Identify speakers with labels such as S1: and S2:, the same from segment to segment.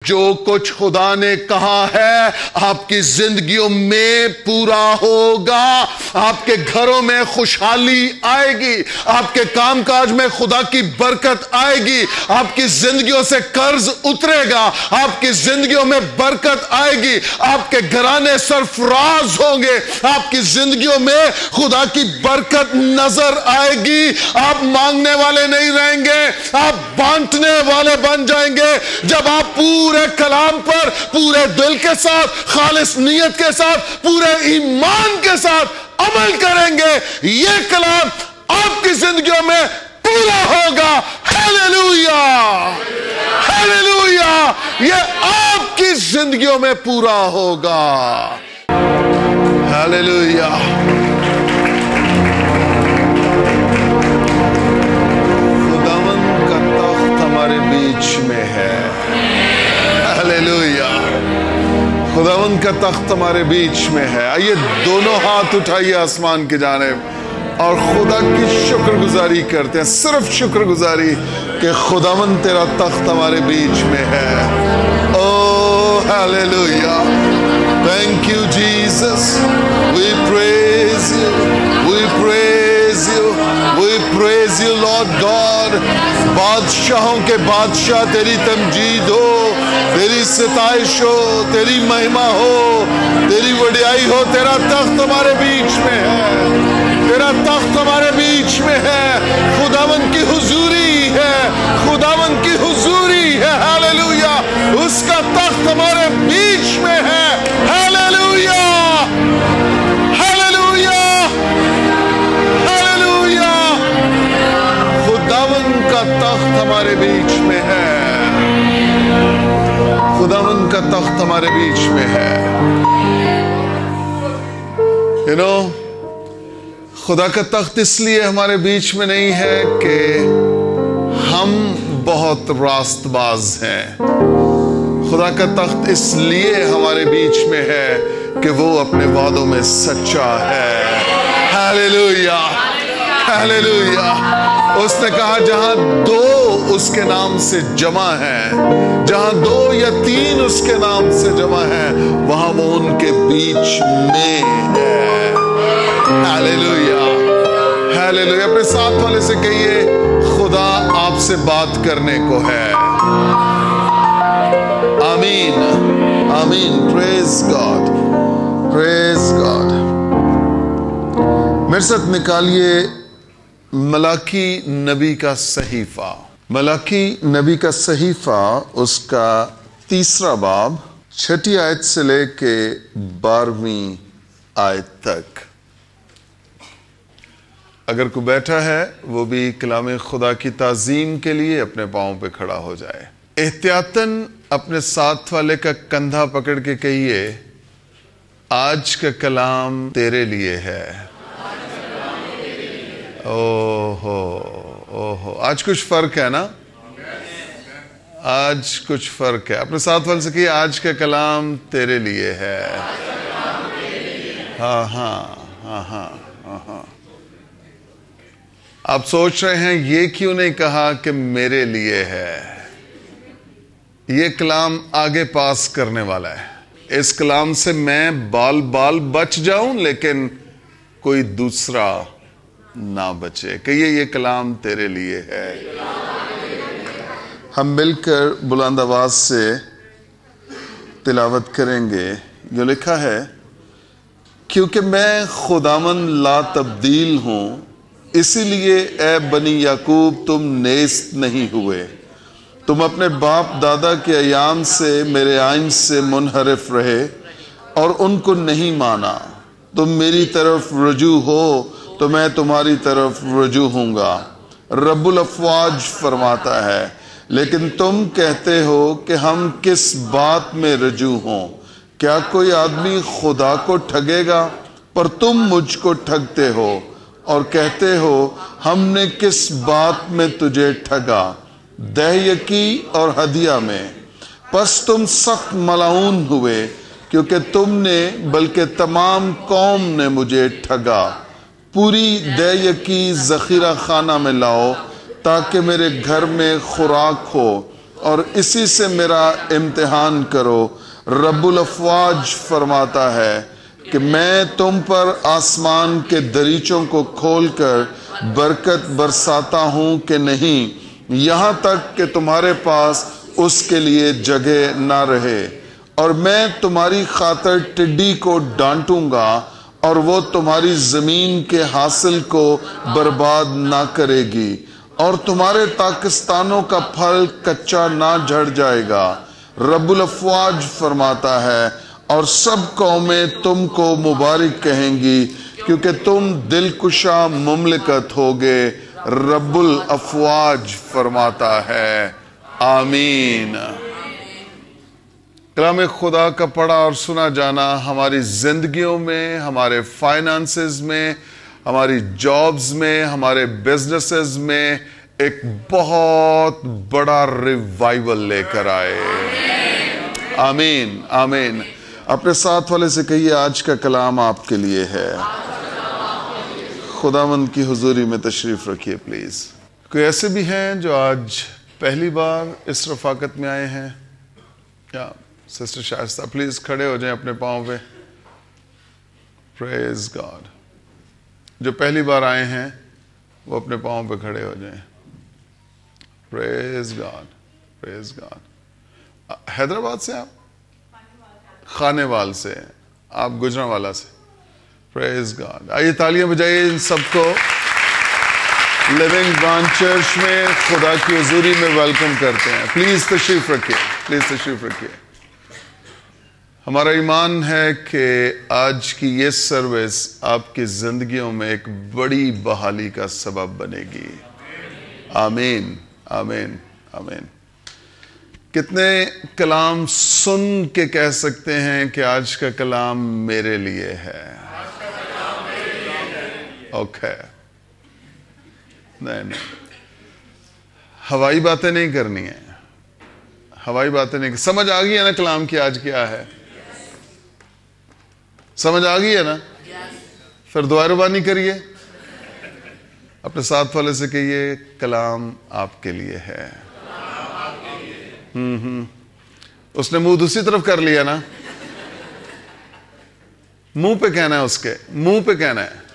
S1: جو کچھ خدا نے کہا ہے آپ کی زندگیوں میں پورا ہوگا. آپ کے گھروں میں خوشحالی آئے گی, آپ کے کام کاج میں خدا کی برکت آئے گی, آپ کی زندگیوں سے قرض اترے گا, آپ کی زندگیوں میں برکت آئے گی, آپ کے گھرانے سرفراز ہوں گے, آپ کی زندگیوں میں خدا کی برکت نظر آئے گی. آپ مانگنے والے نہیں رہیں گے, آپ بانٹنے والے بن جائیں گے. جب آپ پورے کلام پر پورے دل کے ساتھ, خالص نیت کے ساتھ, پورے ایمان کے ساتھ عمل کریں گے, یہ کلام آپ کی زندگیوں میں پورا ہوگا. ہیلیلویا, ہیلیلویا, یہ آپ کی زندگیوں میں پورا ہوگا. ہیلیلویا. خداوند کا تخت ہمارے بیچ میں ہے. ہیلیلویا. خداوند کا تخت ہمارے بیچ میں ہے. آئیے دونوں ہاتھ اٹھائیے آسمان کی جانب اور خدا کی شکر گزاری کرتے ہیں, صرف شکر گزاری کہ خداوند تیرا تخت ہمارے بیچ میں ہے. Oh hallelujah. Thank you Jesus. We praise you, we praise you, we praise you Lord God. بادشاہوں کے بادشاہ تیری تمجید ہو, تیری ستائش ہو, تیری مہما ہو, تیری وڈیائی ہو. تیرا تخت ہمارے بیچ میں ہے, تیرا تخت ہمارے بیچ میں ہے. خداوند کی حضوری ہے, خداوند کی حضوری ہے. ہیلیلویا. اس کا تخت ہمارے بیچ میں ہے. Hallelujah, hallelujah, hallelujah. خداوند کا تخت ہمارے بیچ میں ہے. خداوند کا تخت ہمارے بیچ میں ہے. خدا کا تخت اس لیے ہمارے بیچ میں نہیں ہے کہ ہم بہت راست باز ہیں. خدا کا تخت اس لیے ہمارے بیچ میں ہے کہ وہ اپنے وعدوں میں سچا ہے. Hallelujah, hallelujah. اس نے کہا جہاں دو اس کے نام سے جمع ہیں, جہاں دو یا تین اس کے نام سے جمع ہیں, وہاں وہ ان کے بیچ میں ہے. Hallelujah, hallelujah. اپنے ساتھ والے سے کہیے خدا آپ سے بات کرنے کو ہے. آمین, آمین. پریز گاڈ, پریز گاڈ. میرے ساتھ نکالیے ملاکی نبی کا صحیفہ. ملاکی نبی کا صحیفہ, اس کا 3 باب 6 آیت سے لے کے 12ویں آیت تک. اگر کوئی بیٹھا ہے وہ بھی کلام خدا کی تعظیم کے لیے اپنے پاؤں پہ کھڑا ہو جائے. احتیاطاً اپنے ساتھ والے کا کندھا پکڑ کے کہیے آج کا کلام تیرے لیے ہے. اوہو, آج کچھ فرق ہے نا, آج کچھ فرق ہے. اپنے ساتھ والے سے کہیے آج کا کلام تیرے لیے ہے. ہاں ہاں ہاں ہاں ہاں. آپ سوچ رہے ہیں یہ کیوں نہیں کہا کہ میرے لیے ہے. یہ کلام آگے پاس کرنے والا ہے. اس کلام سے میں بال بچ جاؤں لیکن کوئی دوسرا نہ بچے. کہیے یہ کلام تیرے لیے ہے. ہم مل کر بلند آواز سے تلاوت کریں گے. جو لکھا ہے, کیونکہ میں خداوند لا تبدیل ہوں, اسی لیے اے بنی یعقوب تم نیست نہیں ہوئے. تم اپنے باپ دادا کے ایام سے میرے آئین سے منحرف رہے اور ان کو نہیں مانا. تم میری طرف رجوع ہو تو میں تمہاری طرف رجوع ہوں گا. رب الافواج فرماتا ہے, لیکن تم کہتے ہو کہ ہم کس بات میں رجوع ہوں. کیا کوئی آدمی خدا کو ٹھگے گا؟ پر تم مجھ کو ٹھگتے ہو اور کہتے ہو ہم نے کس بات میں تجھے ٹھگا؟ دہیکی اور ہدیہ میں. پس تم سخت ملعون ہوئے کیونکہ تم نے بلکہ تمام قوم نے مجھے ٹھگا. پوری دہیکی ذخیرہ خانہ میں لاؤ تاکہ میرے گھر میں خوراک ہو. اور اسی سے میرا امتحان کرو۔ رب الافواج فرماتا ہے کہ میں تم پر آسمان کے دریچوں کو کھول کر برکت برساتا ہوں کہ نہیں، یہاں تک کہ تمہارے پاس اس کے لیے جگہ نہ رہے، اور میں تمہاری خاطر ٹڈی کو ڈانٹوں گا اور وہ تمہاری زمین کے حاصل کو برباد نہ کرے گی، اور تمہارے پاکستانوں کا پھل کچا نہ جھڑ جائے گا۔ رب الافواج فرماتا ہے اور سب قومیں تم کو مبارک کہیں گی، کیونکہ تم دلکشا مملکت ہوگے۔ رب الافواج فرماتا ہے آمین۔ کلام خدا کا پڑھا اور سنا جانا ہماری زندگیوں میں، ہمارے فائنانسز میں، ہماری جابز میں، ہمارے بزنسز میں ایک بہت بڑا ریوائیول لے کر آئے۔ آمین آمین۔ اپنے ساتھ والے سے کہیے آج کا کلام آپ کے لیے ہے۔ خداوند کی حضوری میں تشریف رکھیے پلیز۔ کوئی ایسے بھی ہیں جو آج پہلی بار اس رفاقت میں آئے ہیں؟ یا سسٹر شائستہ پلیز کھڑے ہو جائیں اپنے پاؤں پہ۔ پریز گاڈ۔ جو پہلی بار آئے ہیں وہ اپنے پاؤں پہ کھڑے ہو جائیں۔ پریز گاڈ پریز گاڈ۔ حیدرآباد سے آپ؟ خانے وال سے۔ آپ گجرانوالا سے۔ پریز گاڈ۔ آئیے تالیاں بجائیے ان سب کو۔ لیونگ برانچ چرچ میں خدا کی حضوری میں ویلکم کرتے ہیں۔ پلیز تشریف رکھیے، پلیز تشریف رکھیے۔ ہمارا ایمان ہے کہ آج کی یہ سروس آپ کی زندگیوں میں ایک بڑی بحالی کا سبب بنے گی۔ آمین آمین آمین۔ کتنے کلام سن کے کہہ سکتے ہیں کہ آج کا کلام میرے لیے ہے؟ اوکے، نہیں ہوائی باتیں نہیں کرنی ہیں، ہوائی باتیں نہیں۔ سمجھ آ گئی ہے نا کلام کی آج کیا ہے؟ سمجھ آ گئی ہے نا؟ پھر دعا ربانی کریے، اپنے ساتھ والے سے کہیے کلام آپ کے لیے ہے۔ اس نے منہ دوسری طرف کر لیا نا، منہ پہ کہنا ہے، اس کے منہ پہ کہنا ہے۔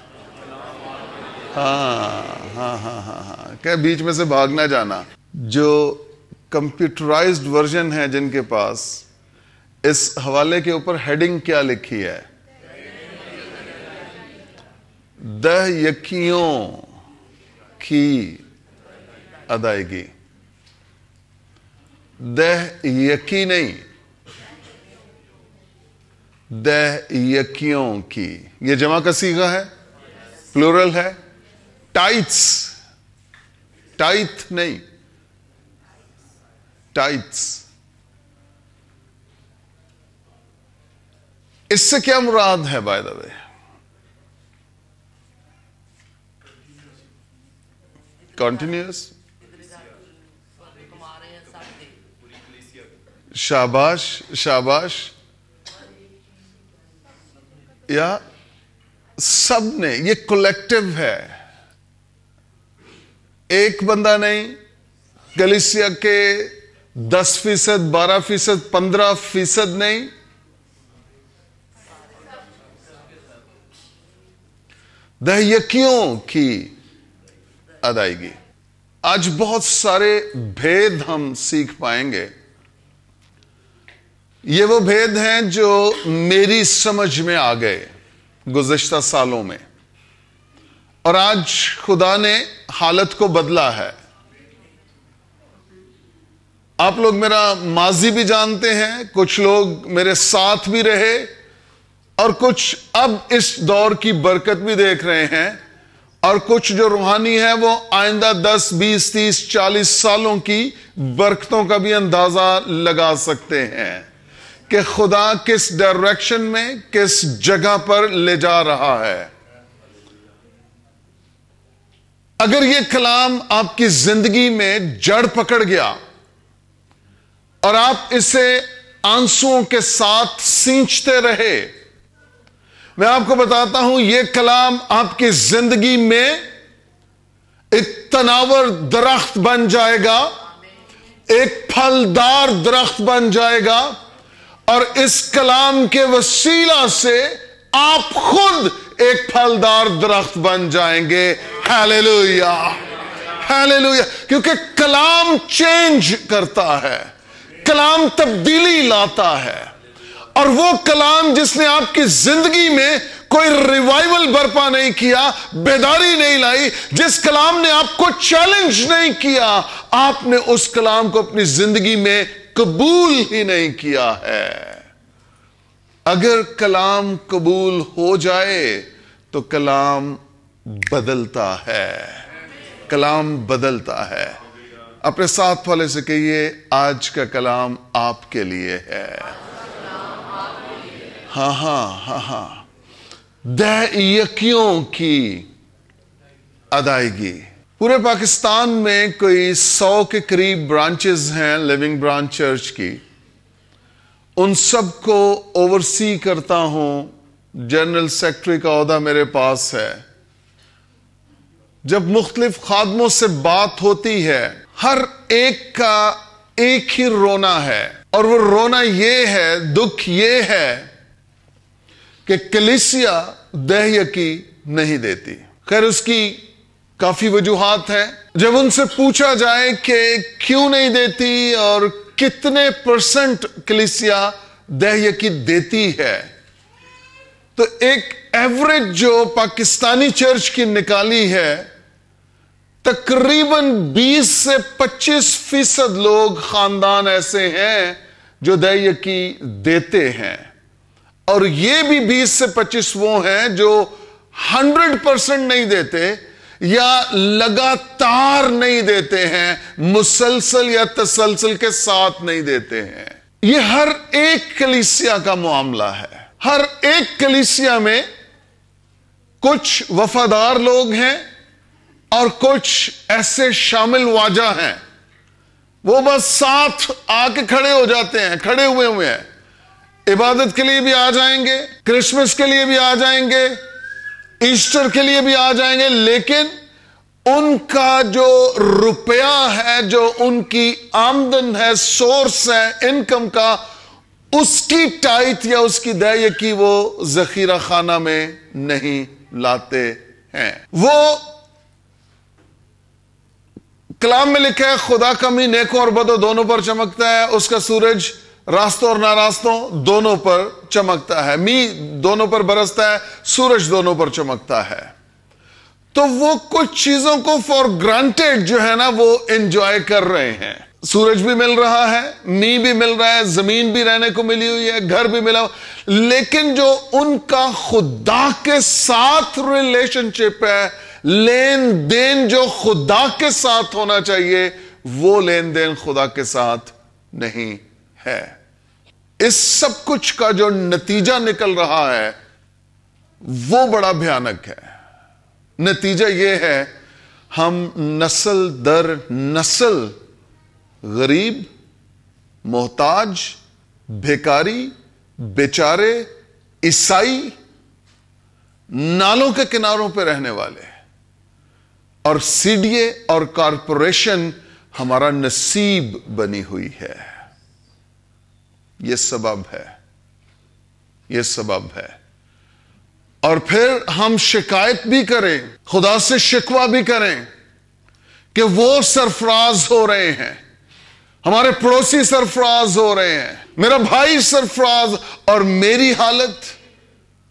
S1: ہاں ہاں ہاں ہاں ہاں، کہ بیچ میں سے بھاگ نہ جانا۔ جو کمپیوٹرائزڈ ورژن ہے جن کے پاس، اس حوالے کے اوپر ہیڈنگ کیا لکھی ہے؟ دہ یکیوں کی ادائیگی۔ دہ یکی نہیں، دہ یکیوں کی۔ یہ جمع کا صیغہ ہے، پلورل ہے۔ ٹائٹس، ٹائٹ نہیں، ٹائٹس۔ اس سے کیا مراد ہے بائی دا وے؟ کنٹینیوس۔ شاباش شاباش۔ یا سب نے، یہ کولیکٹیو ہے، ایک بندہ نہیں، کلیسیا کے 10%، 12%، 15% نہیں، دہیکیوں کی ادائیگی۔ آج بہت سارے بھید ہم سیکھ پائیں گے۔ یہ وہ بھید ہیں جو میری سمجھ میں آ گئے گزشتہ سالوں میں، اور آج خدا نے حالت کو بدلا ہے۔ آپ لوگ میرا ماضی بھی جانتے ہیں، کچھ لوگ میرے ساتھ بھی رہے، اور کچھ اب اس دور کی برکت بھی دیکھ رہے ہیں، اور کچھ جو روحانی ہے وہ آئندہ 10، 20، 30، 40 سالوں کی برکتوں کا بھی اندازہ لگا سکتے ہیں کہ خدا کس ڈائریکشن میں، کس جگہ پر لے جا رہا ہے۔ اگر یہ کلام آپ کی زندگی میں جڑ پکڑ گیا اور آپ اسے آنسوؤں کے ساتھ سینچتے رہے، میں آپ کو بتاتا ہوں یہ کلام آپ کی زندگی میں ایک تناور درخت بن جائے گا، ایک پھلدار درخت بن جائے گا، اور اس کلام کے وسیلہ سے آپ خود ایک پھلدار درخت بن جائیں گے۔ ہیلیلویا، ہیلیلویا، کیونکہ کلام چینج کرتا ہے، کلام تبدیلی لاتا ہے، اور وہ کلام جس نے آپ کی زندگی میں کوئی ریوائول برپا نہیں کیا، بیداری نہیں لائی، جس کلام نے آپ کو چیلنج نہیں کیا، آپ نے اس کلام کو اپنی زندگی میں قبول ہی نہیں کیا ہے۔ اگر کلام قبول ہو جائے تو کلام بدلتا ہے، کلام بدلتا ہے۔ اپنے ساتھ والے سے کہیے، آج کا کلام آپ کے لیے ہے۔ ہاں ہاں ہاں ہاں، دہیکیوں کی ادائیگی۔ پورے پاکستان میں کوئی 100 کے قریب برانچز ہیں لیونگ برانچ چرچ کی، ان سب کو اوورسی کرتا ہوں، جنرل سیکرٹری کا عہدہ میرے پاس ہے۔ جب مختلف خادموں سے بات ہوتی ہے، ہر ایک کا ایک ہی رونا ہے، اور وہ رونا یہ ہے، دکھ یہ ہے کہ کلیسیا دہیکی نہیں دیتی۔ خیر، اس کی کافی وجوہات ہیں۔ جب ان سے پوچھا جائے کہ کیوں نہیں دیتی اور کتنے % کلیسیا دہیکی دیتی ہے، تو ایک ایوریج جو پاکستانی چرچ کی نکالی ہے، تقریباً 20 سے 25% لوگ خاندان ایسے ہیں جو دہیکی دیتے ہیں، اور یہ بھی 20 سے 25 وہ ہیں جو 100% نہیں دیتے یا لگاتار نہیں دیتے ہیں، مسلسل یا تسلسل کے ساتھ نہیں دیتے ہیں۔ یہ ہر ایک کلیسیا کا معاملہ ہے۔ ہر ایک کلیسیا میں کچھ وفادار لوگ ہیں اور کچھ ایسے شامل واجہ ہیں، وہ بس ساتھ آ کے کھڑے ہو جاتے ہیں، کھڑے ہوئے ہیں، عبادت کے لیے بھی آ جائیں گے، کرسمس کے لیے بھی آ جائیں گے، ایسٹر کے لیے بھی آ جائیں گے، لیکن ان کا جو روپیہ ہے، جو ان کی آمدن ہے، سورس ہے انکم کا، اس کی ٹائٹ یا اس کی دہیکی وہ ذخیرہ خانہ میں نہیں لاتے ہیں۔ وہ کلام میں لکھا ہے، خدا کا می نیکوں اور بدوں دونوں پر چمکتا ہے، اس کا سورج راستوں اور ناراستوں دونوں پر چمکتا ہے، می دونوں پر برستا ہے، سورج دونوں پر چمکتا ہے۔ تو وہ کچھ چیزوں کو فار گرانٹیڈ جو ہے نا، وہ انجوائے کر رہے ہیں۔ سورج بھی مل رہا ہے، می بھی مل رہا ہے، زمین بھی رہنے کو ملی ہوئی ہے، گھر بھی ملا، لیکن جو ان کا خدا کے ساتھ ریلیشن شپ ہے، لین دین جو خدا کے ساتھ ہونا چاہیے، وہ لین دین خدا کے ساتھ نہیں ہے۔ اس سب کچھ کا جو نتیجہ نکل رہا ہے وہ بڑا بھیانک ہے۔ نتیجہ یہ ہے، ہم نسل در نسل غریب، محتاج، بھیکاری، بیچارے، عیسائی، نالوں کے کناروں پہ رہنے والے، اور سی ڈی اے اور کارپوریشن ہمارا نصیب بنی ہوئی ہے۔ یہ سبب ہے، یہ سبب ہے۔ اور پھر ہم شکایت بھی کریں، خدا سے شکوہ بھی کریں کہ وہ سرفراز ہو رہے ہیں، ہمارے پڑوسی سرفراز ہو رہے ہیں، میرا بھائی سرفراز، اور میری حالت،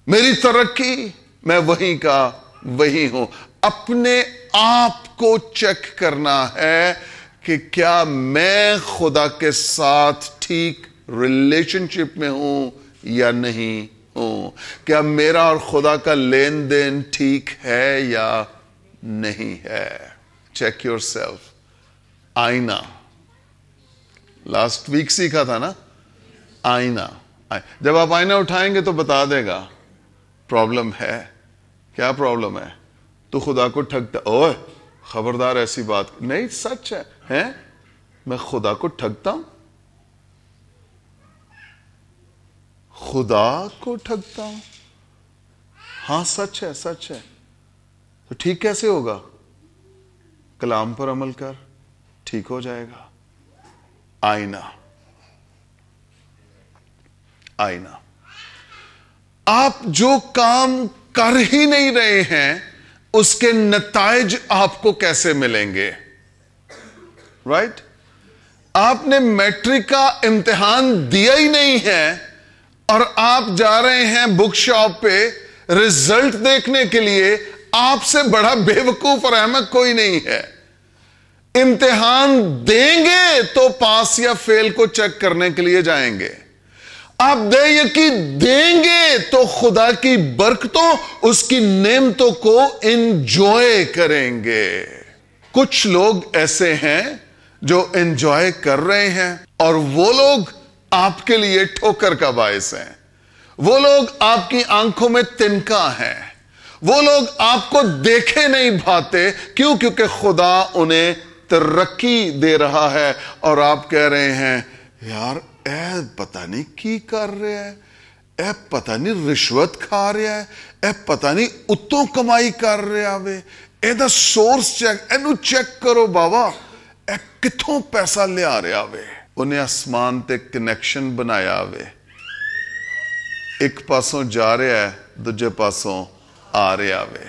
S1: میری ترقی، میں وہیں کا وہیں ہوں۔ اپنے آپ کو چیک کرنا ہے کہ کیا میں خدا کے ساتھ ٹھیک ریلیشن شپ میں ہوں یا نہیں ہوں، کیا میرا اور خدا کا لین دین ٹھیک ہے یا نہیں ہے۔ Check your self. آئینہ، لاسٹ ویک سیکھا تھا نا، آئینہ۔ جب آپ آئینہ اٹھائیں گے تو بتا دے گا پرابلم ہے، کیا پرابلم ہے۔ تو خدا کو ٹھگتا، اوہ خبردار ایسی بات نہیں، سچ ہے، میں خدا کو ٹھگتا ہوں، خدا کو ٹھگتا ہوں، ہاں سچ ہے، سچ ہے۔ تو ٹھیک کیسے ہوگا؟ کلام پر عمل کر، ٹھیک ہو جائے گا۔ آئینہ. آئینہ. آپ جو کام کر ہی نہیں رہے ہیں اس کے نتائج آپ کو کیسے ملیں گے؟ رائٹ؟ آپ نے میٹرک کا امتحان دیا ہی نہیں ہے اور آپ جا رہے ہیں بک شاپ پہ رزلٹ دیکھنے کے لیے. آپ سے بڑا بے وقوف اور احمق کوئی نہیں ہے. امتحان دیں گے تو پاس یا فیل کو چیک کرنے کے لیے جائیں گے. آپ دے یقین دیں گے تو خدا کی برکتوں اس کی نعمتوں کو انجوائے کریں گے. کچھ لوگ ایسے ہیں جو انجوائے کر رہے ہیں اور وہ لوگ آپ کے لیے ٹھوکر کا باعث ہیں. وہ لوگ آپ کی آنکھوں میں تنکا ہیں. وہ لوگ آپ کو دیکھے نہیں بھاتے. کیوں؟ کیونکہ خدا انہیں ترقی دے رہا ہے اور آپ کہہ رہے ہیں یار اے پتہ نہیں کی کر رہا ہے, اے پتہ نہیں رشوت کھا رہا ہے, اے پتہ نہیں اتوں کمائی کر رہا وے, اے دا سورس چیک, اینو چیک کرو بابا, اے کتھوں پیسہ لے آ رہا وے. انہیں آسمان تے کنیکشن بنایا وے. ایک پاسوں جا رہا ہے, دوجے پاسوں آ رہا وے.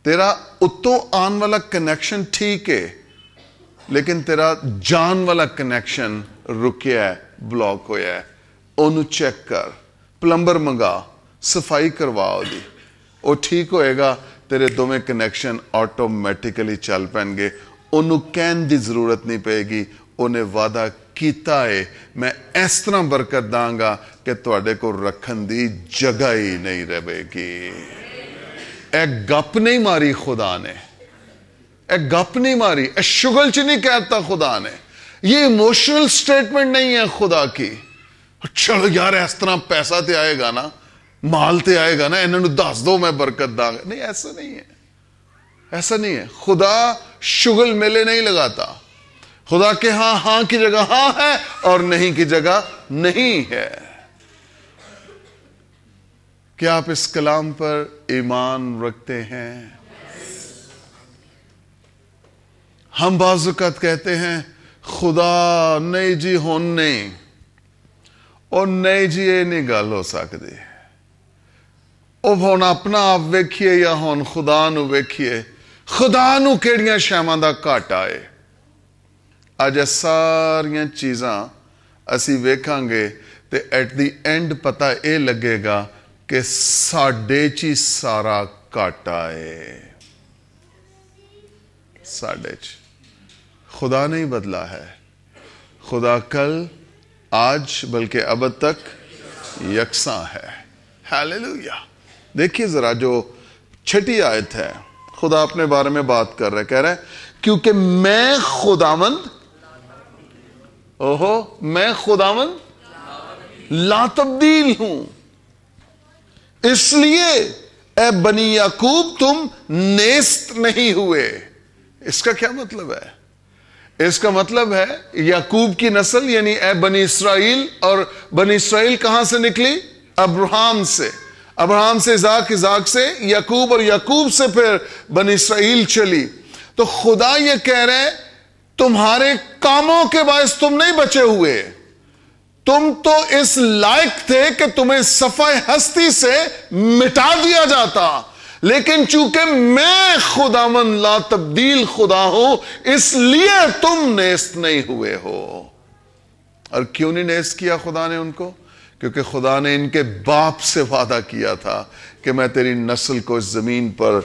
S1: تیرا اتوں آن والا کنیکشن ٹھیک ہے لیکن تیرا جان والا کنیکشن رکیا ہے, بلاک ہویا ہے. انہوں چیک کر, پلمبر منگا, صفائی کرواؤ دی, وہ ٹھیک ہوئے گا. تیرے دو میں کنیکشن آٹومیٹیکلی چل پین گے. انہوں کہن دی ضرورت نہیں پے گی. انہیں وعدہ کیتا ہے میں اس طرح برکت داں گا کہ تواڈے کو رکھن دی جگہ ہی نہیں رہے گی. اے گپ نہیں ماری خدا نے, اے گپ نہیں ماری, اے شگل چ نہیں کہتا خدا نے. یہ ایموشنل سٹیٹمنٹ نہیں ہے خدا کی. چلو یار اس طرح پیسہ تے آئے گا نا, مال تے آئے گا نا, انہوں نے دس دو میں برکت داں گا. نہیں, ایسا نہیں ہے, ایسا نہیں ہے. خدا شگل میلے نہیں لگاتا. خدا کے ہاں ہاں کی جگہ ہاں ہے اور نہیں کی جگہ نہیں ہے. کیا آپ اس کلام پر ایمان رکھتے ہیں؟ ہم بعض اوقات کہتے ہیں خدا نہیں جی ہون نہیں, اور نہیں جی یہ نہیں گل ہو سکتی. او ہون اپنا آپ ویکھیے یا ہون خدا نو ویکھیے. خدا نو کیڑیاں شیواں دا گھاٹا ہے. اج ساریاں چیزاں اسی ویکھاں گے تے ایٹ دی اینڈ پتہ اے لگے گا کہ ساڈے چی سارا گھاٹا ہے. ساڈے چ خدا نہیں بدلا ہے. خدا کل آج بلکہ ابد تک یکساں ہے. ہیلیلویا. دیکھیے ذرا جو چھٹی آیت ہے, خدا اپنے بارے میں بات کر رہا ہے, کہہ رہا ہے کیونکہ میں خداوند, میں خداوند لا تبدیل ہوں, اس لیے اے بنی یعقوب تم نیست نہیں ہوئے. اس کا کیا مطلب ہے؟ اس کا مطلب ہے یعقوب کی نسل یعنی اے بنی اسرائیل, اور بنی اسرائیل کہاں سے نکلی؟ ابراہم سے. ابراہم سے اسحاق, اسحاق سے یعقوب, اور یعقوب سے پھر بنی اسرائیل چلی. تو خدا یہ کہہ رہے ہیں تمہارے کاموں کے باعث تم نہیں بچے ہوئے. تم تو اس لائق تھے کہ تمہیں صفحہ ہستی سے مٹا دیا جاتا, لیکن چونکہ میں خداوند لا تبدیل خدا ہوں اس لیے تم نیست نہیں ہوئے ہو. اور کیوں نہیں نیست کیا خدا نے ان کو؟ کیونکہ خدا نے ان کے باپ سے وعدہ کیا تھا کہ میں تیری نسل کو اس زمین پر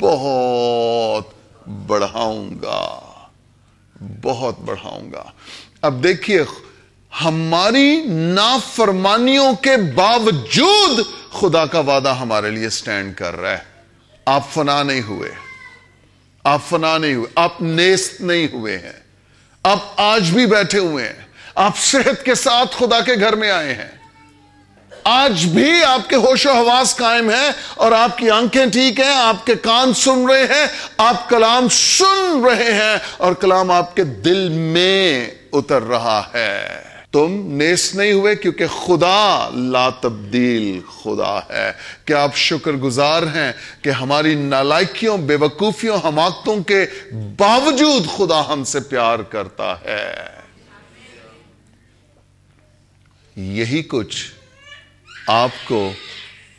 S1: بہت بڑھاؤں گا, بہت بڑھاؤں گا. اب دیکھیے ہماری نافرمانیوں کے باوجود خدا کا وعدہ ہمارے لیے سٹینڈ کر رہا ہے. آپ فنا نہیں ہوئے, آپ فنا نہیں ہوئے, آپ نیست نہیں ہوئے ہیں, آپ آج بھی بیٹھے ہوئے ہیں, آپ صحت کے ساتھ خدا کے گھر میں آئے ہیں, آج بھی آپ کے ہوش و حواس قائم ہیں اور آپ کی آنکھیں ٹھیک ہیں, آپ کے کان سن رہے ہیں, آپ کلام سن رہے ہیں اور کلام آپ کے دل میں اتر رہا ہے. تم نیست نہیں ہوئے کیونکہ خدا لا تبدیل خدا ہے. کیا آپ شکر گزار ہیں کہ ہماری نالائکیوں، بے وقوفیوں، حماقتوں کے باوجود خدا ہم سے پیار کرتا ہے؟ یہی کچھ آپ کو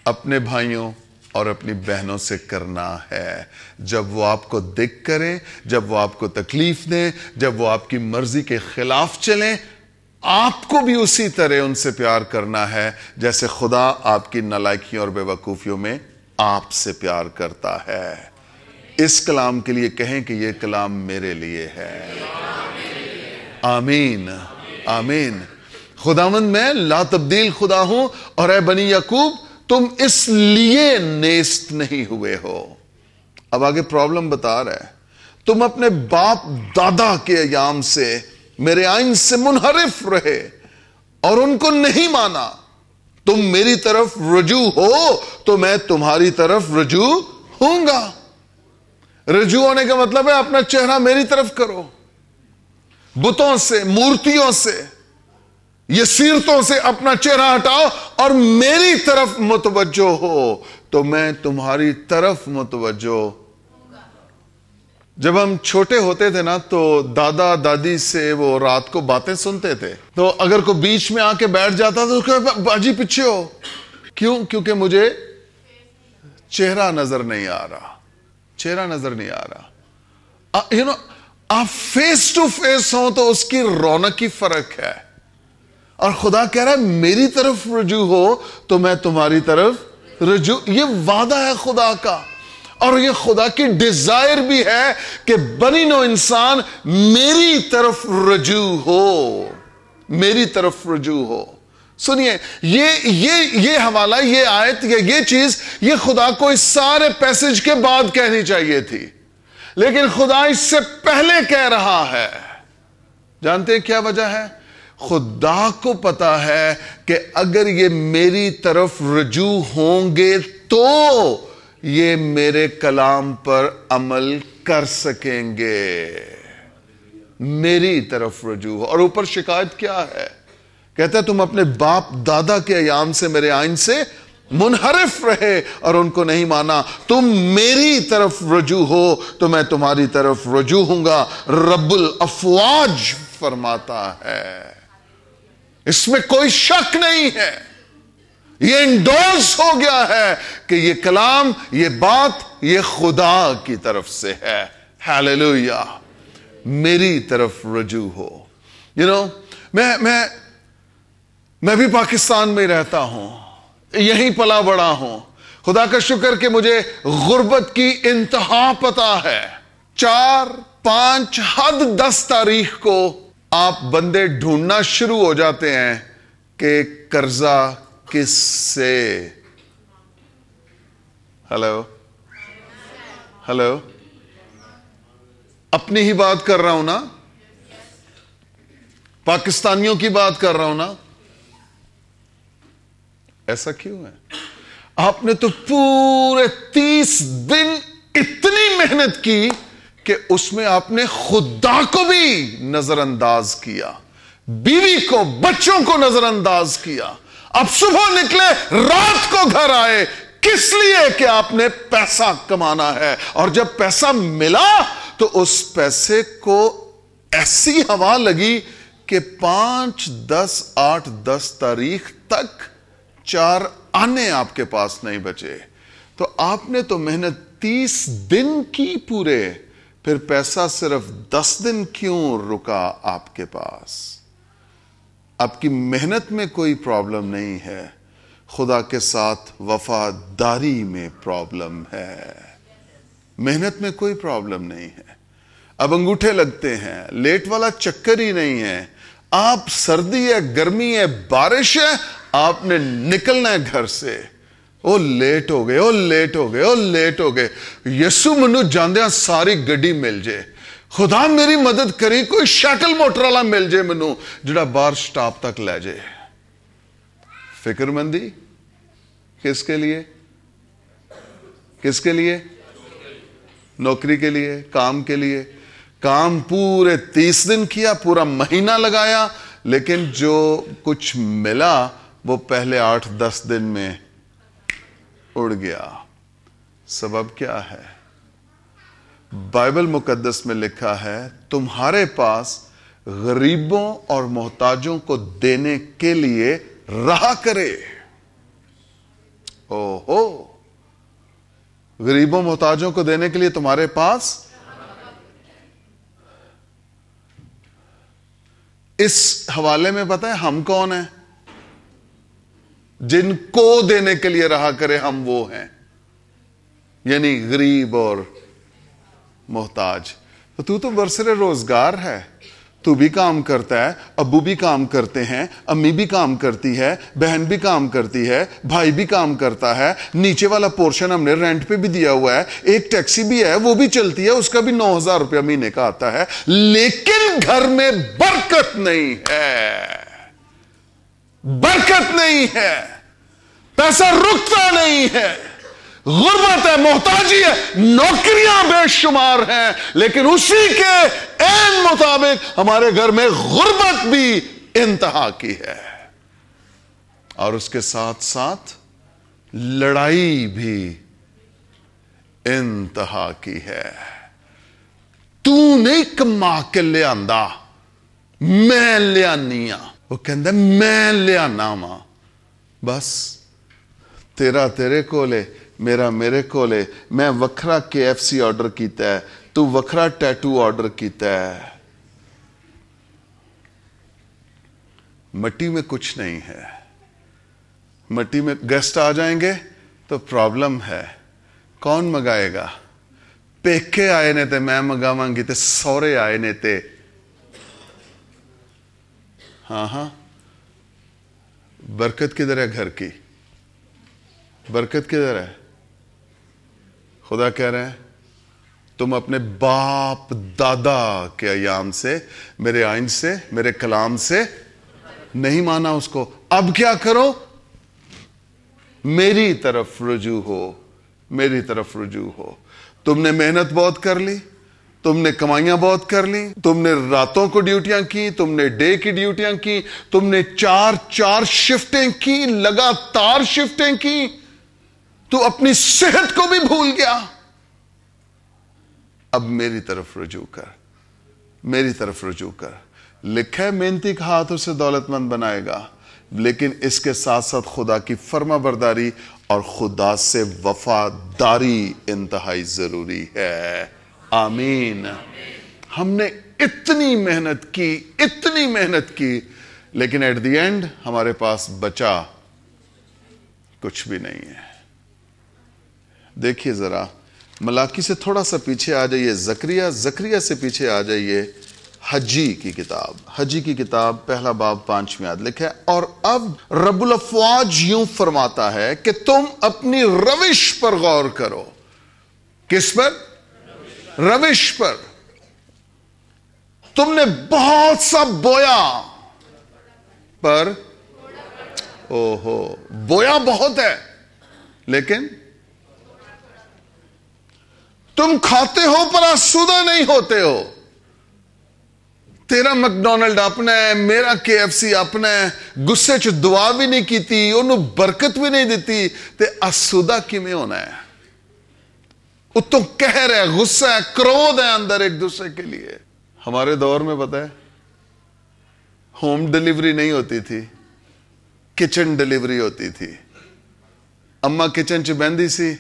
S1: اپنے بھائیوں اور اپنی بہنوں سے کرنا ہے. جب وہ آپ کو دکھ کریں، جب وہ آپ کو تکلیف دیں، جب وہ آپ کی مرضی کے خلاف چلیں، آپ کو بھی اسی طرح ان سے پیار کرنا ہے جیسے خدا آپ کی نالائکیوں اور بے وقوفیوں میں آپ سے پیار کرتا ہے. اس کلام کے لیے کہیں کہ یہ کلام میرے لیے ہے. آمین آمین. خداوند میں لا تبدیل خدا ہوں، اور اے بنی یعقوب تم اس لیے نیست نہیں ہوئے ہو. اب آگے پرابلم بتا رہا ہے، تم اپنے باپ دادا کے ایام سے میرے آئین سے منحرف رہے اور ان کو نہیں مانا. تم میری طرف رجوع ہو تو میں تمہاری طرف رجوع ہوں گا. رجوع ہونے کا مطلب ہے اپنا چہرہ میری طرف کرو. بتوں سے، مورتیوں سے، یہ سیرتوں سے اپنا چہرہ ہٹاؤ اور میری طرف متوجہ ہو تو میں تمہاری طرف متوجہ. جب ہم چھوٹے ہوتے تھے نا تو دادا دادی سے وہ رات کو باتیں سنتے تھے، تو اگر کوئی بیچ میں آ کے بیٹھ جاتا تو باجی پیچھے ہو. کیوں؟ کیونکہ مجھے چہرہ نظر نہیں آ رہا. چہرہ نظر نہیں آ رہا. آپ فیس ٹو فیس ہوں تو اس کی رونق کی فرق ہے. اور خدا کہہ رہا ہے میری طرف رجوع ہو تو میں تمہاری طرف رجوع. یہ وعدہ ہے خدا کا، اور یہ خدا کی ڈیزائر بھی ہے کہ بنی نوع انسان میری طرف رجوع ہو، میری طرف رجوع ہو. سنیے، یہ حوالہ، یہ آیت، یہ چیز، یہ خدا کو اس سارے پیسج کے بعد کہنی چاہیے تھی، لیکن خدا اس سے پہلے کہہ رہا ہے. جانتے ہیں کیا وجہ ہے؟ خدا کو پتا ہے کہ اگر یہ میری طرف رجوع ہوں گے تو یہ میرے کلام پر عمل کر سکیں گے. میری طرف رجوع. اور اوپر شکایت کیا ہے؟ کہتا ہے تم اپنے باپ دادا کے ایام سے میرے آئین سے منحرف رہے اور ان کو نہیں مانا. تم میری طرف رجوع ہو تو میں تمہاری طرف رجوع ہوں گا. رب الافواج فرماتا ہے. اس میں کوئی شک نہیں ہے، یہ انڈورس ہو گیا ہے کہ یہ کلام، یہ بات، یہ خدا کی طرف سے ہے. ہیلیلویا. میری طرف رجوع ہو. میں بھی پاکستان میں رہتا ہوں، یہیں پلا بڑا ہوں. خدا کا شکر کہ مجھے غربت کی انتہا پتا ہے. 4، 5، حد 10 تاریخ کو آپ بندے ڈھونڈنا شروع ہو جاتے ہیں کہ قرضہ کس سے. ہلو، اپنی ہی بات کر رہا ہوں نا، پاکستانیوں کی بات کر رہا ہوں نا. ایسا کیوں ہے؟ آپ نے تو پورے 30 دن اتنی محنت کی کہ اس میں آپ نے خدا کو بھی نظر انداز کیا، بیوی کو، بچوں کو نظر انداز کیا. اب صبح نکلے، رات کو گھر آئے. کس لیے؟ کہ آپ نے پیسہ کمانا ہے. اور جب پیسہ ملا تو اس پیسے کو ایسی ہوا لگی کہ 5، 10، 8، 10 تاریخ تک 4 آنے آپ کے پاس نہیں بچے. تو آپ نے تو محنت 30 دن کی پورے، پھر پیسہ صرف 10 دن کیوں رکا آپ کے پاس؟ آپ کی محنت میں کوئی پرابلم نہیں ہے، خدا کے ساتھ وفاداری میں پرابلم ہے. محنت میں کوئی پرابلم نہیں ہے. اب انگوٹھے لگتے ہیں، لیٹ والا چکر ہی نہیں ہے. آپ سردی ہے، گرمی ہے، بارش ہے، آپ نے نکلنا ہے گھر سے. او لیٹ ہو گئے، او لیٹ ہو گئے، او لیٹ ہو گئے. یسو منو جاندیاں ساری گڈی مل جائے. خدا میری مدد کری، کوئی شٹل موٹر والا مل جائے منو جڑا باہر سٹاپ تک لے جائے. فکر مندی کس کے لیے؟ کس کے لیے؟ نوکری کے لیے، کام کے لیے. کام پورے 30 دن کیا، پورا مہینہ لگایا، لیکن جو کچھ ملا وہ پہلے 8-10 دن میں اڑ گیا. سبب کیا ہے؟ بائبل مقدس میں لکھا ہے تمہارے پاس غریبوں اور محتاجوں کو دینے کے لیے رہا کرے. اوہو، غریبوں محتاجوں کو دینے کے لیے تمہارے پاس. اس حوالے میں پتہ ہے ہم کون ہیں؟ جن کو دینے کے لیے رہا کرے ہم وہ ہیں، یعنی غریب اور محتاج. تو برسر روزگار ہے، تو بھی کام کرتا ہے، ابو بھی کام کرتے ہیں، امی بھی کام کرتی ہے، بہن بھی کام کرتی ہے، بھائی بھی کام کرتا ہے. نیچے والا پورشن ہم نے رینٹ پہ بھی دیا ہوا ہے، ایک ٹیکسی بھی ہے وہ بھی چلتی ہے، اس کا بھی 9,000 روپیہ مہینے کا آتا ہے. لیکن گھر میں برکت نہیں ہے، برکت نہیں ہے، پیسہ رکتا نہیں ہے، غربت ہے، محتاجی ہے، نوکریاں بے شمار ہیں، لیکن اسی کے عین مطابق ہمارے گھر میں غربت بھی انتہا کی ہے، اور اس کے ساتھ ساتھ لڑائی بھی انتہا کی ہے. تو نہیں کما کے لے آندا، میں لے آنی ہاں. وہ کہندا میں لے آنا وا، بس تیرا تیرے کولے، میرا میرے کولے. میں وکھرا KFC آرڈر کیتا ہے، تو وکھرا ٹیٹو آرڈر کیتا ہے. مٹی میں کچھ نہیں ہے. مٹی میں گیسٹ آ جائیں گے تو پرابلم ہے. کون منگائے گا؟ پیکے آئے نے تے میں منگاواں گی تے سورے آئے نے تے. ہاں برکت کدھر ہے گھر کی؟ برکت کدھر ہے؟ خدا کہہ رہے ہیں تم اپنے باپ دادا کے ایام سے، میرے آئین سے، میرے کلام سے نہیں مانا اس کو. اب کیا کرو؟ میری طرف رجوع ہو، میری طرف رجوع ہو. تم نے محنت بہت کر لی، تم نے کمائیاں بہت کر لی، تم نے راتوں کو ڈیوٹیاں کی، تم نے ڈے کی ڈیوٹیاں کی، تم نے 4 شفٹیں کی، لگاتار شفٹیں کی. تو اپنی صحت کو بھی بھول گیا. اب میری طرف رجوع کر، میری طرف رجوع کر. لکھا ہے محنتی کا ہاتھ اسے دولت مند بنائے گا، لیکن اس کے ساتھ ساتھ خدا کی فرما برداری اور خدا سے وفاداری انتہائی ضروری ہے. آمین. ہم نے اتنی محنت کی، لیکن ایٹ دی اینڈ ہمارے پاس بچا کچھ بھی نہیں ہے. دیکھیے ذرا ملاکی سے تھوڑا سا پیچھے آ جائیے، زکریا سے پیچھے آ جائیے. حجی کی کتاب پہلا باب 5ویں آیت لکھا ہے، اور اب رب الافواج یوں فرماتا ہے کہ تم اپنی روش پر غور کرو. کس پر؟ روش پر. تم نے بہت سا بویا، پر بویا بہت ہے، لیکن تم کھاتے ہو پر آسودہ نہیں ہوتے ہو. تیرا میکڈونلڈ اپنا ہے، میرا KFC اپنا ہے، گسے چ دعا بھی نہیں کیتی، انہوں برکت بھی نہیں دیتی، تے آسودہ کیویں ہونا ہے؟ اتوں قہر ہے، غصہ ہے، کرودھ ہے اندر ایک دوسرے کے لیے. ہمارے دور میں پتہ ہے ہوم ڈیلیوری نہیں ہوتی تھی، کچن ڈیلیوری ہوتی تھی. اما کچن چ بہندی سی،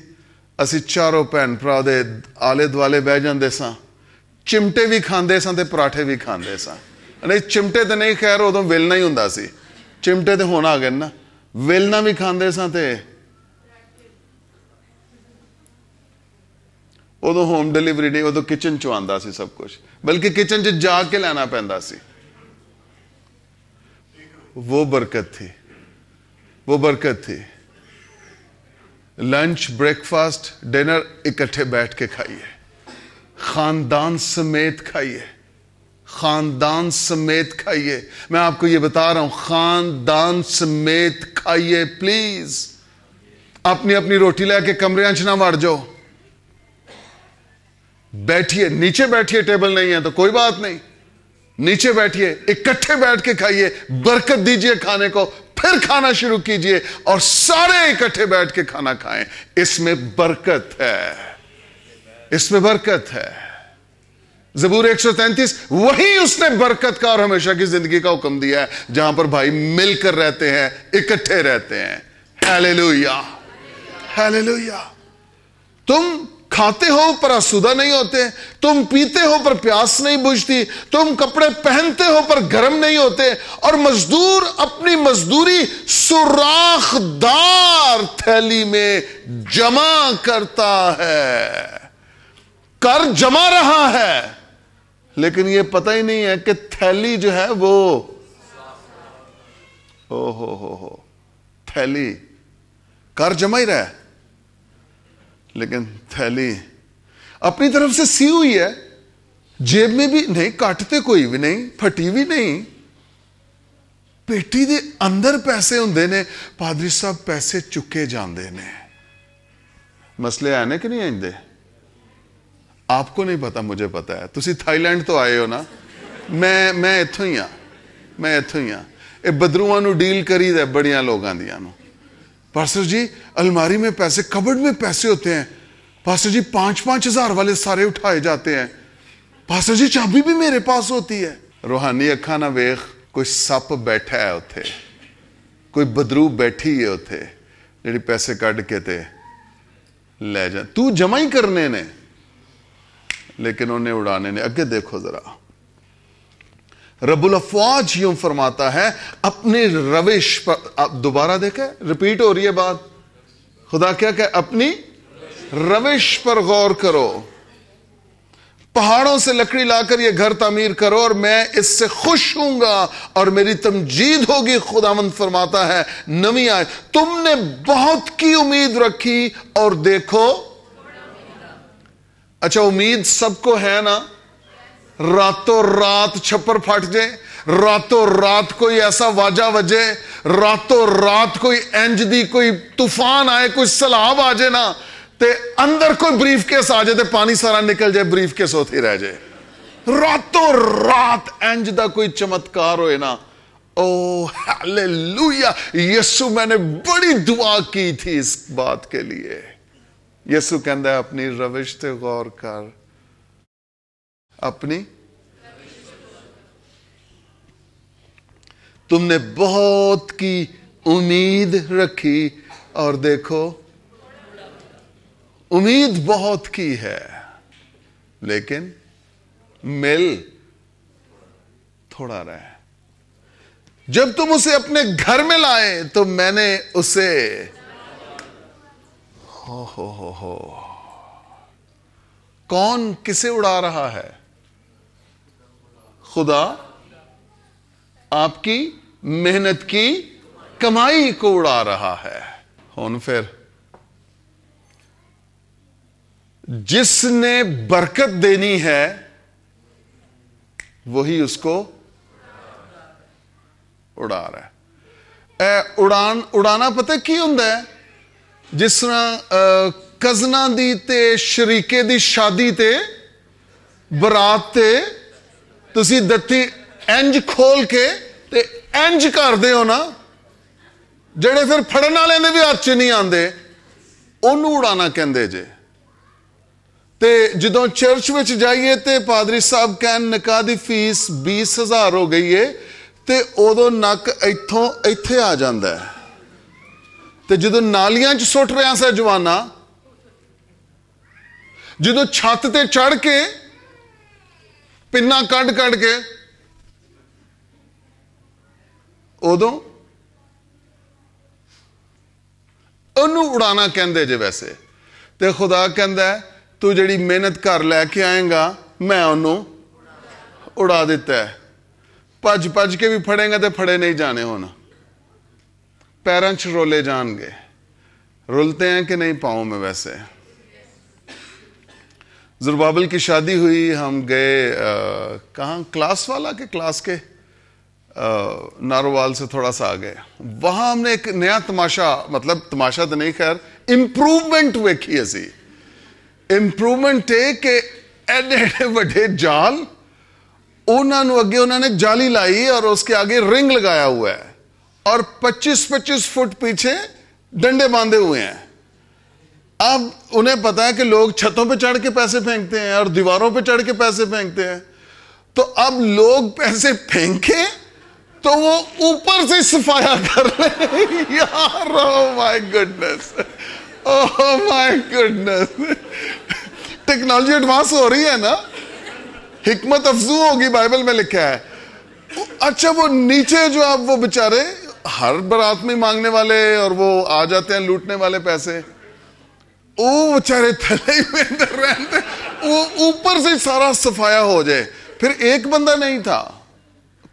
S1: اسی چاروں بھن بھرا دے آلے دوالے بہ جاندے ساں، چمٹے بھی کھاندے ساں تے پراٹھے بھی کھاندے ساں. نہیں چمٹے تے نہیں، خیر ادوں ویلنا ہی ہوندا سی. چمٹے تے ہون آ گئے نا، ویلنا بھی کھاندے ساں تے ادو ہوم ڈیلیوری نہیں، ادو کچن چ آندا سی سب کچھ، بلکہ کچن چ جا کے لینا پیندا سی. وہ برکت تھی. لنچ، بریک فاسٹ، ڈنر اکٹھے بیٹھ کے کھائیے، خاندان سمیت کھائیے. میں آپ کو یہ بتا رہا ہوں، خاندان سمیت کھائیے پلیز. اپنی اپنی روٹی لے کے کمرے نہ وڑ جاؤ. بیٹھیے، نیچے بیٹھیے، ٹیبل نہیں ہے تو کوئی بات نہیں. نیچے بیٹھیے, اکٹھے بیٹھ کے کھائیے, برکت دیجئے کھانے کو, پھر کھانا شروع کیجئے اور سارے اکٹھے بیٹھ کے کھانا کھائیں. اس میں برکت ہے, اس میں برکت ہے. زبور 133, وہی اس نے برکت کا اور ہمیشہ کی زندگی کا حکم دیا ہے جہاں پر بھائی مل کر رہتے ہیں, اکٹھے رہتے ہیں. Hallelujah, hallelujah. تم کھاتے ہو پر آسودہ نہیں ہوتے, تم پیتے ہو پر پیاس نہیں بجھتی, تم کپڑے پہنتے ہو پر گرم نہیں ہوتے, اور مزدور اپنی مزدوری سوراخ دار تھیلی میں جمع کرتا ہے. کر جمع رہا ہے لیکن یہ پتہ ہی نہیں ہے کہ تھیلی جو ہے وہ ہو تھیلی کر جمع ہی رہا ہے لیکن تھیلی اپنی طرف سے سی ہوئی ہے, جیب میں بھی نہیں, کٹتے کوئی بھی نہیں, پھٹی بھی نہیں, پیٹی دے اندر پیسے ہوندے نے. پادری صاحب پیسے چکے جاندے نے. مسئلے آنے کہ نہیں آئندے؟ آپ کو نہیں پتا, مجھے پتا ہے. تسی تھائی لینڈ تو آئے ہو نا, میں اتھوں ہی ہاں, میں اتھوں ہی ہاں. اے بدروہاں نو ڈیل کری دے بڑیاں لوگاں دیاں نو. پاسٹر جی الماری میں پیسے, کبڈ میں پیسے ہوتے ہیں. پاسٹر جی 5-5 ہزار والے سارے اٹھائے جاتے ہیں. پاسٹر جی چابی بھی میرے پاس ہوتی ہے. روحانی اکھاں نہ ویخ, کوئی سپ بیٹھا ہے اتھے, کوئی بدرو بیٹھی ہے اتھے جڑی پیسے کڈ کے تے لے جا. تو جمع ہی کرنے نے لیکن انہیں اڑانے نے. اگے دیکھو ذرا, رب الافواج یوں فرماتا ہے اپنی روش پر. آپ دوبارہ دیکھیں, ریپیٹ ہو رہی ہے بات. خدا کیا کہ اپنی روش پر غور کرو, پہاڑوں سے لکڑی لا کر یہ گھر تعمیر کرو اور میں اس سے خوش ہوں گا اور میری تمجید ہوگی. خداوند فرماتا ہے نمی آئے, تم نے بہت کی امید رکھی اور دیکھو. اچھا امید سب کو ہے نا, راتوں رات چھپر پھٹ جائے, راتوں رات کوئی ایسا واجہ وجے, راتوں رات کوئی انج دی کوئی طوفان آئے, کوئی سیلاب آ جائے نا, تے اندر کوئی بریف کیس آ جائے تے پانی سارا نکل جائے, بریف کیس ہوتی رہ جائے. راتوں رات انج دا کوئی چمتکار ہوئے نا. او ہیلیلویا. یسو میں نے بڑی دعا کی تھی اس بات کے لیے. یسو کہندا ہے اپنی روش تے غور کر, اپنی تم نے بہت کی امید رکھی اور دیکھو امید بہت کی ہے لیکن مل تھوڑا رہے. جب تم اسے اپنے گھر میں لائے تو میں نے اسے ہو کون کسے اڑا رہا ہے؟ خدا آپ کی محنت کی کمائی کو اڑا رہا ہے. ہن پھر جس نے برکت دینی ہے وہی اس کو اڑا رہا ہے. اڑانا پتہ کی ہوندا ہے؟ جس طرح کزنا دی تے شریکے دی شادی تے برات تے تسی دتی انج کھول کے تے انج کر دے ہو نا, جڑے پھر پھڑن والے دے بھی ہاتھ چ نہیں آندے, اونوں اڑانا کہندے جے. تے جدوں چرچ وچ جائیے تے پادری صاحب کہن نکاح دی فیس 20,000 ہو گئی ہے, تے ادو نک ایتھوں ایتھے آ جاندا ہے. تے جدوں نالیاں چ سٹ رہا سا جوانا, جدوں چھت تے چڑھ کے پنا کڈ کے ادو انہوں اڑانا کہندے جے. ویسے تے خدا کہندا ہے تو جڑی محنت کر لے کے آئیں گا میں انہوں اڑا دیتا ہے. پج پج کے بھی پھڑیں گا تے پھڑے نہیں جانے ہونا, پیراں چ رولے جان گے. رولتے ہیں کہ نہیں پاؤں میں؟ ویسے زربابل کی شادی ہوئی, ہم گئے کہاں, کلاس والا کے کلاس کے ناروال سے تھوڑا سا آگے. وہاں ہم نے ایک نیا تماشا, مطلب تماشا تو نہیں خیر, امپروومنٹ ویکھی. اسی امپروومنٹ ہے کہ ایڈے ایڈے وڈے جال انہوں نے اگے انہوں نے جالی لائی اور اس کے آگے رنگ لگایا ہوا ہے اور 25-25 فٹ پیچھے ڈنڈے باندھے ہوئے ہیں. اب انہیں پتا ہے کہ لوگ چھتوں پہ چڑھ کے پیسے پھینکتے ہیں اور دیواروں پہ چڑھ کے پیسے پھینکتے ہیں, تو اب لوگ پیسے پھینکیں تو وہ اوپر سے صفایا کر لیں. یار oh my goodness, oh my goodness, technology advance ہو رہی ہے نا, حکمت افزو ہوگی, بائبل میں لکھا ہے. اچھا وہ نیچے جو اب وہ بےچارے ہر برات میں مانگنے والے اور وہ آ جاتے ہیں لوٹنے والے پیسے, وہ بےچارے تھلے میں اندر رہتے, وہ اوپر سے سارا صفایا ہو جائے. پھر ایک بندہ نہیں تھا,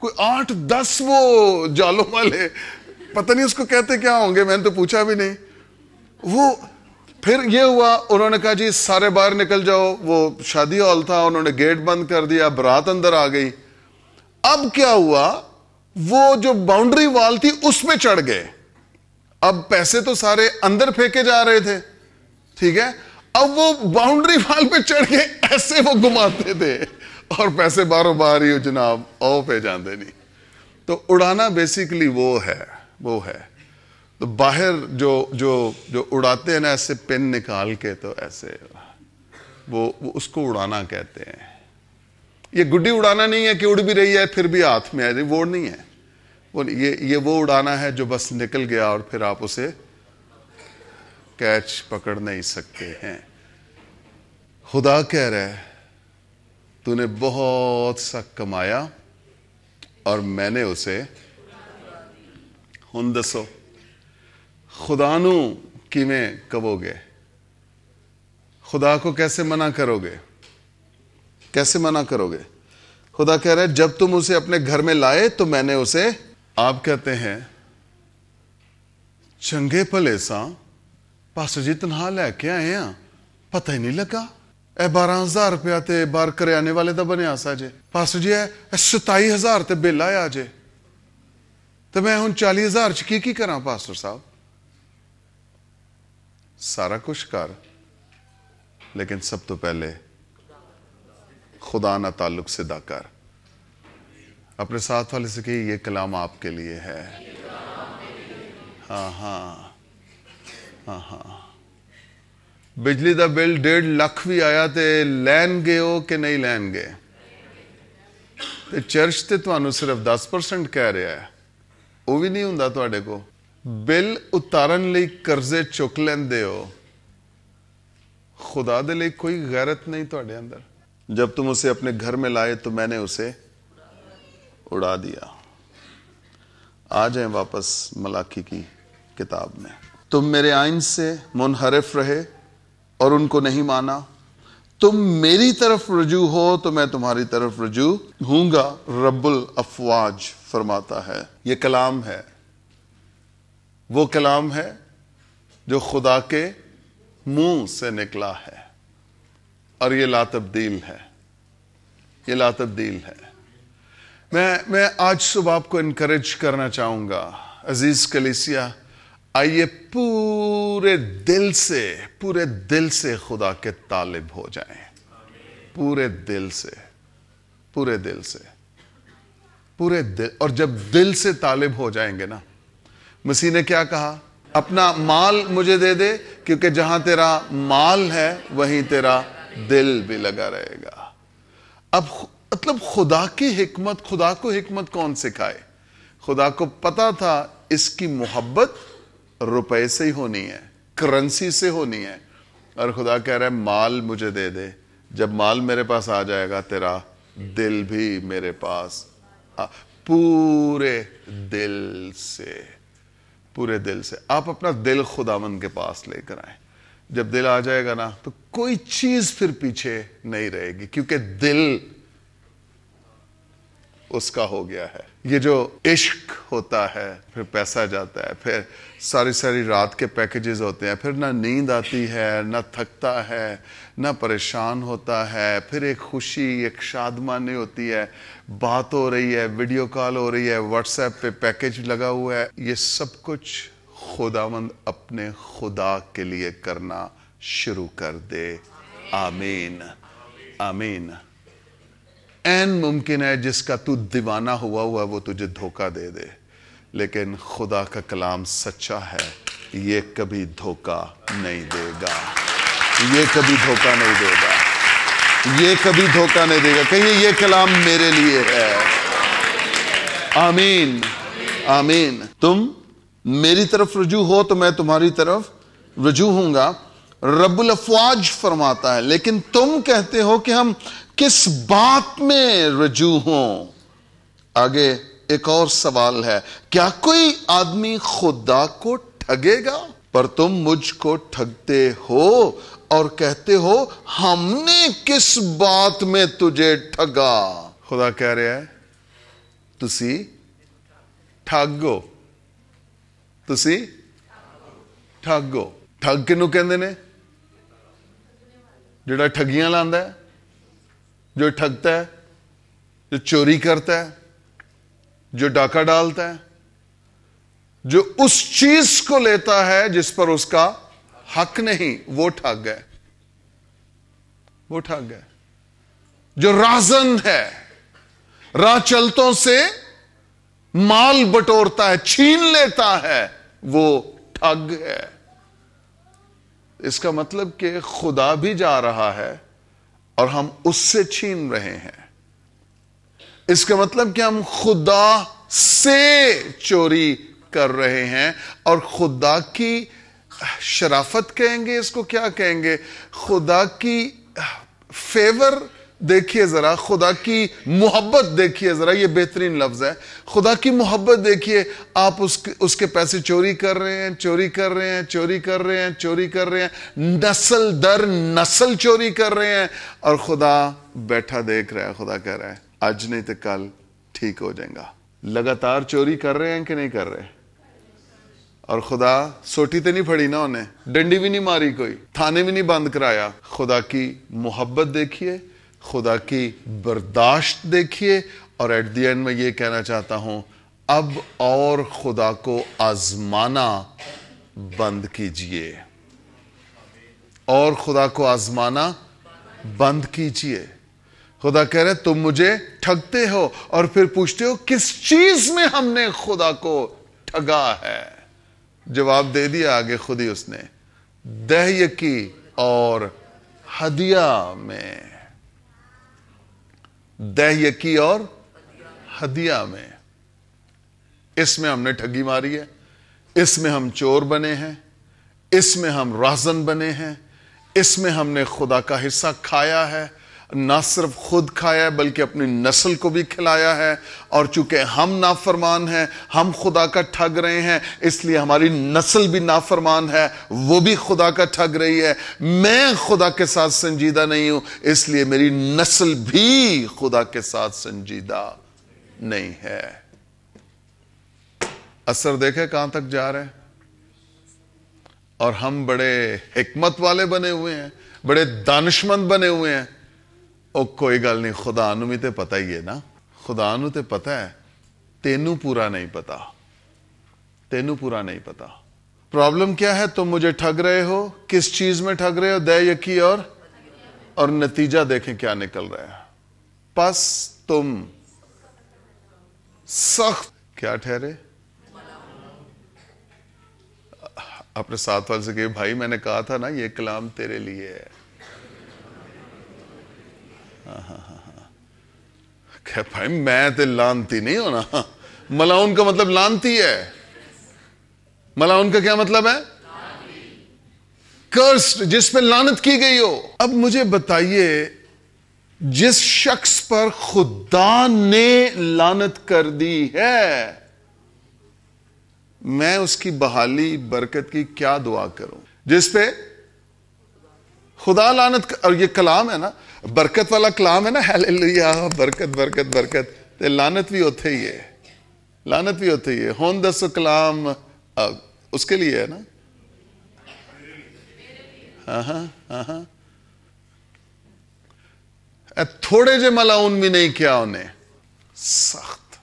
S1: کوئی 8-10 وہ جالوں والے, پتہ نہیں اس کو کہتے کیا ہوں گے, میں نے تو پوچھا بھی نہیں. وہ پھر یہ ہوا, انہوں نے کہا جی سارے باہر نکل جاؤ. وہ شادی ہال تھا, انہوں نے گیٹ بند کر دیا, برات اندر آ گئی. اب کیا ہوا, وہ جو باؤنڈری وال تھی اس میں چڑھ گئے. اب پیسے تو سارے اندر پھینکے جا رہے تھے, ٹھیک ہے, اب وہ باؤنڈری وال پہ چڑھ کے ایسے وہ گھماتے تھے اور پیسے باروں باہر ہی جناب او پہ جاندے نہیں. تو اڑانا بیسیکلی وہ ہے. تو باہر جو اڑاتے ہیں نا ایسے پن نکال کے, تو ایسے وہ اس کو اڑانا کہتے ہیں. یہ گڈی اڑانا نہیں ہے کہ اڑ بھی رہی ہے پھر بھی ہاتھ میں آ جائے, وہ نہیں ہے. یہ وہ اڑانا ہے جو بس نکل گیا اور پھر آپ اسے کیچ پکڑ نہیں سکتے ہیں. خدا کہہ رہا ہے تو نے بہت سا کمایا اور میں نے اسے, ہن دسو خدا نو کیویں کہو گے, خدا کو کیسے منع کرو گے, کیسے منع کرو گے؟ خدا کہہ رہا ہے جب تم اسے اپنے گھر میں لائے تو میں نے اسے, آپ کہتے ہیں چنگے بھلے ساں پاسٹر جی تنہا لے کے آئے ہیں, پتہ ہی نہیں لگا. اے 12,000 روپیہ تے بار کریانے والے دا بنیا سا جے. پاسٹر جی اے 27,000 تے بل آیا جے, تو میں ہن 40,000 چ کی کراں پاسٹر صاحب؟ سارا کچھ کر, لیکن سب تو پہلے خدا نہ تعلق صدا کر. اپنے ساتھ والے سے کہ یہ کلام آپ کے لیے ہے. ہاں. بجلی دا بل 1.5 لاکھ بھی آیا تے لین گئے ہو کہ نہیں لین گئے؟ تے چرچ تے تانوں صرف 10% کہہ رہا ہے, وہ بھی نہیں ہوندا تواڈے کو. بل اتارن لئی قرضے چک لیندے ہو, خدا دے لئی کوئی غیرت نہیں تواڈے اندر. جب تم اسے اپنے گھر میں لائے تو میں نے اسے اڑا دیا. آ جائیں واپس ملاکی کی کتاب میں. تم میرے آئین سے منحرف رہے اور ان کو نہیں مانا. تم میری طرف رجوع ہو تو میں تمہاری طرف رجوع ہوں گا, رب الافواج فرماتا ہے. یہ کلام ہے, وہ کلام ہے جو خدا کے منہ سے نکلا ہے, اور یہ لا تبدیل ہے. یہ لا تبدیل ہے. میں آج صبح آپ کو انکریج کرنا چاہوں گا, عزیز کلیسیا, آئیے پورے دل سے خدا کے طالب ہو جائیں. پورے دل سے. اور جب دل سے طالب ہو جائیں گے نا, مسیح نے کیا کہا, اپنا مال مجھے دے دے, کیونکہ جہاں تیرا مال ہے وہیں تیرا دل بھی لگا رہے گا. اب مطلب خدا کی حکمت, خدا کو حکمت کون سکھائے؟ خدا کو پتا تھا اس کی محبت روپے سے ہی ہونی ہے, کرنسی سے ہونی ہے, اور خدا کہہ رہا ہے مال مجھے دے دے. جب مال میرے پاس آ جائے گا تیرا دل بھی میرے پاس, پورے دل سے. آپ اپنا دل خداوند کے پاس لے کر آئیں. جب دل آ جائے گا نا تو کوئی چیز پھر پیچھے نہیں رہے گی, کیونکہ دل اس کا ہو گیا ہے. یہ جو عشق ہوتا ہے, پھر پیسہ جاتا ہے, پھر ساری رات کے پیکیجز ہوتے ہیں, پھر نہ نیند آتی ہے, نہ تھکتا ہے, نہ پریشان ہوتا ہے, پھر ایک خوشی, ایک شادمانی ہوتی ہے, بات ہو رہی ہے, ویڈیو کال ہو رہی ہے, واٹس ایپ پہ پیکیج لگا ہوا ہے. یہ سب کچھ خداوند اپنے خدا کے لیے کرنا شروع کر دے. آمین. این ممکن ہے جس کا تو دیوانہ ہوا وہ تجھے دھوکہ دے دے، لیکن خدا کا کلام سچا ہے، یہ کبھی دھوکہ نہیں دے گا، یہ کبھی دھوکہ نہیں دے گا، یہ کبھی دھوکہ نہیں دے گا۔ کہیے یہ کلام میرے لیے ہے۔ آمین آمین۔ تم میری طرف رجوع ہو تو میں تمہاری طرف رجوع ہوں گا، رب الافواج فرماتا ہے۔ لیکن تم کہتے ہو کہ ہم کس بات میں رجوع ہوں؟ آگے ایک اور سوال ہے، کیا کوئی آدمی خدا کو ٹھگے گا؟ پر تم مجھ کو ٹھگتے ہو اور کہتے ہو ہم نے کس بات میں تجھے ٹھگا۔ خدا کہہ رہا ہے تسی ٹھگو، تسی ٹھگو۔ ٹھگ کنوں کہندے نے؟ جڑا ٹھگیاں لاندا ہے، جو ٹھگتا ہے، جو چوری کرتا ہے، جو ڈاکہ ڈالتا ہے، جو اس چیز کو لیتا ہے جس پر اس کا حق نہیں، وہ ٹھگ ہے، وہ ٹھگ ہے۔ جو راہزن ہے، راہ چلتوں سے مال بٹورتا ہے، چھین لیتا ہے، وہ ٹھگ ہے۔ اس کا مطلب کہ خدا بھی جا رہا ہے اور ہم اس سے چھین رہے ہیں۔ اس کا مطلب کہ ہم خدا سے چوری کر رہے ہیں، اور خدا کی شرافت کہیں گے، اس کو کیا کہیں گے؟ خدا کی فیور دیکھیے ذرا، خدا کی محبت دیکھیے ذرا، یہ بہترین لفظ ہے، خدا کی محبت دیکھیے۔ آپ اس کے پیسے چوری کر رہے ہیں، چوری کر رہے ہیں، چوری کر رہے ہیں، چوری کر رہے ہیں، نسل در نسل چوری کر رہے ہیں، اور خدا بیٹھا دیکھ رہا ہے۔ خدا کہہ رہا ہے آج نہیں تو کل ٹھیک ہو جائے گا۔ لگاتار چوری کر رہے ہیں کہ نہیں کر رہے؟ اور خدا سوٹی تے نہیں پھڑی نا، انہیں ڈنڈی بھی نہیں ماری، کوئی تھانے بھی نہیں بند کرایا۔ خدا کی محبت دیکھیے، خدا کی برداشت دیکھیے، اور ایٹ دی اینڈ میں یہ کہنا چاہتا ہوں، اب اور خدا کو آزمانا بند کیجئے، اور خدا کو آزمانا بند کیجئے۔ خدا کہہ رہے تم مجھے ٹھگتے ہو اور پھر پوچھتے ہو کس چیز میں ہم نے خدا کو ٹھگا ہے۔ جواب دے دیا آگے خود ہی اس نے، دہیکی اور ہدیہ میں، دہیکی اور ہدیہ میں، اس میں ہم نے ٹھگی ماری ہے، اس میں ہم چور بنے ہیں، اس میں ہم راہزن بنے ہیں، اس میں ہم نے خدا کا حصہ کھایا ہے، نہ صرف خود کھایا ہے بلکہ اپنی نسل کو بھی کھلایا ہے، اور چونکہ ہم نافرمان ہیں، ہم خدا کا ٹھگ رہے ہیں، اس لیے ہماری نسل بھی نافرمان ہے، وہ بھی خدا کا ٹھگ رہی ہے۔ میں خدا کے ساتھ سنجیدہ نہیں ہوں، اس لیے میری نسل بھی خدا کے ساتھ سنجیدہ نہیں ہے۔ اثر دیکھے کہاں تک جا رہے ہیں، اور ہم بڑے حکمت والے بنے ہوئے ہیں، بڑے دانشمند بنے ہوئے ہیں۔ او کوئی گل نہیں، خدا نو بھی تے پتہ ہی ہے نا، خدا نو تے پتہ ہے، تینوں پورا نہیں پتا، تینوں پورا نہیں پتا۔ پرابلم کیا ہے؟ تم مجھے ٹھگ رہے ہو، کس چیز میں ٹھگ رہے ہو؟ دے یکی اور نتیجہ دیکھیں کیا نکل رہا ہے۔ پس تم سخت کیا ٹھہرے؟ اپنے ساتھ والے سے کہ بھائی میں نے کہا تھا نا یہ کلام تیرے لیے ہے۔ کہ بھائی میں تے لانتی نہیں ہونا۔ ملاؤن کا مطلب لانتی ہے۔ ملاؤن کا کیا مطلب ہے؟ کرسڈ، جس پہ لعنت کی گئی ہو۔ اب مجھے بتائیے، جس شخص پر خدا نے لعنت کر دی ہے، میں اس کی بحالی برکت کی کیا دعا کروں؟ جس پہ خدا لعنت، اور یہ کلام ہے نا، برکت والا کلام ہے نا، ہیلیلویا، برکت برکت برکت، تے لعنت بھی ہوتے ہی ہے، لعنت بھی ہوتے ہی ہے۔ ہون دسو کلام اس کے لیے ہے نا۔ تھوڑے جے ملاؤن بھی نہیں کیا انہیں، سخت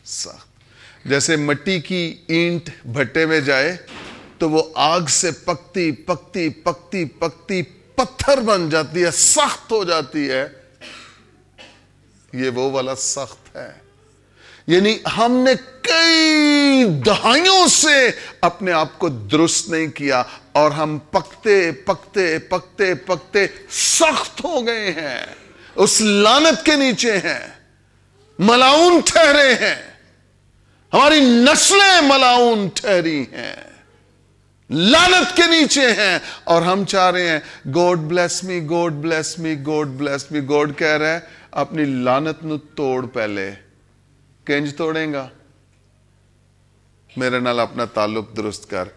S1: سخت۔ جیسے مٹی کی اینٹ بھٹے میں جائے تو وہ آگ سے پکتی پکتی پکتی پکتی پتھر بن جاتی ہے، سخت ہو جاتی ہے، یہ وہ والا سخت ہے. یعنی ہم نے کئی دہائیوں سے اپنے آپ کو درست نہیں کیا اور ہم پکتے پکتے پکتے پکتے سخت ہو گئے ہیں, اس لعنت کے نیچے ہیں, ملعون ٹھہرے ہیں, ہماری نسلیں ملعون ٹھہری ہیں, لعنت کے نیچے ہیں, اور ہم چاہ رہے ہیں God bless me, God bless me, God bless me. God کہہ رہا ہے اپنی لعنت نو توڑ پہلے. کنج توڑیں گا؟ میرے نال اپنا تعلق درست کر,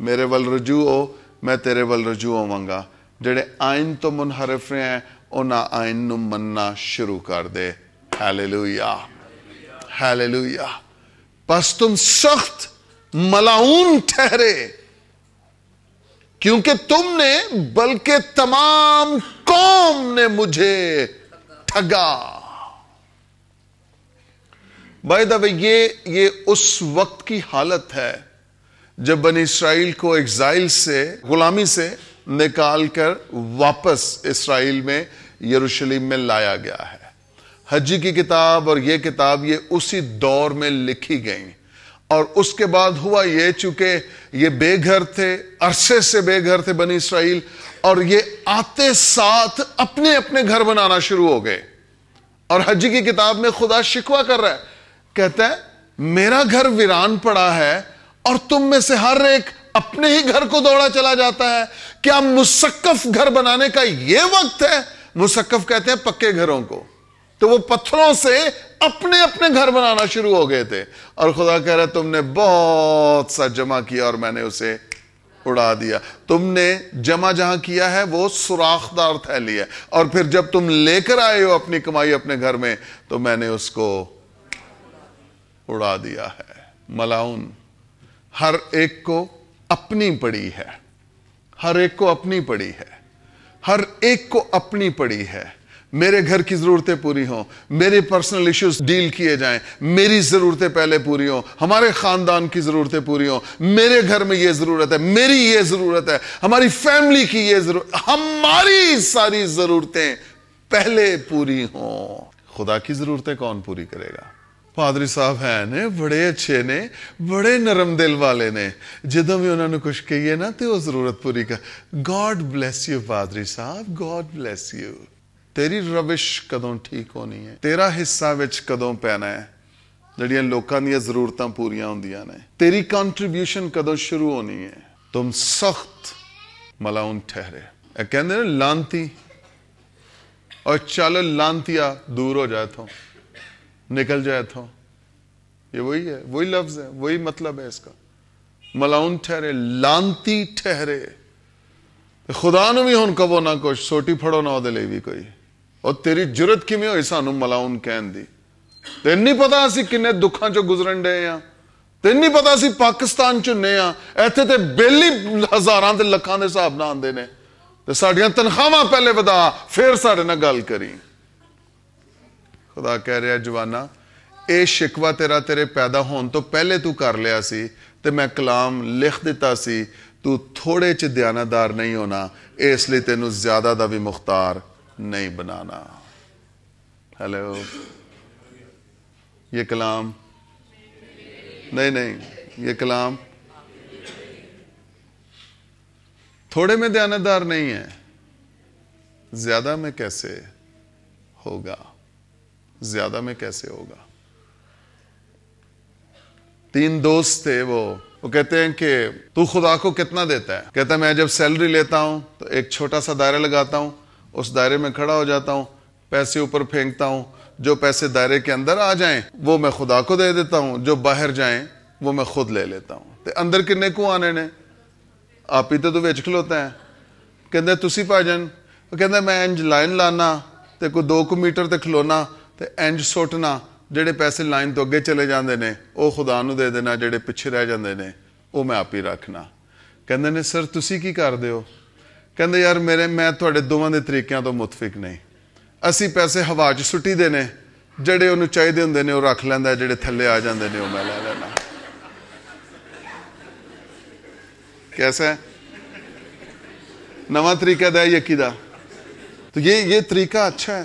S1: میرے ول رجوع ہو, میں تیرے ول رجوع ہوں گا. جڑے آئین تو منحرف رہے ہیں انہاں آئین نو مننا شروع کر دے. Hallelujah, hallelujah. پس تم سخت ملعون ٹھہرے کیونکہ تم نے بلکہ تمام قوم نے مجھے ٹھگا. بائی دا وے یہ اس وقت کی حالت ہے جب بنی اسرائیل کو ایگزائل سے, غلامی سے نکال کر واپس اسرائیل میں یروشلم میں لایا گیا ہے. حجی کی کتاب اور یہ کتاب یہ اسی دور میں لکھی گئیں, اور اس کے بعد ہوا یہ, چونکہ یہ بے گھر تھے, عرصے سے بے گھر تھے بنی اسرائیل, اور یہ آتے ساتھ اپنے اپنے گھر بنانا شروع ہو گئے. اور حجی کی کتاب میں خدا شکوہ کر رہا ہے, کہتا ہے میرا گھر ویران پڑا ہے اور تم میں سے ہر ایک اپنے ہی گھر کو دوڑا چلا جاتا ہے. کیا مسقف گھر بنانے کا یہ وقت ہے؟ مسقف کہتے ہیں پکے گھروں کو. تو وہ پتھروں سے اپنے اپنے گھر بنانا شروع ہو گئے تھے, اور خدا کہہ رہا ہے تم نے بہت سا جمع کیا اور میں نے اسے اڑا دیا. تم نے جمع جہاں کیا ہے وہ سوراخ دار تھیلی ہے, اور پھر جب تم لے کر آئے ہو اپنی کمائی اپنے گھر میں تو میں نے اس کو اڑا دیا ہے. ملعون. ہر ایک کو اپنی پڑی ہے, ہر ایک کو اپنی پڑی ہے, ہر ایک کو اپنی پڑی ہے. میرے گھر کی ضرورتیں پوری ہوں, میرے پرسنل ایشوز ڈیل کیے جائیں, میری ضرورتیں پہلے پوری ہوں, ہمارے خاندان کی ضرورتیں پوری ہوں, میرے گھر میں یہ ضرورت ہے, میری یہ ضرورت ہے, ہماری فیملی کی یہ ضرورت, ہماری ساری ضرورتیں پہلے پوری ہوں. خدا کی ضرورتیں کون پوری کرے گا؟ پادری صاحب ہیں نے بڑے اچھے نے, بڑے نرم دل والے نے, جدوں بھی انہوں نے کچھ کہیے نا تو وہ ضرورت پوری کر. گاڈ بلیس یو پادری صاحب, گاڈ بلیس یو. تیری روش کدوں ٹھیک ہونی ہے, تیرا حصہ وچ کدوں پینا ہے جڑیاں لوکاں دیاں ضرورتاں پوریاں ہوندیاں نے, تیری کنٹریبیوشن کدوں شروع ہونی ہے. تم سخت ملعون ٹھہرے. اے کہندے نے لانتی, اور چل لانتیا دور ہو جائے تھو, نکل جائے تھو. یہ وہی ہے, وہی لفظ ہے, وہی مطلب ہے اس کا. ملعون ٹھہرے, لانتی ٹھہرے. خدا نو بھی ہن کہو نہ کچھ, سوٹی پھڑو نہ دے لئی بھی کوئی. اور تیری جرت کیویں ہوئی سانو ملعون کہن دی؟ تین نہیں پتا اسی کنے دکھاں چوں گزرن ڈے ہاں, تین نہیں پتا اسی پاکستان چوں نے ہاں, ایتھے تے بیلی ہزاراں تے لکھاں دے حساب نہ آندے نے, تے ساڈیاں تنخواہاں پہلے ودا پھر ساڈے نال گل کری. خدا کہہ رہا ہے جوانا, اے شکوہ تیرا تیرے پیدا ہون تو پہلے تو کر لیا سی, تے میں کلام لکھ دیتا سی. تو تھوڑے چ دیانتدار نہیں ہونا, اس لیے تینوں زیادہ دا بھی مختار نہیں بنانا. ہیلو, یہ کلام نہیں, یہ کلام تھوڑے میں دیانتدار نہیں ہے, زیادہ میں کیسے ہوگا, زیادہ میں کیسے ہوگا. 3 دوست تھے, وہ کہتے ہیں کہ تو خدا کو کتنا دیتا ہے؟ کہتا ہے میں جب سیلری لیتا ہوں تو ایک چھوٹا سا دائرہ لگاتا ہوں, اس دائرے میں کھڑا ہو جاتا ہوں, پیسے اوپر پھینکتا ہوں, جو پیسے دائرے کے اندر آ جائیں وہ میں خدا کو دے دیتا ہوں, جو باہر جائیں وہ میں خود لے لیتا ہوں. تے اندر کنے کو آنے نے, آپ ہی تو وچ کھلوتا ہے. کہندے تسی بھاجن, وہ کہندا میں انج لائن لانا تے کوئی 2 میٹر تے کھلونا تے انج سٹنا, جڑے پیسے لائن تو اگے چلے جاندے نے وہ خدا نو دے دینا, جڑے پیچھے رہ جاندے نے وہ میں آپ ہی رکھنا. کہندے نے سر تسی کی کردے ہو؟ کہندے یار میں تواڈے دوواں دے طریقیاں تو متفق نہیں. اسی پیسے ہوا چ سٹی دے نے, جڑے انہوں چاہیدے ہوندے نے وہ رکھ لیندا, جڑے تھلے آ جاندے نے وہ میں لے لینا. کیسا ہے نواں طریقہ دا یکی دا؟ تو یہ طریقہ اچھا ہے,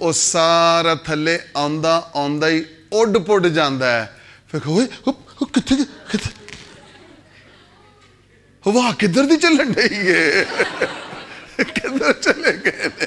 S1: ਉਹ ਸਾਰਾ ਥੱਲੇ ਆਉਂਦਾ ਆਉਂਦਾ ਹੀ ਉੱਡ ਪੁੱਡ ਜਾਂਦਾ ਹੈ, ਫਿਰ ਓਏ ਕਿੱਥੇ ਕਿੱਥੇ ਹਵਾ ਕਿੱਧਰ ਦੀ ਚੱਲਣ ਡਈ ਏ, ਕਿੱਧਰ ਚਲੇ ਗਏ ਨੇ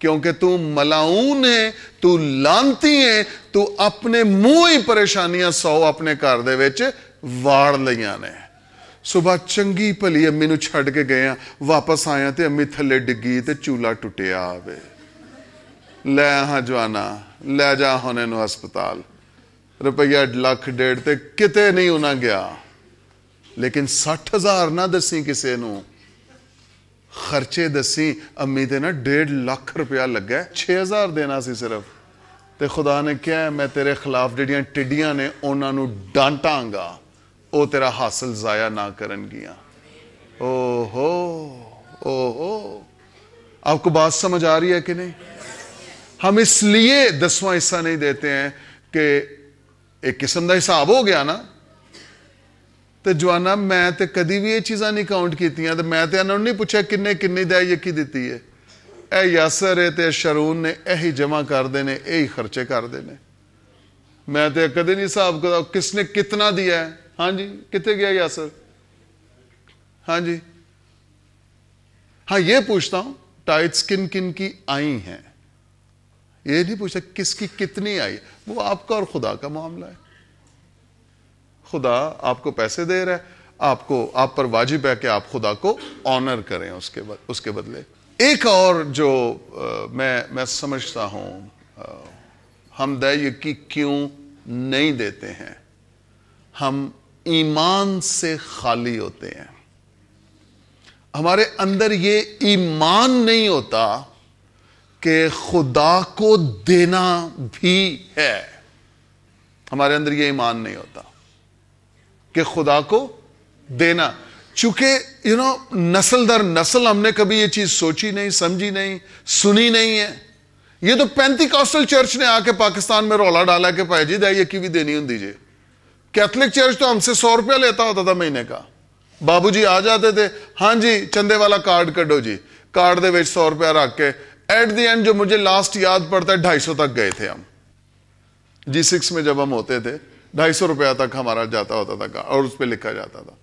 S1: کیونکہ تو ملاؤن ہے, تو لانتی ہے, تو اپنے منہ ہی پریشانیاں 100 اپنے گھر دے وچ واڑ لਈਆਂ نے. صبح چنگی بھلی امی نو چھڈ کے گئے, واپس آیا تے امی تھلے ڈگی تے چولہا ٹوٹیا آوے. لے ہاں جوانا لے جا ہونے نو ہسپتال, روپیہ 1.5 تے کتے نہیں انہاں گیا. لیکن 60,000 نہ دسی کسے نو, خرچے دسی. امی تے نا 1.5 لاکھ روپیہ لگا, 6,000 دینا سی صرف. تے خدا نے کیا, میں تیرے خلاف جڑیاں ٹڈیاں نے انہاں نو ڈانٹاں گا, او تیرا حاصل ضائع نہ کرن گیاں. او ہو آپ کو بات سمجھ آ رہی ہے کہ نہیں؟ ہم اس لیے 10واں حصہ نہیں دیتے ہیں کہ ایک قسم دا حساب ہو گیا نا. تے جوانا میں تے کدی بھی یہ چیزاں نہیں کاؤنٹ کیتیاں, تے میں تے انہوں نے نہیں پوچھا کنے دے یکی دیتی ہے. اے یاسر ہے تے شرون نے یہی جمع کر دینے, یہی خرچے کر دینے. میں تے کدی نہیں حساب کرا کس نے کتنا دیا ہے. ہاں جی کتے گیا یاسر؟ ہاں جی ہاں یہ پوچھتا ہوں ٹائٹس کن کی آئی ہیں, یہ نہیں پوچھتا کس کی کتنی آئی. وہ آپ کا اور خدا کا معاملہ ہے. خدا آپ کو پیسے دے رہا ہے, آپ پر واجب ہے کہ آپ خدا کو آنر کریں اس کے بدلے. ایک اور جو میں سمجھتا ہوں ہم دے کیوں نہیں دیتے ہیں, ہم ایمان سے خالی ہوتے ہیں. ہمارے اندر یہ ایمان نہیں ہوتا کہ خدا کو دینا بھی ہے. ہمارے اندر یہ ایمان نہیں ہوتا کہ خدا کو دینا. چونکہ نسل در نسل ہم نے کبھی یہ چیز سوچی نہیں, سمجھی نہیں, سنی نہیں ہے. یہ تو پینتیکاسٹل چرچ نے آ کے پاکستان میں رولا ڈالا کہ بھائی جی دے یکی بھی دینی ہوں دیجیے. کیتھولک چرچ تو ہم سے 100 روپیہ لیتا ہوتا تھا مہینے کا. بابو جی آ جاتے تھے, ہاں جی چندے والا کارڈ کڈو جی, کارڈ دے وچ 100 روپیہ رکھ کے ایٹ دی اینڈ جو مجھے لاسٹ یاد پڑتا ہے 250 تک گئے تھے ہم. G6 میں جب ہم ہوتے تھے 250 روپیہ تک ہمارا جاتا ہوتا تھا اور اس پہ لکھا جاتا تھا.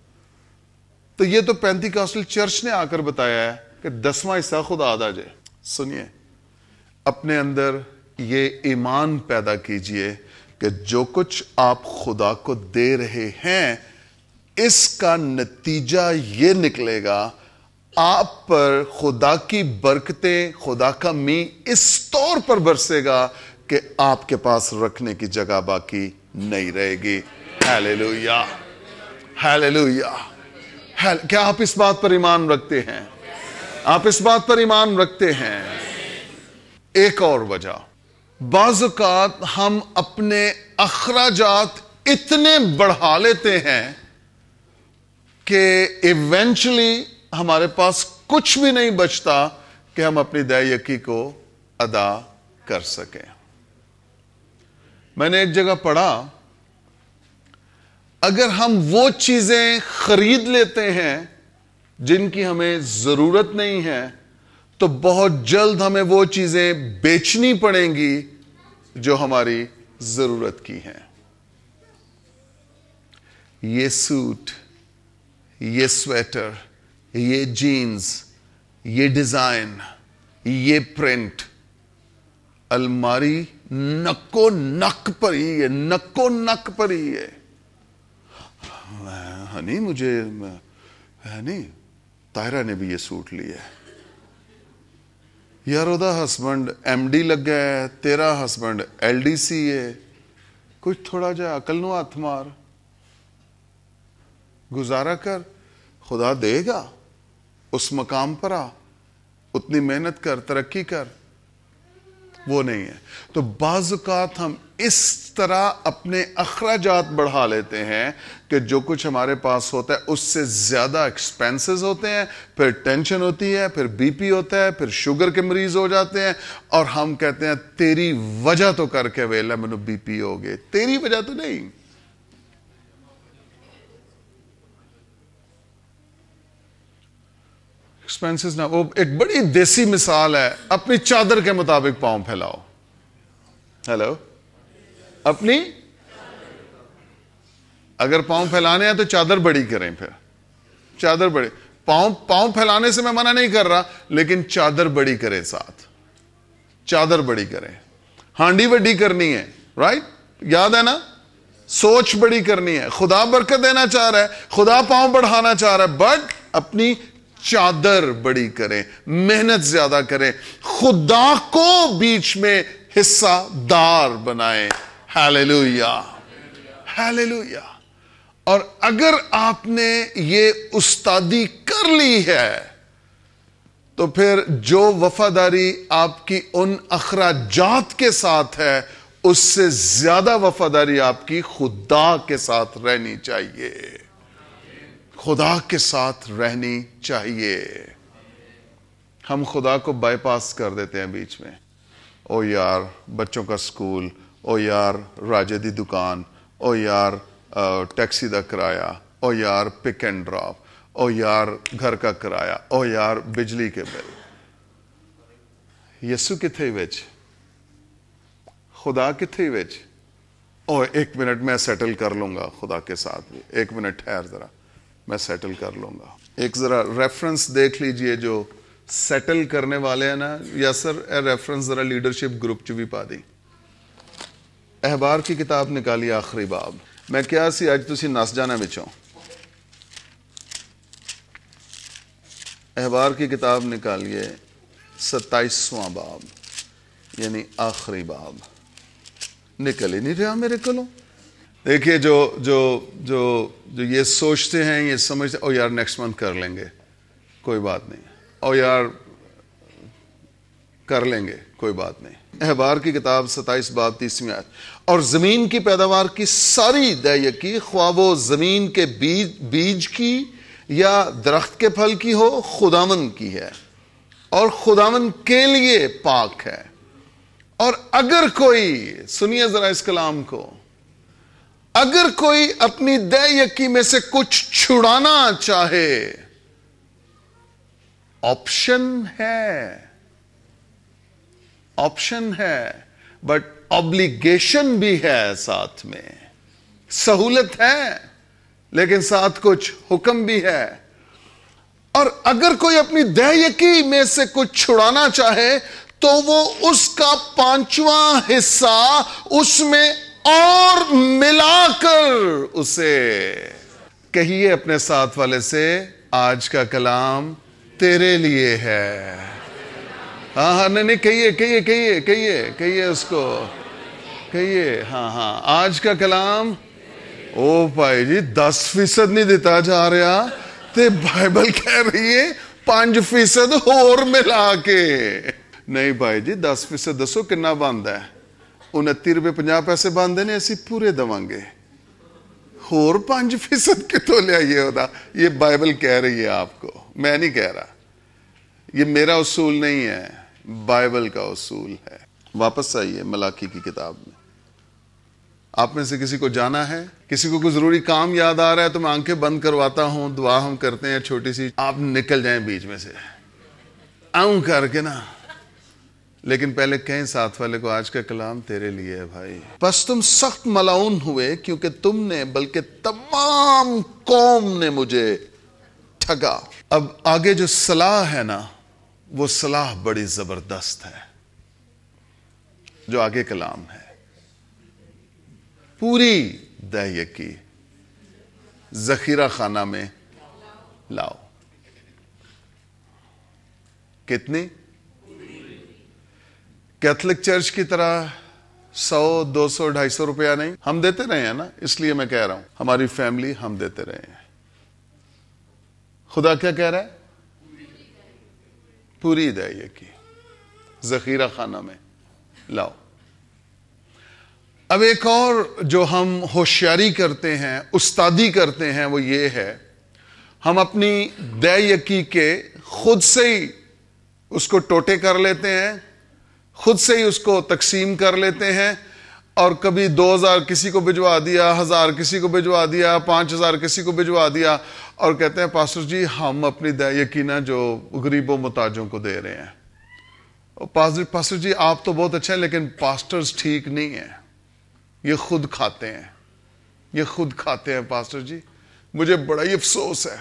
S1: تو یہ تو پینتیکاسٹل چرچ نے آ کر بتایا ہے کہ 10واں حصہ خدا ادا جائے. سنیے, اپنے اندر یہ ایمان پیدا کیجئے کہ جو کچھ آپ خدا کو دے رہے ہیں اس کا نتیجہ یہ نکلے گا آپ پر خدا کی برکتیں, خدا کا میںہ اس طور پر برسے گا کہ آپ کے پاس رکھنے کی جگہ باقی نہیں رہے گی. Hallelujah hallelujah. کیا آپ اس بات پر ایمان رکھتے ہیں؟ آپ اس بات پر ایمان رکھتے ہیں؟ ایک اور وجہ, بعض اوقات ہم اپنے اخراجات اتنے بڑھا لیتے ہیں کہ ایونچولی ہمارے پاس کچھ بھی نہیں بچتا کہ ہم اپنی دے یکی کو ادا کر سکیں. میں نے ایک جگہ پڑھا, اگر ہم وہ چیزیں خرید لیتے ہیں جن کی ہمیں ضرورت نہیں ہے تو بہت جلد ہمیں وہ چیزیں بیچنی پڑیں گی جو ہماری ضرورت کی ہیں. یہ سوٹ, یہ سویٹر, یہ جینز, یہ ڈیزائن, یہ پرنٹ, الماری نکو نک پر ہی ہے, نکو نک پر ہی ہے. ہنی مجھے ہنی طاہرہ نے بھی یہ سوٹ لیا ہے. یار دا ہسبینڈ MD لگا ہے, تیرا ہسبینڈ LDC ہے, کچھ تھوڑا جا عقل نو ہاتھ مار, گزارا کر, خدا دے گا. اس مقام پر آ, اتنی محنت کر, ترقی کر. وہ نہیں ہے. تو بعض اوقات ہم اس طرح اپنے اخراجات بڑھا لیتے ہیں کہ جو کچھ ہمارے پاس ہوتا ہے اس سے زیادہ ایکسپینسز ہوتے ہیں, پھر ٹینشن ہوتی ہے, پھر BP ہوتا ہے, پھر شوگر کے مریض ہو جاتے ہیں, اور ہم کہتے ہیں تیری وجہ تو کر کے ویلا مینوں BP ہو گئے. تیری وجہ تو نہیں. ایکسپینسز نہ. وہ ایک بڑی دیسی مثال ہے, اپنی چادر کے مطابق پاؤں پھیلاؤ. ہیلو, اپنی اگر پاؤں پھیلانے ہیں تو چادر بڑی کریں. پھر چادر بڑی, پاؤں پھیلانے سے میں منع نہیں کر رہا, لیکن چادر بڑی کرے ساتھ. چادر بڑی کریں. ہانڈی بڑی کرنی ہے, رائٹ, یاد ہے نا, سوچ بڑی کرنی ہے. خدا برکت دینا چاہ رہا ہے, خدا پاؤں بڑھانا چاہ رہا ہے, بٹ اپنی چادر بڑی کریں, محنت زیادہ کریں, خدا کو بیچ میں حصہ دار بنائیں. Hallelujah, hallelujah. اور اگر آپ نے یہ استادی کر لی ہے تو پھر جو وفاداری آپ کی ان اخراجات کے ساتھ ہے اس سے زیادہ وفاداری آپ کی خدا کے ساتھ رہنی چاہیے. خدا کے ساتھ رہنی چاہیے. ہم خدا کو بائی پاس کر دیتے ہیں بیچ میں. او یار بچوں کا سکول, او یار راجے دی دکان, او یار ٹیکسی دا کرایہ, او یار پک اینڈ ڈراپ, او یار گھر کا کرایہ, او یار بجلی کے بل. یسو کتھے وچ, خدا کتھے وچ. او ایک منٹ میں سیٹل کر لوں گا خدا کے ساتھ بھی, ایک منٹ ٹھہر ذرا, میں سیٹل کر لوں گا. ایک ذرا ریفرنس دیکھ لیجئے جو سیٹل کرنے والے ہیں نا. یا سر اے ریفرنس ذرا لیڈرشپ گروپ چ بھی پا دی. احبار کی کتاب نکالی آخری باب. میں کیا سی اج تسی نس جانا بچوں. احبار کی کتاب نکالیے 27واں باب, یعنی آخری باب. نکل ہی نہیں رہا میرے کو. دیکھیے جو جو جو جو یہ سوچتے ہیں, یہ سمجھتے او یار نیکسٹ منتھ کر لیں گے, کوئی بات نہیں. او یار کر لیں گے, کوئی بات نہیں. احبار کی کتاب 27 باب 30 آیت. اور زمین کی پیداوار کی ساری دے یکی, خواہ وہ زمین کے بیج کی یا درخت کے پھل کی ہو, خداوند کی ہے اور خداوند کے لیے پاک ہے. اور اگر کوئی, سنیے ذرا اس کلام کو, اگر کوئی اپنی دے یکی میں سے کچھ چھڑانا چاہے, آپشن ہے, آپشن ہے, بٹ obligation بھی ہے ساتھ میں. سہولت ہے لیکن ساتھ کچھ حکم بھی ہے. اور اگر کوئی اپنی دے یکی میں سے کچھ چھڑانا چاہے تو وہ اس کا 5واں حصہ اس میں اور ملا کر اسے. کہیے اپنے ساتھ والے سے, آج کا کلام تیرے لیے ہے. ہاں ہاں, نہیں کہیے کہیے کہیے کہیے کہیے اس کو کہیے. ہاں ہاں, آج کا کلام. او بھائی جی 10% نہیں دیتا جا رہا, تے بائبل کہہ رہی ہے 5% اور ملا کے. نہیں بھائی جی 10% دسو کنا بند ہے. 29.50 بند نے, اسی پورے دواں گے. اور 5% کتوں لیا یہ ہوتا. یہ بائبل کہہ رہی ہے آپ کو, میں نہیں کہہ رہا. یہ میرا اصول نہیں ہے, بائبل کا اصول ہے. واپس آئیے ملاکی کی کتاب میں. آپ میں سے کسی کو جانا ہے, کسی کو کوئی ضروری کام یاد آ رہا ہے تو میں آنکھیں بند کرواتا ہوں, دعا ہم کرتے ہیں چھوٹی سی, آپ نکل جائیں بیچ میں سے آؤں کر کے نا. لیکن پہلے کہیں ساتھ والے کو, آج کا کلام تیرے لیے ہے بھائی. بس تم سخت ملعون ہوئے کیونکہ تم نے, بلکہ تمام قوم نے مجھے ٹھگا. اب آگے جو صلاح ہے نا, وہ صلاح بڑی زبردست ہے. جو آگے کلام ہے, پوری دے یکی ذخیرہ خانہ میں لاؤ. کتنی؟ کیتھولک چرچ کی طرح 100 200 250 روپیہ نہیں, ہم دیتے رہے ہیں نا, اس لیے میں کہہ رہا ہوں ہماری فیملی ہم دیتے رہے ہیں. خدا کیا کہہ رہا ہے؟ پوری دے یکی ذخیرہ خانہ میں لاؤ. اب ایک اور جو ہم ہوشیاری کرتے ہیں, استادی کرتے ہیں, وہ یہ ہے, ہم اپنی دے یکی کے خود سے ہی اس کو ٹوٹے کر لیتے ہیں, خود سے ہی اس کو تقسیم کر لیتے ہیں, اور کبھی 2000 کسی کو بھجوا دیا, 1000 کسی کو بھجوا دیا, 5000 کسی کو بھجوا دیا, اور کہتے ہیں پاسٹر جی ہم اپنی دے یکی نا جو غریب و محتاجوں کو دے رہے ہیں. پاسٹر جی آپ تو بہت اچھے ہیں لیکن پاسٹرز ٹھیک نہیں ہیں, یہ خود کھاتے ہیں, یہ خود کھاتے ہیں پاسٹر جی. مجھے بڑا ہی افسوس ہے,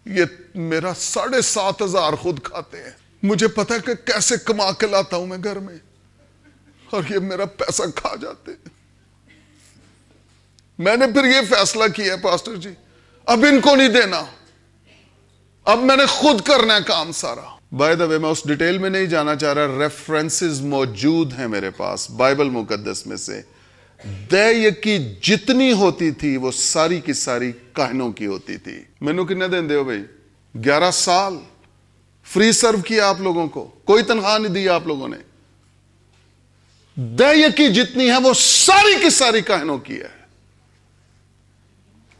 S1: یہ میرا 7500 خود کھاتے ہیں. مجھے پتا ہے کہ کیسے کما کے لاتا ہوں میں گھر میں، اور یہ میرا پیسہ کھا جاتے ہیں۔ میں نے پھر یہ فیصلہ کیا ہے پاسٹر جی اب ان کو نہیں دینا، اب میں نے خود کرنا ہے کام سارا۔ بائی دا وے میں اس ڈیٹیل میں نہیں جانا چاہ رہا، ریفرنسز موجود ہیں میرے پاس بائبل مقدس میں سے۔ دے کی جتنی ہوتی تھی وہ ساری کی ساری کاہنوں کی ہوتی تھی۔ مینو کتنے دن ہو بھائی؟ 11 سال فری سرو کیا آپ لوگوں کو، کوئی تنخواہ نہیں دی آپ لوگوں نے۔ دے کی جتنی ہے وہ ساری کی ساری کاہنوں کی ہے۔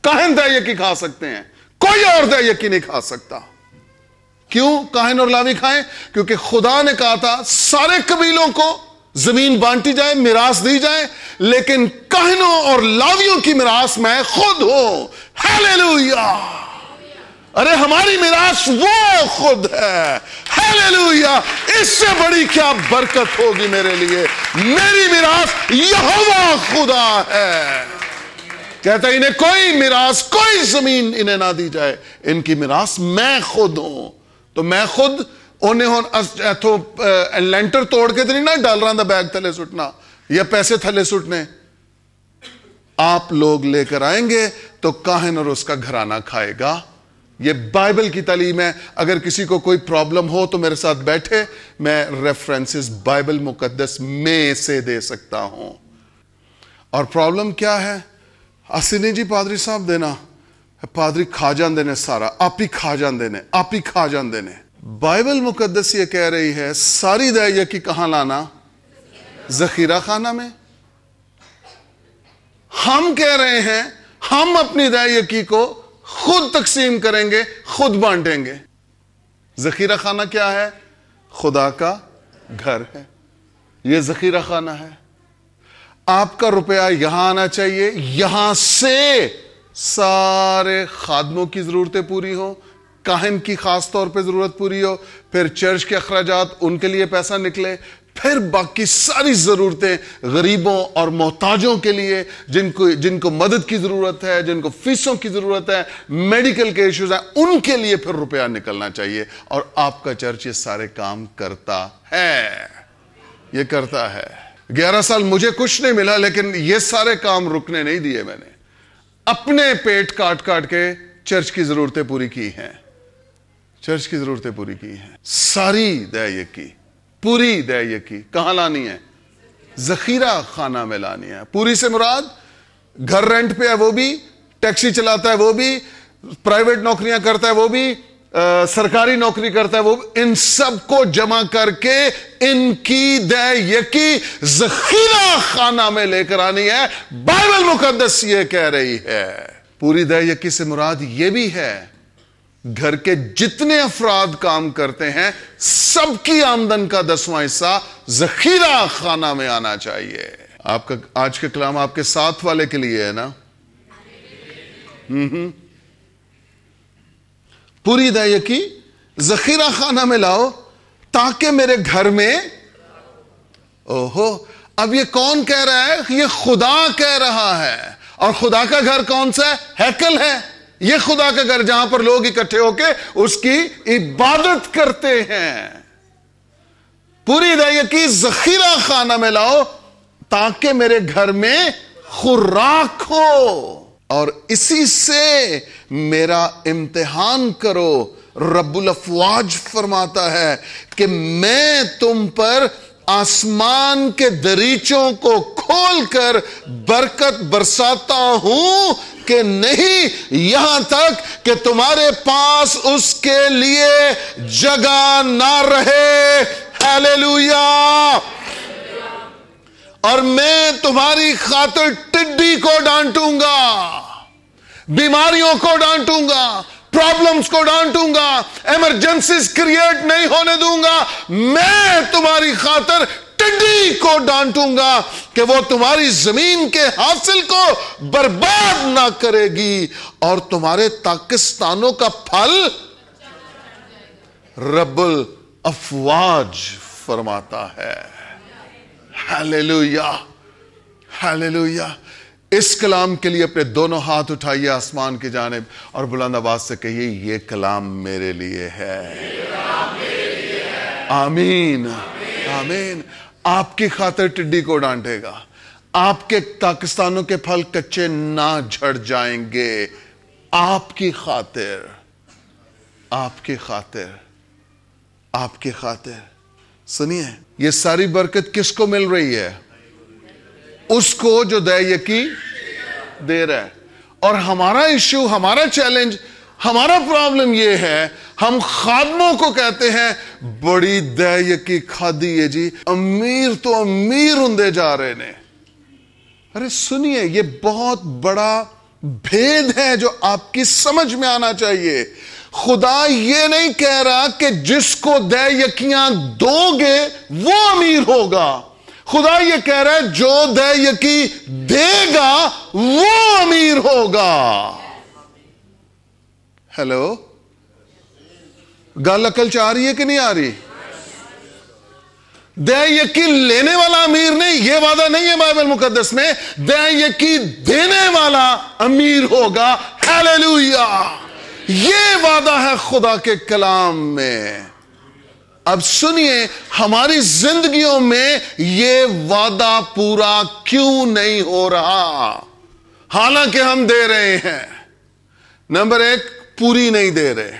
S1: کاہن دے کی کھا سکتے ہیں، کوئی اور دے کی نہیں کھا سکتا۔ کیوں کاہن اور لاوی کھائیں؟ کیونکہ خدا نے کہا تھا سارے قبیلوں کو زمین بانٹی جائے، میراث دی جائے، لیکن کاہنوں اور لاویوں کی میراث میں خود ہوں۔ ہیلیلویا! ارے ہماری میراث وہ خود ہے۔ ہیلیلویا! اس سے بڑی کیا برکت ہوگی میرے لیے؟ میری میراث یہوہ خدا ہے۔ کہتا ہے انہیں کوئی میراث، کوئی زمین انہیں نہ دی جائے، ان کی میراث میں خود ہوں۔ تو میں خود لینٹر توڑ کے تو نہیں نہ ڈال رہا تھا بیگ تھلے سٹنا یا پیسے تھلے سٹنے۔ آپ لوگ لے کر آئیں گے تو کاہن اور اس کا گھرانہ کھائے گا۔ یہ بائبل کی تعلیم ہے۔ اگر کسی کو کوئی پرابلم ہو تو میرے ساتھ بیٹھے، میں ریفرنسز بائبل مقدس میں سے دے سکتا ہوں۔ اور پرابلم کیا ہے؟ اسی نہیں جی پادری صاحب دینا، پادری کھا جان دینے سارا، آپ ہی کھا جان دینے، آپ ہی کھا جان دینے۔ بائبل مقدس یہ کہہ رہی ہے ساری دائیا کی کہاں لانا؟ ذخیرہ خانہ میں۔ ہم کہہ رہے ہیں ہم اپنی دائیا کی کو خود تقسیم کریں گے، خود بانٹیں گے۔ ذخیرہ خانہ کیا ہے؟ خدا کا گھر ہے، یہ ذخیرہ خانہ ہے۔ آپ کا روپیہ یہاں آنا چاہیے، یہاں سے سارے خادموں کی ضرورتیں پوری ہوں، کاہن کی خاص طور پہ ضرورت پوری ہو، پھر چرچ کے اخراجات ان کے لیے پیسہ نکلے، پھر باقی ساری ضرورتیں غریبوں اور محتاجوں کے لیے، جن کو مدد کی ضرورت ہے، جن کو فیسوں کی ضرورت ہے، میڈیکل کے ایشوز ہیں، ان کے لیے پھر روپیہ نکلنا چاہیے۔ اور آپ کا چرچ یہ سارے کام کرتا ہے، یہ کرتا ہے۔ 11 سال مجھے کچھ نہیں ملا، لیکن یہ سارے کام رکنے نہیں دیے میں نے۔ اپنے پیٹ کاٹ کاٹ کے چرچ کی ضرورتیں پوری کی ہیں، چرچ کی ضرورتیں پوری کی ہیں۔ ساری دائیا کی، پوری دائیا کی کہاں لانی ہے؟ ذخیرہ خانہ میں لانی ہے۔ پوری سے مراد گھر رینٹ پہ ہے وہ بھی، ٹیکسی چلاتا ہے وہ بھی، پرائیویٹ نوکریاں کرتا ہے وہ بھی، سرکاری نوکری کرتا ہے وہ، ان سب کو جمع کر کے ان کی دائیا کی ذخیرہ خانہ میں لے کر آنی ہے۔ بائبل مقدس یہ کہہ رہی ہے۔ پوری دائیا کی سے مراد یہ بھی ہے گھر کے جتنے افراد کام کرتے ہیں سب کی آمدن کا 10واں حصہ ذخیرہ خانہ میں آنا چاہیے۔ آپ کا آج کا کلام آپ کے ساتھ والے کے لیے ہے نا؟ پوری دائیا کی ذخیرہ خانہ میں لاؤ تاکہ میرے گھر میں، اوہو، اب یہ کون کہہ رہا ہے؟ یہ خدا کہہ رہا ہے۔ اور خدا کا گھر کون سا ہے؟ ہیکل ہے۔ یہ خدا کا گھر جہاں پر لوگ اکٹھے ہو کے اس کی عبادت کرتے ہیں۔ پوری دائیا کی ذخیرہ خانہ میں لاؤ تاکہ میرے گھر میں خوراک ہو، اور اسی سے میرا امتحان کرو۔ رب الافواج فرماتا ہے کہ میں تم پر آسمان کے دریچوں کو کھول کر برکت برساتا ہوں کہ نہیں، یہاں تک کہ تمہارے پاس اس کے لیے جگہ نہ رہے۔ ہیلیلویا! اور میں تمہاری خاطر ٹڈی کو ڈانٹوں گا، بیماریوں کو ڈانٹوں گا، پرابلمز کو ڈانٹوں گا، ایمرجنسیز کریٹ نہیں ہونے دوں گا۔ میں تمہاری خاطر ٹڈی کو ڈانٹوں گا کہ وہ تمہاری زمین کے حاصل کو برباد نہ کرے گی، اور تمہارے پاکستانوں کا پھل رب الافواج فرماتا ہے۔ ہیلیلویا! ہیلیلویا! اس کلام کے لیے اپنے دونوں ہاتھ اٹھائیے آسمان کی جانب اور بلند آواز سے کہیے، یہ کلام میرے لیے ہے۔ آمین آمین. آپ کی خاطر ٹڈی کو ڈانٹے گا. آپ کے پاکستانوں کے پھل کچے نہ جھڑ جائیں گے. آپ کی خاطر, آپ کی خاطر, آپ کی خاطر. سنیے, یہ ساری برکت کس کو مل رہی ہے؟ اس کو جو دے یکی دے رہا ہے. اور ہمارا ایشو, ہمارا چیلنج, ہمارا پرابلم یہ ہے, ہم خادموں کو کہتے ہیں بڑی دے یکی کھادی ہے جی, امیر تو امیر ہوندے جا رہے نے. ارے سنیے, یہ بہت بڑا بھید ہے جو آپ کی سمجھ میں آنا چاہیے. خدا یہ نہیں کہہ رہا کہ جس کو دے یکیاں دو گے وہ امیر ہوگا. خدا یہ کہہ رہا ہے جو دے یکی دے گا وہ امیر ہوگا. ہیلو, گل عقل چاہ رہی ہے کہ نہیں آ رہی؟ دے یکی لینے والا امیر نہیں, یہ وعدہ نہیں ہے بائبل مقدس میں. دے یکی دینے والا امیر ہوگا. ہیلیلویا, یہ وعدہ ہے خدا کے کلام میں. اب سنیے, ہماری زندگیوں میں یہ وعدہ پورا کیوں نہیں ہو رہا حالانکہ ہم دے رہے ہیں؟ نمبر 1, پوری نہیں دے رہے.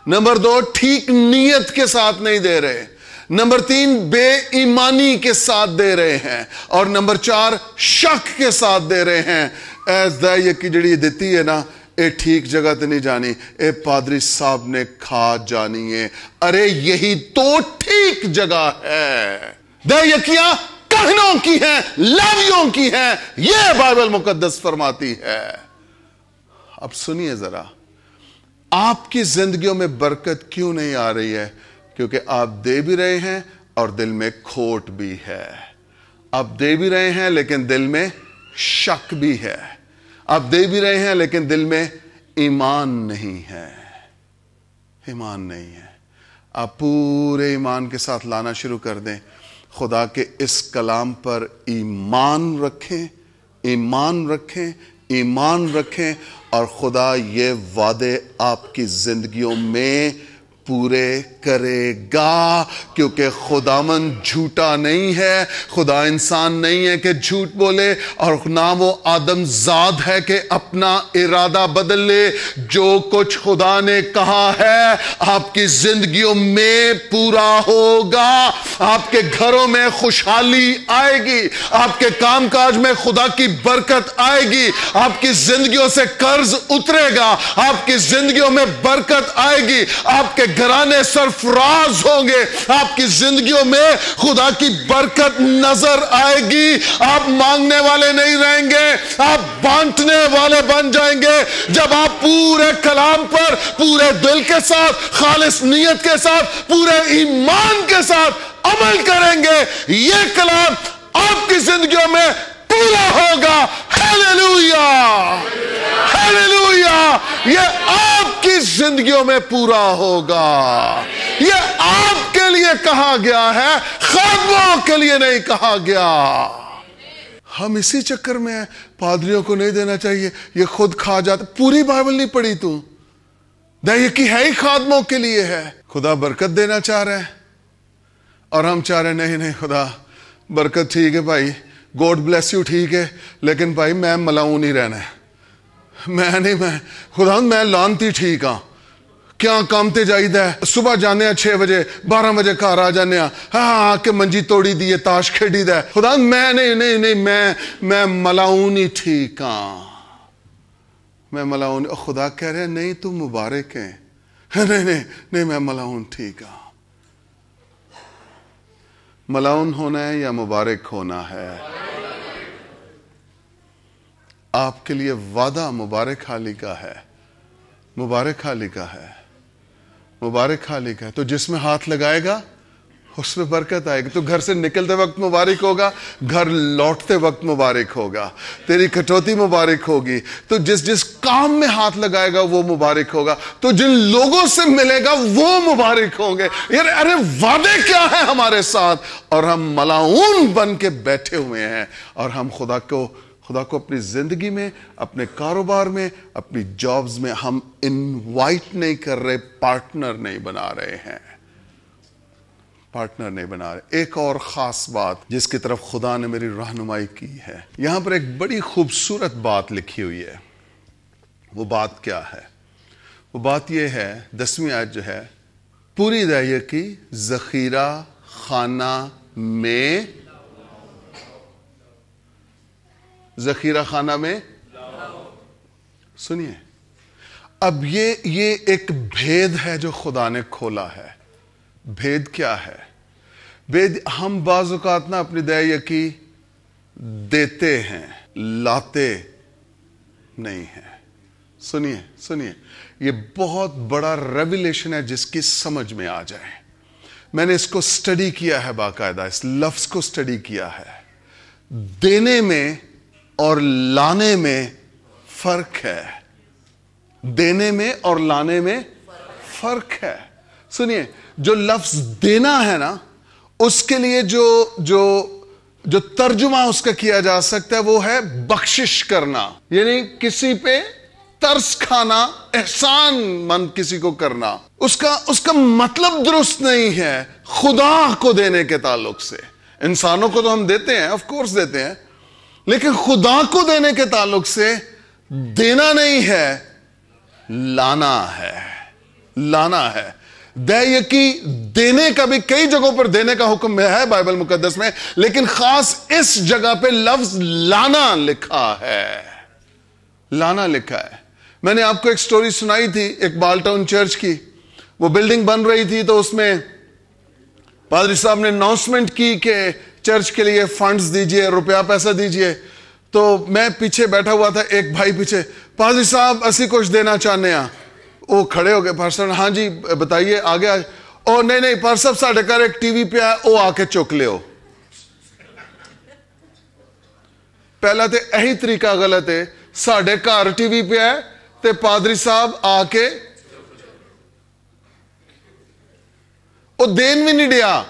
S1: نمبر 2, ٹھیک نیت کے ساتھ نہیں دے رہے. نمبر 3, بے ایمانی کے ساتھ دے رہے ہیں. اور نمبر 4, شک کے ساتھ دے رہے ہیں. ایس دے یکی جڑی دیتی ہے نا, اے ٹھیک جگہ تے نہیں جانی, اے پادری صاحب نے کھا جانی ہے. ارے یہی تو ٹھیک جگہ ہے. دے یکیاں کہنوں کی ہیں, لاویوں کی ہیں, یہ بائبل مقدس فرماتی ہے. اب سنیے ذرا, آپ کی زندگیوں میں برکت کیوں نہیں آ رہی ہے؟ کیونکہ آپ دے بھی رہے ہیں اور دل میں کھوٹ بھی ہے. آپ دے بھی رہے ہیں لیکن دل میں شک بھی ہے. آپ دے بھی رہے ہیں لیکن دل میں ایمان نہیں ہے. ایمان نہیں ہے. آپ پورے ایمان کے ساتھ لانا شروع کر دیں. خدا کے اس کلام پر ایمان رکھیں, ایمان رکھیں, ایمان رکھیں, اور خدا یہ وعدے آپ کی زندگیوں میں پورے کرے گا. کیونکہ خداوند جھوٹا نہیں ہے, خدا انسان نہیں ہے کہ جھوٹ بولے, اور نہ وہ آدم زاد ہے کہ اپنا ارادہ بدل لے. جو کچھ خدا نے کہا ہے آپ کی زندگیوں میں پورا ہوگا. آپ کے گھروں میں خوشحالی آئے گی, آپ کے کام کاج میں خدا کی برکت آئے گی, آپ کی زندگیوں سے قرض اترے گا, آپ کی زندگیوں میں برکت آئے گی, آپ کے گھرانے سرفراز ہوں گے, آپ کی زندگیوں میں خدا کی برکت نظر آئے گی. آپ مانگنے والے نہیں رہیں گے, آپ بانٹنے والے بن جائیں گے. جب آپ پورے کلام پر پورے دل کے ساتھ, خالص نیت کے ساتھ, پورے ایمان کے ساتھ عمل کریں گے, یہ کلام آپ کی زندگیوں میں پورا ہوگا. ہیلیلویا, ہیلیلویا, یہ آپ کی زندگیوں میں پورا ہوگا. یہ آپ کے لیے کہا گیا ہے, خادموں کے لیے نہیں کہا گیا. ہم اسی چکر میں ہیں, پادریوں کو نہیں دینا چاہیے, یہ خود کھا جاتے. پوری بائبل نہیں پڑھی تو, دے یکی ہے ہی خادموں کے لیے ہے. خدا برکت دینا چاہ رہے ہیں اور ہم چاہ رہے نہیں نہیں خدا برکت ٹھیک ہے بھائی, گوڈ بلیس یو ٹھیک ہے, لیکن بھائی میں ملاؤں نہیں رہنا ہے, میں خدا میں لانتی ٹھیک ہاں, کیا کام تے جائیدہ ہے, صبح جانے ہیں 6 بجے 12 بجے گھر آ جانے ہیں, ہاں کہ منجی توڑی دی ہے, تاش کھیڑی دا ہے. خدا میں نہیں میں ملاؤں نہیں ٹھیک ہاں, میں ملاؤں. خدا کہہ رہے ہیں نہیں تو مبارک ہے. نہیں میں ملاؤں ٹھیک ہاں. ملاؤن ہونا ہے یا مبارک ہونا ہے؟ آپ کے لیے وعدہ مبارک حالی کا ہے, مبارک حالی کا ہے, مبارک حالی کا ہے. تو جس میں ہاتھ لگائے گا اس میں برکت آئے گی. تو گھر سے نکلتے وقت مبارک ہوگا, گھر لوٹتے وقت مبارک ہوگا, تیری کٹوتی مبارک ہوگی. تو جس کام میں ہاتھ لگائے گا وہ مبارک ہوگا. تو جن لوگوں سے ملے گا وہ مبارک ہوں گے. یار ارے وعدے کیا ہے ہمارے ساتھ, اور ہم ملاؤن بن کے بیٹھے ہوئے ہیں, اور ہم خدا کو اپنی زندگی میں, اپنے کاروبار میں, اپنی جابز میں ہم انوائٹ نہیں کر رہے, پارٹنر نہیں بنا رہے ہیں. پارٹنر نہیں بنا رہے. ایک اور خاص بات جس کی طرف خدا نے میری رہنمائی کی ہے, یہاں پر ایک بڑی خوبصورت بات لکھی ہوئی ہے. وہ بات کیا ہے؟ وہ بات یہ ہے, 10ویں آیت جو ہے, پوری دہیے کی ذخیرہ خانہ میں, ذخیرہ خانہ میں. سنیے, اب یہ ایک بھید ہے جو خدا نے کھولا ہے. بھید کیا ہے؟ بھید ہم بعض اوقات نا اپنی دہیے کی دیتے ہیں, لاتے نہیں ہیں. سنیے, یہ بہت بڑا ریویلیشن ہے جس کی سمجھ میں آ جائے. میں نے اس کو سٹڈی کیا ہے باقاعدہ, اس لفظ کو سٹڈی کیا ہے. دینے میں اور لانے میں فرق ہے. دینے میں اور لانے میں فرق ہے. سنیے, جو لفظ دینا ہے نا, اس کے لیے جو ترجمہ اس کا کیا جا سکتا ہے وہ ہے بخشش کرنا, یعنی کسی پہ ترس کھانا, احسان مند کسی کو کرنا. اس کا مطلب درست نہیں ہے خدا کو دینے کے تعلق سے. انسانوں کو تو ہم دیتے ہیں, آف کورس دیتے ہیں, لیکن خدا کو دینے کے تعلق سے دینا نہیں ہے, لانا ہے. لانا ہے. دہیے کی دینے کا بھی کئی جگہوں پر دینے کا حکم ہے بائبل مقدس میں, لیکن خاص اس جگہ پہ لفظ لانا لکھا ہے. لانا لکھا ہے. میں نے آپ کو ایک سٹوری سنائی تھی ایک بال ٹاؤن چرچ کی. وہ بلڈنگ بن رہی تھی تو اس میں پادری صاحب نے اناؤنسمنٹ کی کہ چرچ کے لیے فنڈز دیجئے, روپیہ پیسہ دیجئے. تو میں پیچھے بیٹھا ہوا تھا, ایک بھائی پیچھے, پادری صاحب اسی کچھ دینا چاہنے ہیں. وہ کھڑے ہو گئے, پادری صاحب ہاں جی بتائیے آگے. او نہیں پادری صاحب ساڈے گھر ایک ٹی وی پہ ہے, وہ آ کے چک لے. پہلا تے یہی طریقہ غلط ہے, ساڈے گھر ٹی وی پہ ہے تے پادری صاحب آ کے وہ دین بھی نہیں دیا,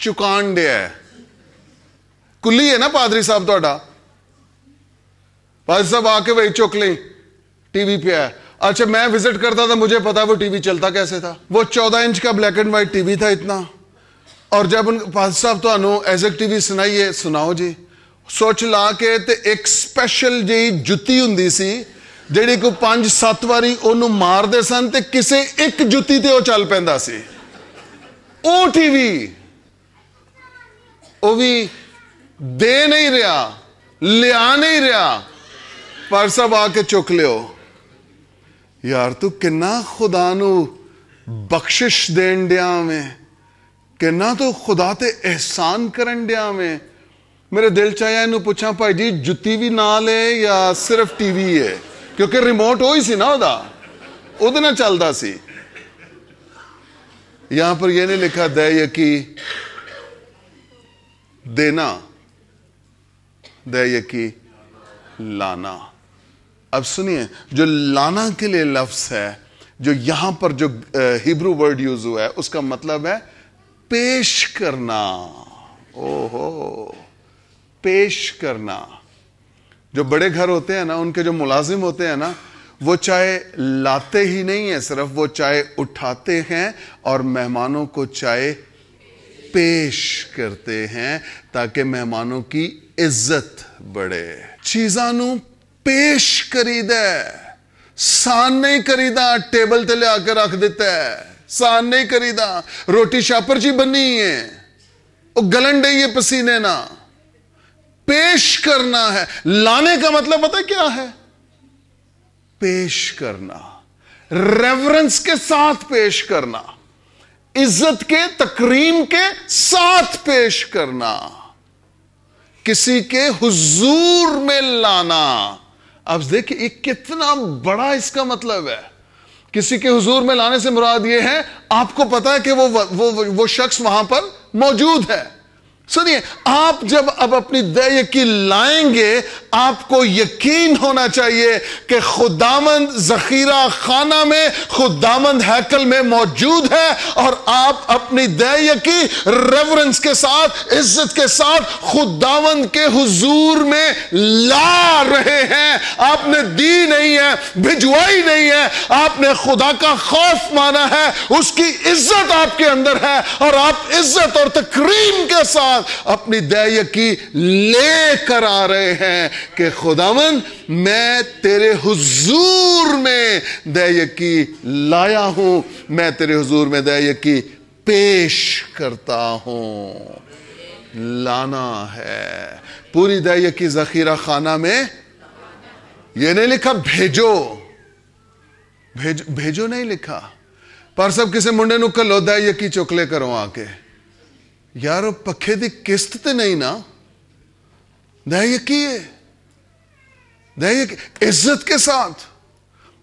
S1: چکان دیا ہے. کلی ہے نا پادری صاحب تہاڈا, پادری صاحب آ کے وہی چک لیں, ٹی وی پہ ہے. اچھا میں وزٹ کرتا تھا, مجھے پتا وہ ٹی وی چلتا کیسے تھا. وہ 14 انچ کا black and white T V تھا اتنا. اور جب پادری صاحب تو ایزیک ٹی وی سنائیے, سناؤ جی. سوچ لا کے تے ایک سپیشل جی جتی ہوندی سی جیڑی کو 5-7 واری انہوں مار دے سن تے کسے ایک جتی تے وہ چل پیندا سی. او ٹی وی وہ بھی دے نہیں رہا, لیا نہیں رہا, پر سب آ کے چک لیو. یار تو کنا خدا نو بخشش دین دیا میں, کنا تو خدا تے احسان کرن دیا میں. میرے دل چاہیا انہوں پوچھا بھائی جی جتی بھی نال ہے یا صرف ٹی وی ہے, کیونکہ ریموٹ ہوئی سی نا وہ نہ چلتا سی. یہاں پر یہ نہیں لکھا دہیے کی دینا, دہیے کی لانا. اب سنیے, جو لانا کے لیے لفظ ہے, جو یہاں پر جو ہیبرو ورڈ یوز ہوا ہے, اس کا مطلب ہے پیش کرنا. اوہو, پیش کرنا. جو بڑے گھر ہوتے ہیں نا, ان کے جو ملازم ہوتے ہیں نا, وہ چائے لاتے ہی نہیں ہیں صرف, وہ چائے اٹھاتے ہیں اور مہمانوں کو چائے پیش کرتے ہیں تاکہ مہمانوں کی عزت بڑھے. چیزانوں پیش کریدا, سان نہیں کریدا, ٹیبل تے لے آ کے رکھ دیتا ہے, سان نہیں کریدا. روٹی شاپر جی بنی ہے, وہ گلن ڈئی ہے پسینے نا. پیش کرنا ہے. لانے کا مطلب پتہ کیا ہے؟ پیش کرنا, ریورنس کے ساتھ پیش کرنا, عزت کے تکریم کے ساتھ پیش کرنا, کسی کے حضور میں لانا. اب دیکھیں یہ کتنا بڑا اس کا مطلب ہے. کسی کے حضور میں لانے سے مراد یہ ہے آپ کو پتا ہے کہ وہ شخص وہاں پر موجود ہے, سنیے، آپ جب اب اپنی دے یکی لائیں گے، آپ کو یقین ہونا چاہیے کہ خداوند ذخیرہ خانہ میں، خداوند ہیکل میں موجود ہے، اور آپ اپنی دے یکی ریورنس کے ساتھ، عزت کے ساتھ خداوند کے حضور میں لا رہے ہیں۔ آپ نے دی نہیں ہے، بھجوائی نہیں ہے، آپ نے خدا کا خوف مانا ہے، اس کی عزت آپ کے اندر ہے، اور آپ عزت اور تکریم کے ساتھ اپنی دے یکی لے کر آ رہے ہیں کہ خداوند میں تیرے حضور میں دے یکی لایا ہوں، میں تیرے حضور میں دے یکی پیش کرتا ہوں۔ لانا ہے پوری دے یکی ذخیرہ خانہ میں۔ یہ نہیں لکھا بھیجو، بھیجو نہیں لکھا، پر سب کسی منڈے نو کلو دے یکی چکلے کرو آ کے، یارو پکھے دی قسط تے نہیں نا، دے یکی ہے، دے یکی عزت کے ساتھ،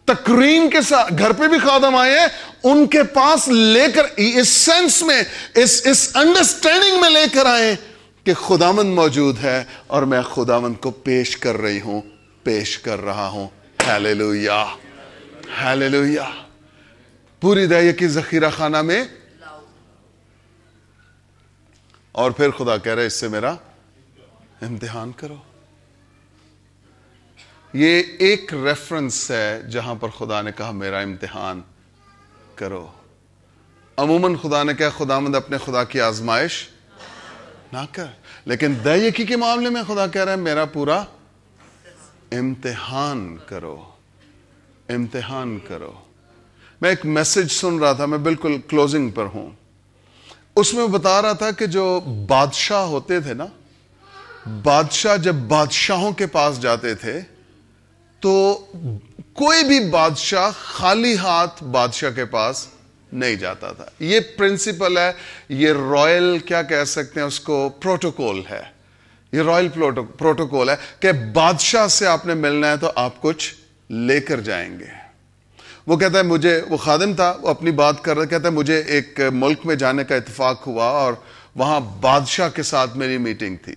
S1: تکریم کے ساتھ۔ گھر پہ بھی خادم آئے ہیں، ان کے پاس لے کر اس سینس میں، اس انڈرسٹینڈنگ میں لے کر آئے کہ خداوند موجود ہے اور میں خداوند کو پیش کر رہی ہوں، پیش کر رہا ہوں۔ Hallelujah, hallelujah. پوری دے یکی ذخیرہ خانہ میں، اور پھر خدا کہہ رہا ہے اس سے میرا امتحان کرو۔ یہ ایک ریفرنس ہے جہاں پر خدا نے کہا میرا امتحان کرو۔ عموماً خدا نے کہا خداوند اپنے خدا کی آزمائش نہ کر، لیکن دے یکی کے معاملے میں خدا کہہ رہا ہے میرا پورا امتحان کرو، امتحان کرو۔ میں ایک میسج سن رہا تھا، میں بالکل کلوزنگ پر ہوں، اس میں بتا رہا تھا کہ جو بادشاہ ہوتے تھے نا، بادشاہ جب بادشاہوں کے پاس جاتے تھے تو کوئی بھی بادشاہ خالی ہاتھ بادشاہ کے پاس نہیں جاتا تھا۔ یہ پرنسپل ہے، یہ رائل کیا کہہ سکتے ہیں اس کو، پروٹوکول ہے، یہ رائل پروٹوکول ہے کہ بادشاہ سے آپ نے ملنا ہے تو آپ کچھ لے کر جائیں گے۔ وہ کہتا ہے مجھے، وہ خادم تھا، وہ اپنی بات کر رہا، کہتا ہے مجھے ایک ملک میں جانے کا اتفاق ہوا اور وہاں بادشاہ کے ساتھ میری میٹنگ تھی،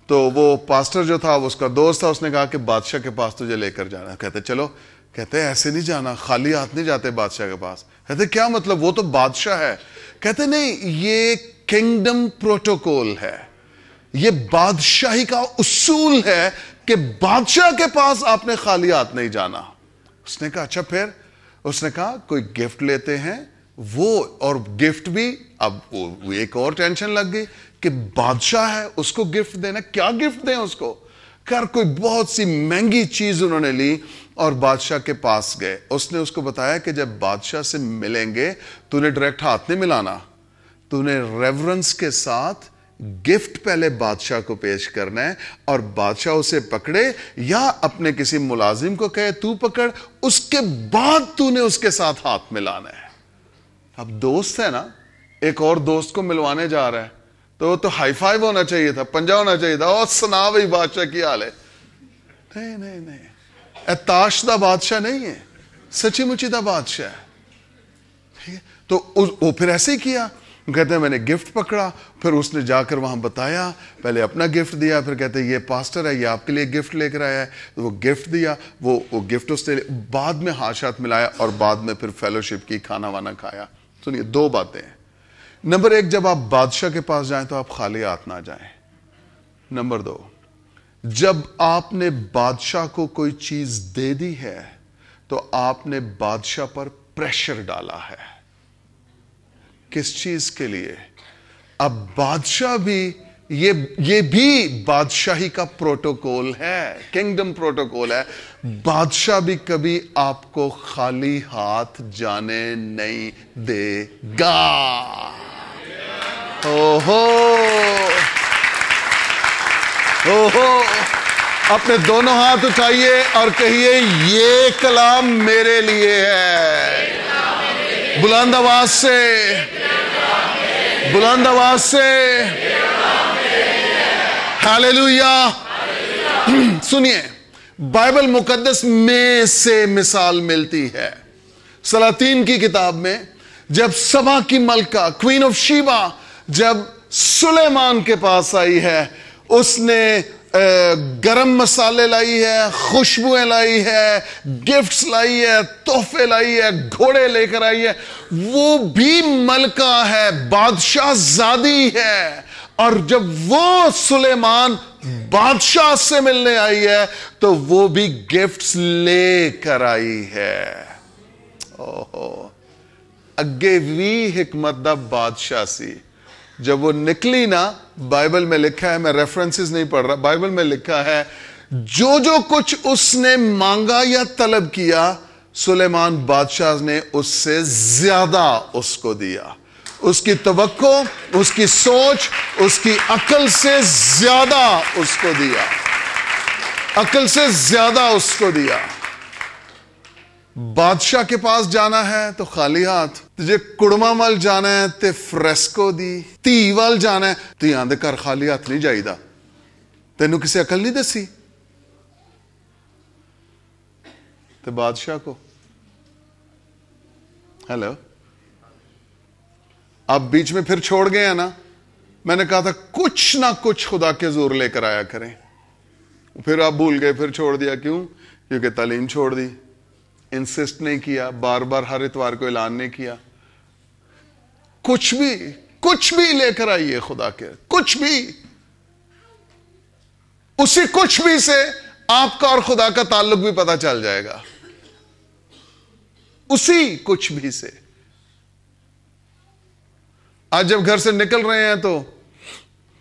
S1: تو وہ پاسٹر جو تھا وہ اس کا دوست تھا، اس نے کہا کہ بادشاہ کے پاس تجھے لے کر جانا ہے۔ کہتے چلو، کہتے ایسے نہیں جانا، خالی ہاتھ نہیں جاتے بادشاہ کے پاس۔ کہتے کیا مطلب، وہ تو بادشاہ ہے۔ کہتے نہیں، یہ کنگڈم پروٹوکول ہے، یہ بادشاہی کا اصول ہے کہ بادشاہ کے پاس آپ نے خالی ہاتھ نہیں جانا۔ اس نے کہا اچھا پھر؟ اس نے کہا کوئی گفٹ لیتے ہیں وہ، اور گفٹ بھی، اب ایک اور ٹینشن لگ گئی کہ بادشاہ ہے، اس کو گفٹ دینا، کیا گفٹ دیں اس کو؟ کر کوئی بہت سی مہنگی چیز انہوں نے لی اور بادشاہ کے پاس گئے۔ اس نے اس کو بتایا کہ جب بادشاہ سے ملیں گے تو نے ڈائریکٹ ہاتھ نہیں ملانا، تو نے ریورنس کے ساتھ گفٹ پہلے بادشاہ کو پیش کرنا ہے، اور بادشاہ اسے پکڑے یا اپنے کسی ملازم کو کہے تو پکڑ، اس کے بعد تو نے اس کے ساتھ ہاتھ ملانا ہے۔ اب دوست ہے نا، ایک اور دوست کو ملوانے جا رہا ہے تو وہ تو ہائی فائیو ہونا چاہیے تھا، پنجا ہونا چاہیے تھا، اور سنا بھائی بادشاہ کی حال ہے۔ نہیں نہیں نہیں، تاش دا بادشاہ نہیں ہے، سچی مچی دا بادشاہ ہے۔ ٹھیک ہے، تو وہ پھر ایسے ہی کیا، کہتے ہیں میں نے گفٹ پکڑا، پھر اس نے جا کر وہاں بتایا، پہلے اپنا گفٹ دیا، پھر کہتے ہیں یہ پاسٹر ہے، یہ آپ کے لیے گفٹ لے کر آیا ہے، تو وہ گفٹ دیا، وہ گفٹ اس نے بعد میں ہاتھ ملایا، اور بعد میں پھر فیلوشپ کی، کھانا وانا کھایا۔ سنیے، دو باتیں ہیں۔ نمبر ایک، جب آپ بادشاہ کے پاس جائیں تو آپ خالی ہاتھ نہ جائیں۔ نمبر دو، جب آپ نے بادشاہ کو کوئی چیز دے دی ہے تو آپ نے بادشاہ پر پریشر ڈالا ہے۔ کس چیز کے لیے؟ اب بادشاہ بھی، یہ بھی بادشاہی کا پروٹوکول ہے، کنگڈم پروٹوکول ہے، بادشاہ بھی کبھی آپ کو خالی ہاتھ جانے نہیں دے گا۔ اپنے دونوں ہاتھ اٹھائیے اور کہیے یہ کلام میرے لیے ہے، بلند آواز سے، بلند آواز سے، ہاللیلویا۔ سنیے، بائبل مقدس میں سے مثال ملتی ہے۔ سلاطین کی کتاب میں جب سبا کی ملکہ، کوئین آف شیبا، جب سلیمان کے پاس آئی ہے. اس نے گرم مسالے لائی ہے, خوشبوئیں لائی ہے, گفٹس لائی ہے, تحفے لائی ہے, گھوڑے لے کر آئی ہے. وہ بھی ملکہ ہے, بادشاہ زادی ہے. اور جب وہ سلیمان بادشاہ سے ملنے آئی ہے تو وہ بھی گفٹس لے کر آئی ہے. اگے بھی حکمت دا بادشاہ سی. جب وہ نکلی نا, بائبل میں لکھا ہے, میں ریفرنسز نہیں پڑھ رہا, بائبل میں لکھا ہے جو کچھ اس نے مانگا یا طلب کیا, سلیمان بادشاہ نے اس سے زیادہ اس کو دیا. اس کی توقع, اس کی سوچ, اس کی عقل سے زیادہ اس کو دیا. عقل سے زیادہ اس کو دیا. بادشاہ کے پاس جانا ہے تو خالی ہاتھ. تجھے کڑما مل جانا ہے تے فریسکو دی. تھی وال جانا ہے تیاں دے کر خالی ہاتھ نہیں جائی دا. تینوں کسی عقل نہیں دسی تے بادشاہ کو. ہیلو, آپ بیچ میں پھر چھوڑ گئے ہیں نا. میں نے کہا تھا کچھ نہ کچھ خدا کے زور لے کر آیا کریں. پھر آپ بھول گئے, پھر چھوڑ دیا. کیوں؟ کیونکہ تعلیم چھوڑ دی, انسسٹ نہیں کیا, بار بار ہر اتوار کو اعلان نہیں کیا. کچھ بھی لے کر آئیے خدا کے, کچھ بھی. اسی کچھ بھی سے آپ کا اور خدا کا تعلق بھی پتہ چل جائے گا. اسی کچھ بھی سے. آج جب گھر سے نکل رہے ہیں تو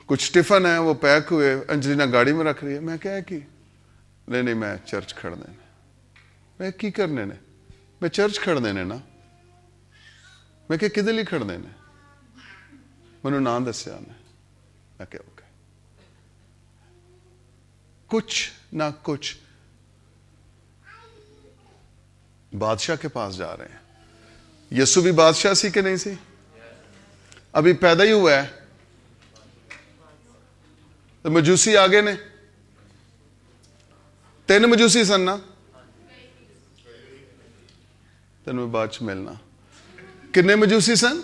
S1: کچھ ٹفن ہے, وہ پیک ہوئے, انجلینا گاڑی میں رکھ رہی ہے. میں کیا کی نہیں میں چرچ کھڑنے نے. میں کی کرنے نے, میں چرچ کھڑنے نے نا. میں کہ کدے لی کھڑنے نے, منو نام دسیا نے. میں کہ اوکے. کچھ نہ کچھ بادشاہ کے پاس جا رہے ہیں. یسوع بھی بادشاہ سی کہ نہیں سی؟ ابھی پیدا ہی ہوا ہے تو مجوسی آگے نے. 3 مجوسی سن نا, تین میں بعد چ ملنا. کنے مجوسی سن؟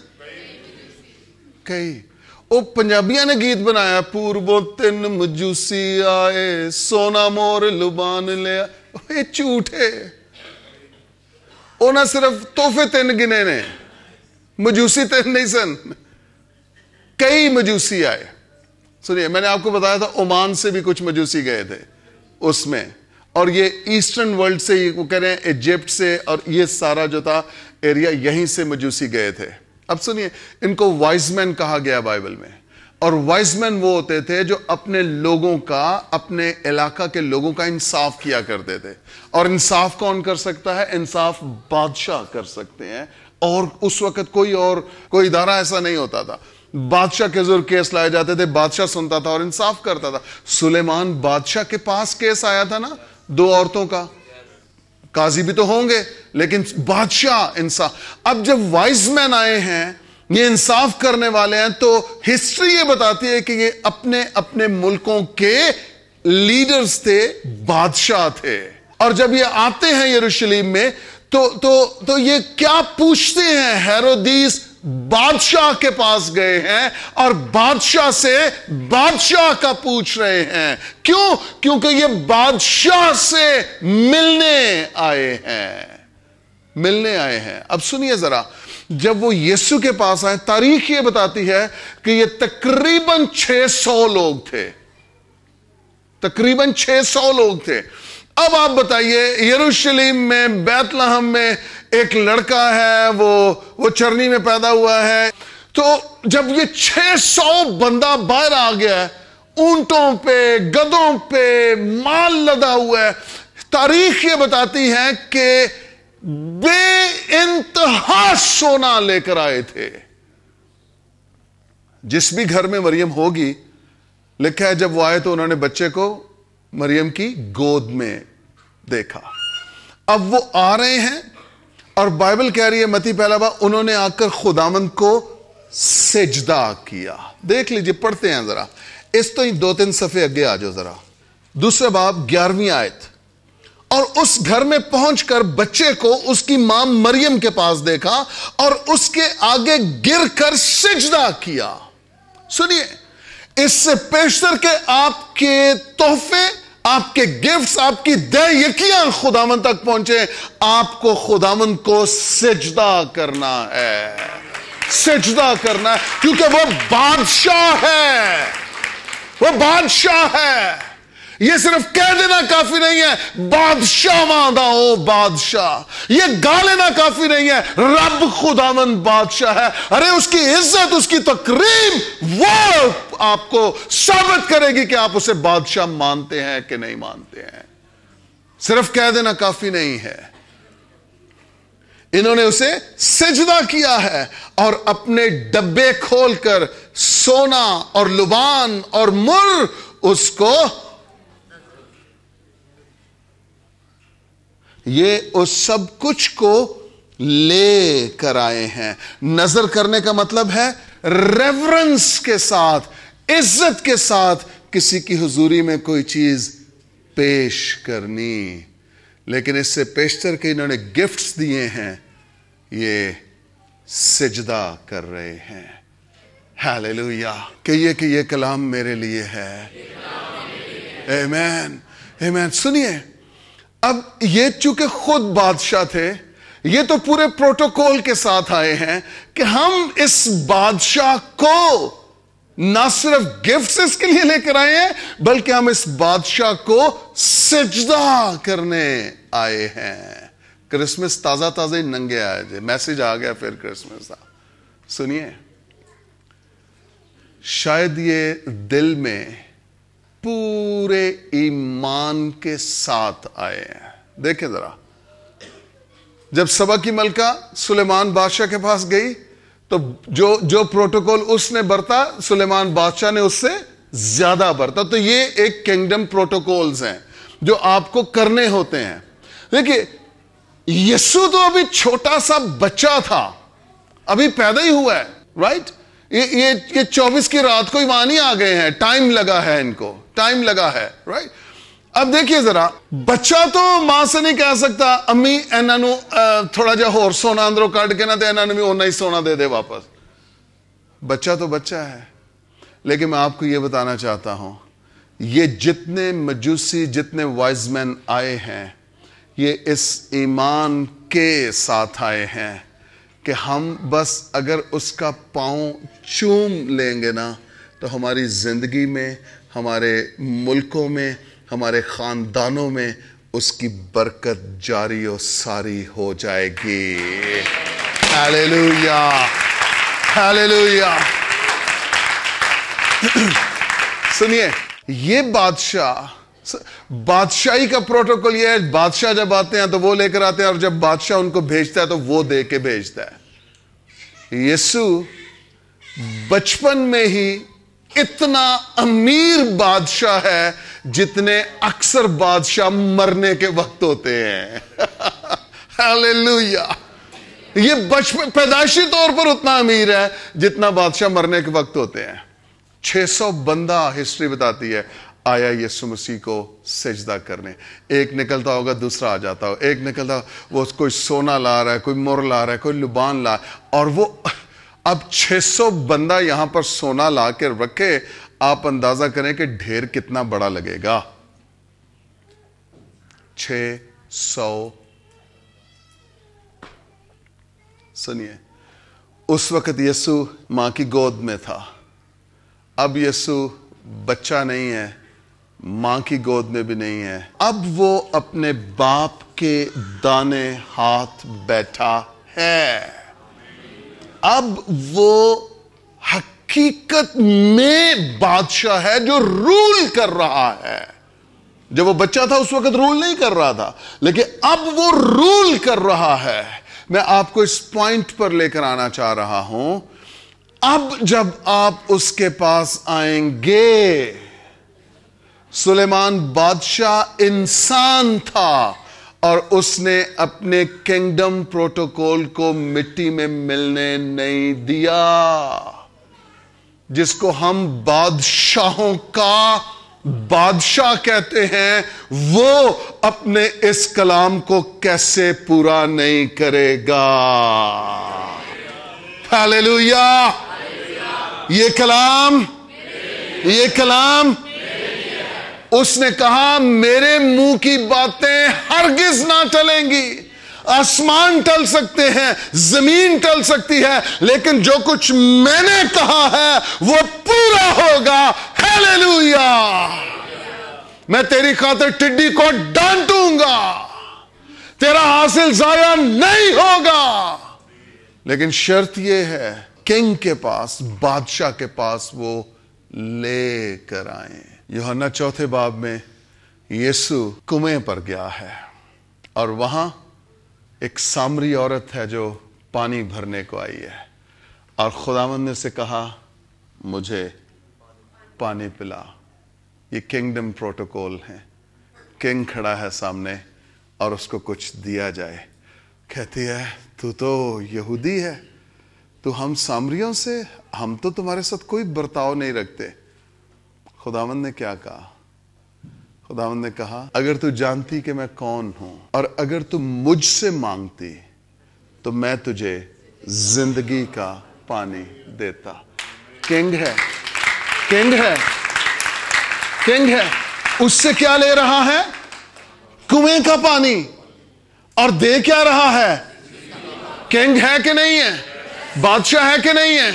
S1: کئی. او پنجابیاں نے گیت بنایا, پوربوں 3 مجوسی آئے, سونا مور لبان لیا. یہ جھوٹ ہے. انہاں صرف تحفے 3 گنے نے, مجوسی 3 نہیں سن. کئی مجوسی آئے. سنیے, میں نے آپ کو بتایا تھا عمان سے بھی کچھ مجوسی گئے تھے اس میں, اور یہ ایسٹرن ورلڈ سے, وہ کہہ رہے ہیں ایجپٹ سے, اور یہ سارا جو تھا ایریا یہیں سے مجوسی گئے تھے. اب سنیے, ان کو وائز مین کہا گیا بائبل میں. اور وائز مین وہ ہوتے تھے جو اپنے لوگوں کا, اپنے علاقہ کے لوگوں کا انصاف کیا کرتے تھے. اور انصاف کون کر سکتا ہے؟ انصاف بادشاہ کر سکتے ہیں. اور اس وقت کوئی ادارہ ایسا نہیں ہوتا تھا. بادشاہ کے زور کیس لائے جاتے تھے, بادشاہ سنتا تھا اور انصاف کرتا تھا. سلیمان بادشاہ کے پاس کیس آیا تھا نا 2 عورتوں کا. قاضی بھی تو ہوں گے لیکن بادشاہ انصاف. اب جب وائز مین آئے ہیں, یہ انصاف کرنے والے ہیں, تو ہسٹری یہ بتاتی ہے کہ یہ اپنے اپنے ملکوں کے لیڈرز تھے, بادشاہ تھے. اور جب یہ آتے ہیں یروشلم میں تو یہ کیا پوچھتے ہیں؟ ہیرودیس بادشاہ کے پاس گئے ہیں اور بادشاہ سے بادشاہ کا پوچھ رہے ہیں. کیوں؟ کیونکہ یہ بادشاہ سے ملنے آئے ہیں. اب سنیے ذرا, جب وہ یسوع کے پاس آئے, تاریخ یہ بتاتی ہے کہ یہ تقریباً 600 لوگ تھے. تقریباً 600 لوگ تھے. اب آپ بتائیے, یروشلم میں بیت لحم میں ایک لڑکا ہے, وہ چرنی میں پیدا ہوا ہے. تو جب یہ 600 بندہ باہر آ گیا ہے, اونٹوں پہ, گدوں پہ مال لدا ہوا ہے, تاریخ یہ بتاتی ہے کہ بے انتہا سونا لے کر آئے تھے. جس بھی گھر میں مریم ہوگی, لکھا ہے جب وہ آئے تو انہوں نے بچے کو مریم کی گود میں دیکھا. اب وہ آ رہے ہیں اور بائبل کہہ رہی ہے متی 1 باب, انہوں نے آ کر خداوند کو سجدہ کیا. دیکھ لیجئے, پڑھتے ہیں ذرا اس تو ہی 2-3 صفحے اگے آ جاؤ ذرا. 2 باب 11ویں آیت. اور اس گھر میں پہنچ کر بچے کو اس کی ماں مریم کے پاس دیکھا اور اس کے آگے گر کر سجدہ کیا. سنیے، اس سے پیشتر کے آپ کے تحفے، آپ کے گفٹس، آپ کی دے یکیاں خداوند تک پہنچے، آپ کو خداوند کو سجدہ کرنا ہے، سجدہ کرنا ہے، کیونکہ وہ بادشاہ ہے، وہ بادشاہ ہے۔ یہ صرف کہہ دینا کافی نہیں ہے، بادشاہ ماندہ ہو بادشاہ، یہ گا لینا کافی نہیں ہے، رب خداوند بادشاہ ہے۔ ارے اس کی عزت، اس کی تکریم وہ آپ کو ثابت کرے گی کہ آپ اسے بادشاہ مانتے ہیں کہ نہیں مانتے ہیں۔ صرف کہہ دینا کافی نہیں ہے۔ انہوں نے اسے سجدہ کیا ہے اور اپنے ڈبے کھول کر سونا اور لبان اور مر اس کو، یہ اس سب کچھ کو لے کر آئے ہیں۔ نظر کرنے کا مطلب ہے ریورنس کے ساتھ، عزت کے ساتھ کسی کی حضوری میں کوئی چیز پیش کرنی۔ لیکن اس سے پیشتر کے انہوں نے گفٹس دیے ہیں، یہ سجدہ کر رہے ہیں۔ ہاللیلویہ! کہیے کہ یہ کلام میرے لیے ہے۔ آمین، آمین۔ سنیے، اب یہ چونکہ خود بادشاہ تھے، یہ تو پورے پروٹوکول کے ساتھ آئے ہیں کہ ہم اس بادشاہ کو نہ صرف گفٹس اس کے لیے لے کر آئے ہیں، بلکہ ہم اس بادشاہ کو سجدہ کرنے آئے ہیں۔ کرسمس تازہ تازہ ہی ننگے آئے جے، میسج آ گیا پھر کرسمس کا۔ سنیے، شاید یہ دل میں پورے ایمان کے ساتھ آئے ہیں۔ دیکھیں ذرا، جب سبا کی ملکہ سلیمان بادشاہ کے پاس گئی تو جو پروٹوکول اس نے برتا، سلیمان بادشاہ نے اس سے زیادہ برتا۔ تو یہ ایک کنگڈم پروٹوکولز ہیں جو آپ کو کرنے ہوتے ہیں۔ دیکھیے، یسوع تو ابھی چھوٹا سا بچہ تھا، ابھی پیدا ہی ہوا ہے، رائٹ؟ یہ 24 کی رات کو ایمان ہی آ گئے ہیں، ٹائم لگا ہے، ان کو ٹائم لگا ہے، رائٹ؟ اب دیکھیے ذرا، بچہ تو ماں سے نہیں کہہ سکتا امی اینا نو تھوڑا جا ہور سونا اندروں کٹ کے نہ دے، اینا نو بھی اونا ہی سونا دے دے واپس۔ بچہ تو بچہ ہے۔ لیکن میں آپ کو یہ بتانا چاہتا ہوں، یہ جتنے مجوسی، جتنے وائز مین آئے ہیں، یہ اس ایمان کے ساتھ آئے ہیں کہ ہم بس اگر اس کا پاؤں چوم لیں گے نا تو ہماری زندگی میں، ہمارے ملکوں میں، ہمارے خاندانوں میں اس کی برکت جاری و ساری ہو جائے گی۔ ہاللیلویہ، ہاللیلویہ۔ سنیے، یہ بادشاہی کا پروٹوکول یہ ہے، بادشاہ جب آتے ہیں تو وہ لے کر آتے ہیں، اور جب بادشاہ ان کو بھیجتا ہے تو وہ دے کے بھیجتا ہے۔ یسوع بچپن میں ہی اتنا امیر بادشاہ ہے جتنے اکثر بادشاہ مرنے کے وقت ہوتے ہیں۔ ہاللیلویہ! یہ بچپن پیدائشی طور پر اتنا امیر ہے جتنا بادشاہ مرنے کے وقت ہوتے ہیں۔ 600 بندہ ہسٹری بتاتی ہے آیا یسوع مسیح کو سجدہ کرنے۔ ایک نکلتا ہوگا، دوسرا آ جاتا ہو، ایک نکلتا وہ کوئی سونا لا رہا ہے، کوئی مر لا رہا ہے، کوئی لبان لا، اور وہ اب 600 بندہ یہاں پر سونا لا کے رکھے، آپ اندازہ کریں کہ ڈھیر کتنا بڑا لگے گا۔ 600۔ سنیے، اس وقت یسوع ماں کی گود میں تھا، اب یسوع بچہ نہیں ہے، ماں کی گود میں بھی نہیں ہے، اب وہ اپنے باپ کے دانے ہاتھ بیٹھا ہے۔ اب وہ حقیقت میں بادشاہ ہے جو رول کر رہا ہے۔ جب وہ بچہ تھا اس وقت رول نہیں کر رہا تھا، لیکن اب وہ رول کر رہا ہے۔ میں آپ کو اس پوائنٹ پر لے کر آنا چاہ رہا ہوں۔ اب جب آپ اس کے پاس آئیں گے، سلیمان بادشاہ انسان تھا اور اس نے اپنے کنگڈم پروٹوکول کو مٹی میں ملنے نہیں دیا۔ جس کو ہم بادشاہوں کا بادشاہ کہتے ہیں، وہ اپنے اس کلام کو کیسے پورا نہیں کرے گا؟ ہاللیلویہ! یہ کلام اس نے کہا میرے منہ کی باتیں ہرگز نہ ٹلیں گی. آسمان ٹل سکتے ہیں, زمین ٹل سکتی ہے, لیکن جو کچھ میں نے کہا ہے وہ پورا ہوگا. ہیلیلویا. میں تیری خاطر ٹڈی کو ڈانٹوں گا, تیرا حاصل ضائع نہیں ہوگا, لیکن شرط یہ ہے کنگ کے پاس, بادشاہ کے پاس وہ لے کر آئیں. یوحنا 4 باب میں یسوع کنویں پر گیا ہے اور وہاں ایک سامری عورت ہے جو پانی بھرنے کو آئی ہے, اور خداوند نے اسے کہا مجھے پانی پلا. یہ کنگڈم پروٹوکول ہے. کنگ کھڑا ہے سامنے اور اس کو کچھ دیا جائے. کہتی ہے تو یہودی ہے, تو ہم سامریوں سے, ہم تو تمہارے ساتھ کوئی برتاؤ نہیں رکھتے. خداوند نے کیا کہا؟ خداوند نے کہا اگر تو جانتی کہ میں کون ہوں اور اگر تو مجھ سے مانگتی تو میں تجھے زندگی کا پانی دیتا. کنگ ہے, کنگ ہے, کنگ ہے. اس سے کیا لے رہا ہے؟ کنویں کا پانی. اور دے کیا رہا ہے؟ کنگ ہے کہ نہیں ہے؟ بادشاہ ہے کہ نہیں ہے؟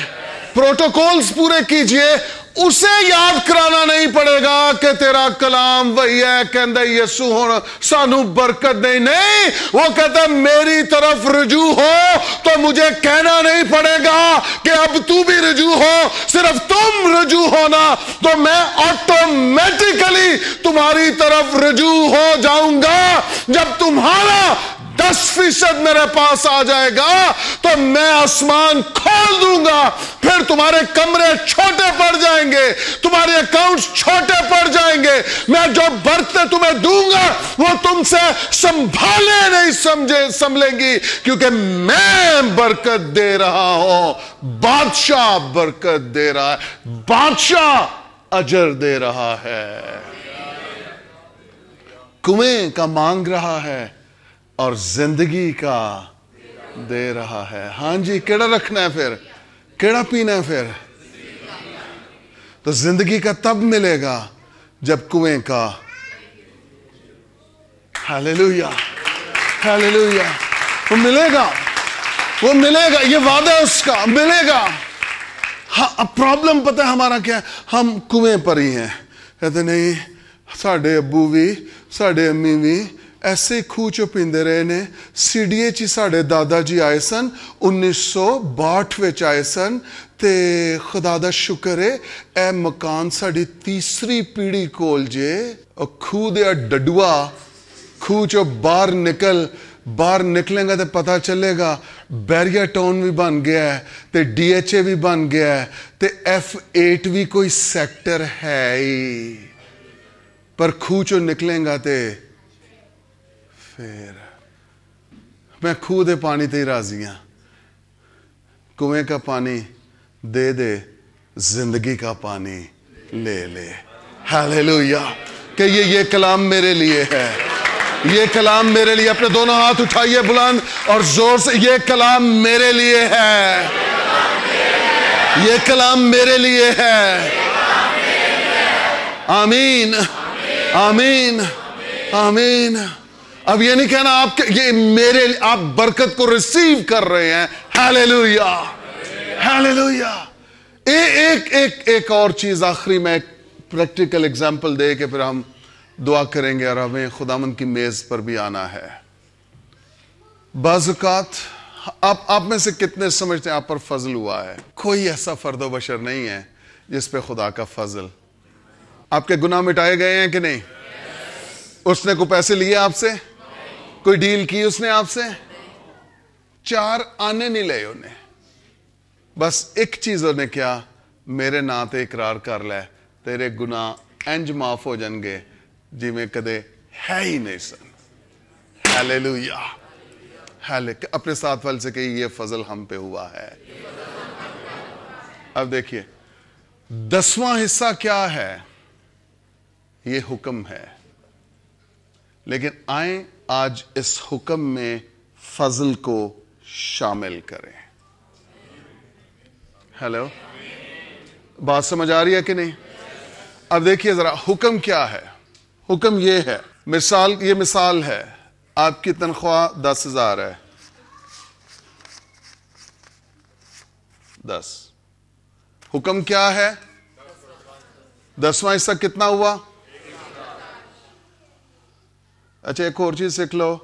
S1: پروٹوکولز پورے کیجئے. اسے یاد کرانا نہیں پڑے گا کہ تیرا کلام وہی ہے کہندہ یسوع ہونا سانو برکت نہیں. وہ کہتا ہے میری طرف رجوع ہو تو مجھے کہنا نہیں پڑے گا کہ اب تو بھی رجوع ہو. صرف تم رجوع ہونا تو میں آٹومیٹیکلی تمہاری طرف رجوع ہو جاؤں گا. جب تمہارا 10% میرے پاس آ جائے گا تو میں آسمان کھول دوں گا. پھر تمہارے کمرے چھوٹے پڑ جائیں گے, تمہارے اکاؤنٹس چھوٹے پڑ جائیں گے. میں جو برکتیں تمہیں دوں گا وہ تم سے سنبھالے نہیں سنبھلیں گی, کیونکہ میں برکت دے رہا ہوں. بادشاہ برکت دے رہا ہے, بادشاہ اجر دے رہا ہے. کنویں کا مانگ رہا ہے اور زندگی کا دے رہا ہے. ہاں جی, کیڑا رکھنا ہے پھر, کیڑا پینا ہے پھر؟ تو زندگی کا تب ملے گا جب کنویں کا. Hallelujah, hallelujah. وہ ملے گا, وہ ملے گا, یہ وعدہ اس کا ملے گا. ہاں, پرابلم پتہ ہے ہمارا کیا ہے؟ ہم کنویں پر ہی ہیں. کہتے نہیں ساڈے ابو بھی ساڈے امی بھی ایسے ہی خوہ چو پیندے رہے نے. سی ڈی اے چی ساڈے دادا جی آئے سن 1962 وچ آئے سن, تے خدا دا شکر ہے اے مکان ساڈی تیسری پیڑھی کول جے. خوہ دے ڈڈوا خوہ چو باہر نکلیں گا تو پتہ چلے گا بیریا ٹاؤن بھی بن گیا ہے, تے ڈی ایچ اے بھی بن گیا ہے, تے F8 بھی کوئی سیکٹر ہے ہی. پر خوہ چو نکلیں گا تے پھر میں خوہ دے پانی تے ہی راضی ہاں. کنویں کا پانی دے دے, زندگی کا پانی لے لے. ہیلیلویا. کہ یہ کلام میرے لیے ہے, یہ کلام میرے لیے. اپنے دونوں ہاتھ اٹھائیے بلند اور زور سے, یہ کلام میرے لیے ہے, یہ کلام میرے لیے ہے. آمین, آمین, آمین. اب یہ نہیں کہنا آپ یہ میرے, آپ برکت کو ریسیو کر رہے ہیں. Hallelujah, hallelujah. ایک اور چیز آخری میں ایک پریکٹیکل ایگزامپل دے کے پھر ہم دعا کریں گے اور ہمیں خداوند کی میز پر بھی آنا ہے. بعض اوقات آپ میں سے کتنے سمجھتے ہیں آپ پر فضل ہوا ہے؟ کوئی ایسا فرد و بشر نہیں ہے جس پہ خدا کا فضل. آپ کے گناہ مٹائے گئے ہیں کہ نہیں؟ اس نے کوئی پیسے لیے آپ سے؟ کوئی ڈیل کی اس نے آپ سے؟ 4 آنے نہیں لے انہیں. بس ایک چیز انہیں کیا, میرے نا تے اقرار کر لے, تیرے گناہ انج معاف ہو جان گے جی میں کدے ہے ہی نہیں سن. ہیلیلویا. اپنے ساتھ والے سے کہی یہ فضل ہم پہ ہوا ہے. اب دیکھیے 10واں حصہ کیا ہے؟ یہ حکم ہے. لیکن آئیں آج اس حکم میں فضل کو شامل کریں. ہیلو, بات سمجھ آ رہی ہے کہ نہیں؟ اب دیکھیے ذرا حکم کیا ہے. حکم یہ ہے، یہ مثال ہے، آپ کی تنخواہ 10,000 ہے. 10. حکم کیا ہے؟ 10واں حصہ کتنا ہوا؟ اچھا ایک اور چیز سیکھ لو.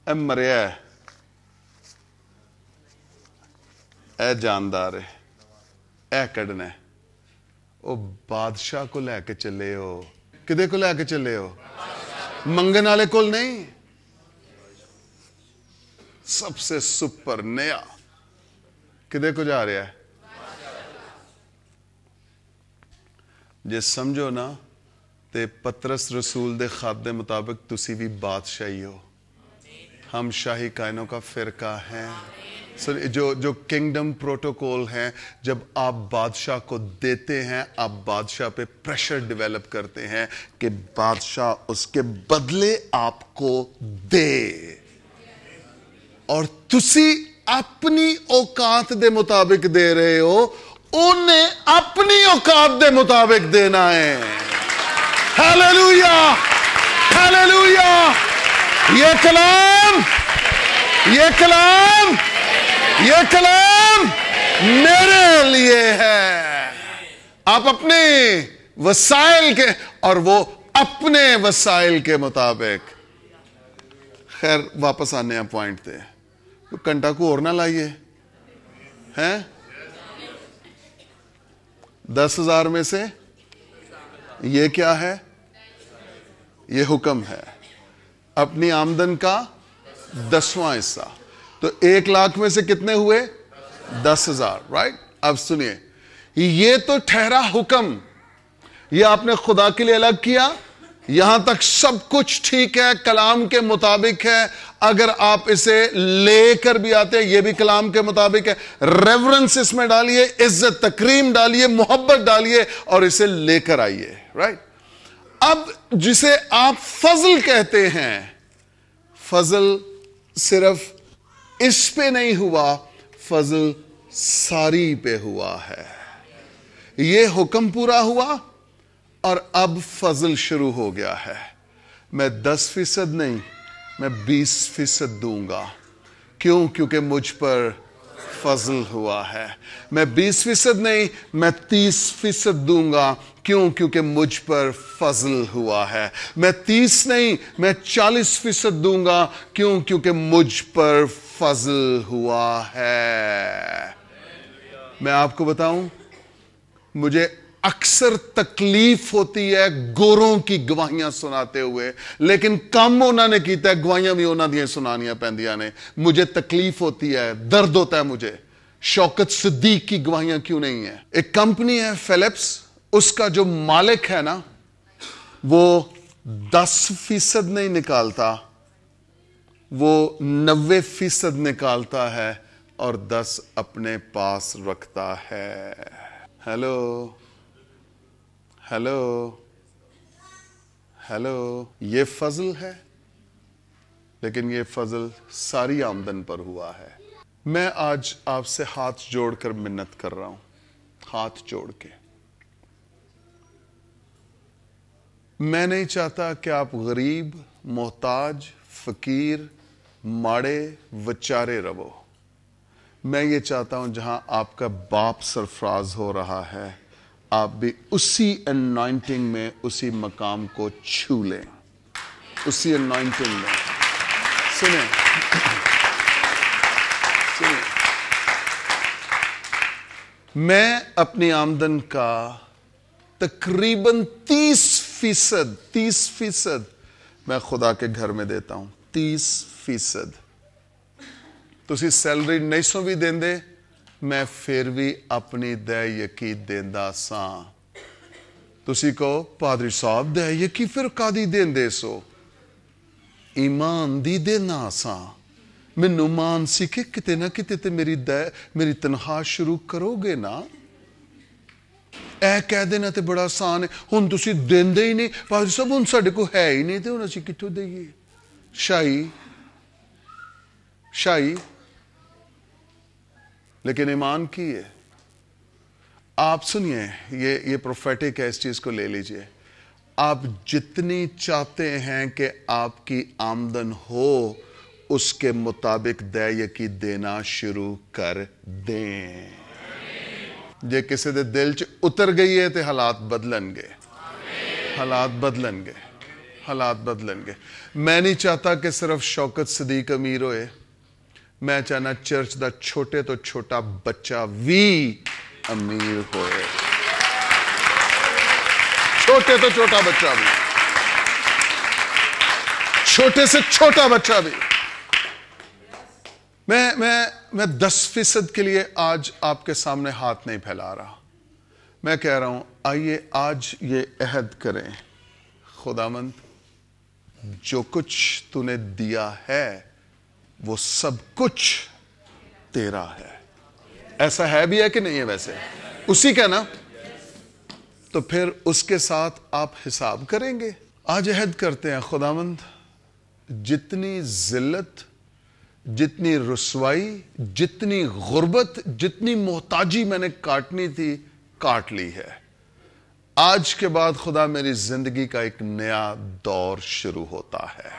S1: اے مریا ہے، اے جاندار ہے، اے کڈنا ہے. او بادشاہ کو لے کے چلے ہو. کدے کو لے کے چلے ہو؟ منگن والے کول نہیں، سب سے سپر نیا. کدے کو جا رہا ہے؟ جے سمجھو نا تے پترس رسول دے خط دے مطابق تسی بھی بادشاہی ہو. ہم شاہی کائنوں کا فرقہ ہیں. جو کنگڈم پروٹوکول ہیں، جب آپ بادشاہ کو دیتے ہیں، آپ بادشاہ پہ پریشر ڈیولپ کرتے ہیں کہ بادشاہ اس کے بدلے آپ کو دے، اور تسی اپنی اوقات دے مطابق دے رہے ہو، انہیں اپنی اوقات دے مطابق دینا ہے. Hallelujah hallelujah. یہ کلام میرے لیے ہے. آپ اپنے وسائل کے اور وہ اپنے وسائل کے مطابق. خیر واپس آنے ہیں پوائنٹ تے. گھنٹہ کو اور نہ لائیے ہیں. 10,000 میں سے یہ کیا ہے؟ یہ حکم ہے. اپنی آمدن کا 10واں حصہ. تو 1,00,000 میں سے کتنے ہوئے؟ 10,000. رائٹ. اب سنیے، یہ تو ٹھہرا حکم، یہ آپ نے خدا کے لیے الگ کیا. یہاں تک سب کچھ ٹھیک ہے، کلام کے مطابق ہے. اگر آپ اسے لے کر بھی آتے ہیں، یہ بھی کلام کے مطابق ہے. ریورنس اس میں ڈالیے، عزت تکریم ڈالیے، محبت ڈالیے اور اسے لے کر آئیے. رائٹ. اب جسے آپ فضل کہتے ہیں، فضل صرف اس پہ نہیں ہوا، فضل ساری پہ ہوا ہے. یہ حکم پورا ہوا اور اب فضل شروع ہو گیا ہے. میں 10% نہیں، میں 20% دوں گا. کیوں؟ کیونکہ مجھ پر فضل ہوا ہے. میں 20% نہیں، میں 30% دوں گا. کیوں؟ کیونکہ مجھ پر فضل ہوا ہے. میں 30 نہیں، میں 40% دوں گا. کیوں؟ کیونکہ مجھ پر فضل ہوا ہے. میں آپ کو بتاؤں، مجھے اکثر تکلیف ہوتی ہے گوروں کی گواہیاں سناتے ہوئے، لیکن کم انہوں نے کیتا ہے، گواہیاں بھی انہوں نے سنانیاں پہندیاں نے. مجھے تکلیف ہوتی ہے، درد ہوتا ہے مجھے. شوکت صدیق کی گواہیاں کیوں نہیں ہیں؟ ایک کمپنی ہے فلپس، اس کا جو مالک ہے نا، وہ 10% نہیں نکالتا، وہ 90% نکالتا ہے اور 10 اپنے پاس رکھتا ہے. Hello hello hello. یہ فضل ہے، لیکن یہ فضل ساری آمدن پر ہوا ہے. میں آج آپ سے ہاتھ جوڑ کر منت کر رہا ہوں، ہاتھ جوڑ کے. میں نہیں چاہتا کہ آپ غریب، محتاج، فقیر، ماڑے وچارے رہو. میں یہ چاہتا ہوں جہاں آپ کا باپ سرفراز ہو رہا ہے، آپ بھی اسی انوائنٹنگ میں اسی مقام کو چھو لیں. اسی انوائنٹنگ میں سنیں میں اپنی آمدن کا تقریباً 30% میں خدا کے گھر میں دیتا ہوں. 30%. تسی سیلری نہیں سو بھی دیں دے، میں پھر بھی اپنی دے یقی دیندا ساں. تسی کو پادری صاحب دے یقی پھر کادی دین دے سو؟ ایمان دی دینا ساں. مینوں مان سی کہ کتے نہ کتے تے میری تنخواہ شروع کرو گے نا. اے کہہ دینا تے بڑا آسان ہے. ہن تسی دیندے ہی نہیں پادری صاحب، ہن ساڈے کو ہے ہی نہیں تے ہن اسی کتھوں دئیے؟ شاہی لیکن ایمان کی ہے. آپ سنیے، یہ پروفیٹک ہے، اس چیز کو لے لیجئے. آپ جتنی چاہتے ہیں کہ آپ کی آمدن ہو اس کے مطابق دے کی دینا شروع کر دیں. جے کسی دے دل چ اتر گئی ہے تے حالات بدلن گے، حالات بدلن گے، حالات بدلن گے. میں نہیں چاہتا کہ صرف شوکت صدیق امیر ہوئے، میں چاہنا چرچ دا چھوٹے تو چھوٹا بچہ بھی امیر ہوئے، چھوٹے تو چھوٹا بچہ بھی، چھوٹے سے چھوٹا بچہ بھی. میں 10% کے لیے آج آپ کے سامنے ہاتھ نہیں پھیلا رہا. میں کہہ رہا ہوں آئیے آج یہ عہد کریں، خداوند جو کچھ تو نے دیا ہے وہ سب کچھ تیرا ہے. ایسا ہے بھی ہے کہ نہیں ہے؟ ویسے اسی کا نا. تو پھر اس کے ساتھ آپ حساب کریں گے. آج عہد کرتے ہیں، خداوند جتنی ذلت، جتنی رسوائی، جتنی غربت، جتنی محتاجی میں نے کاٹنی تھی کاٹ لی ہے. آج کے بعد خدا میری زندگی کا ایک نیا دور شروع ہوتا ہے.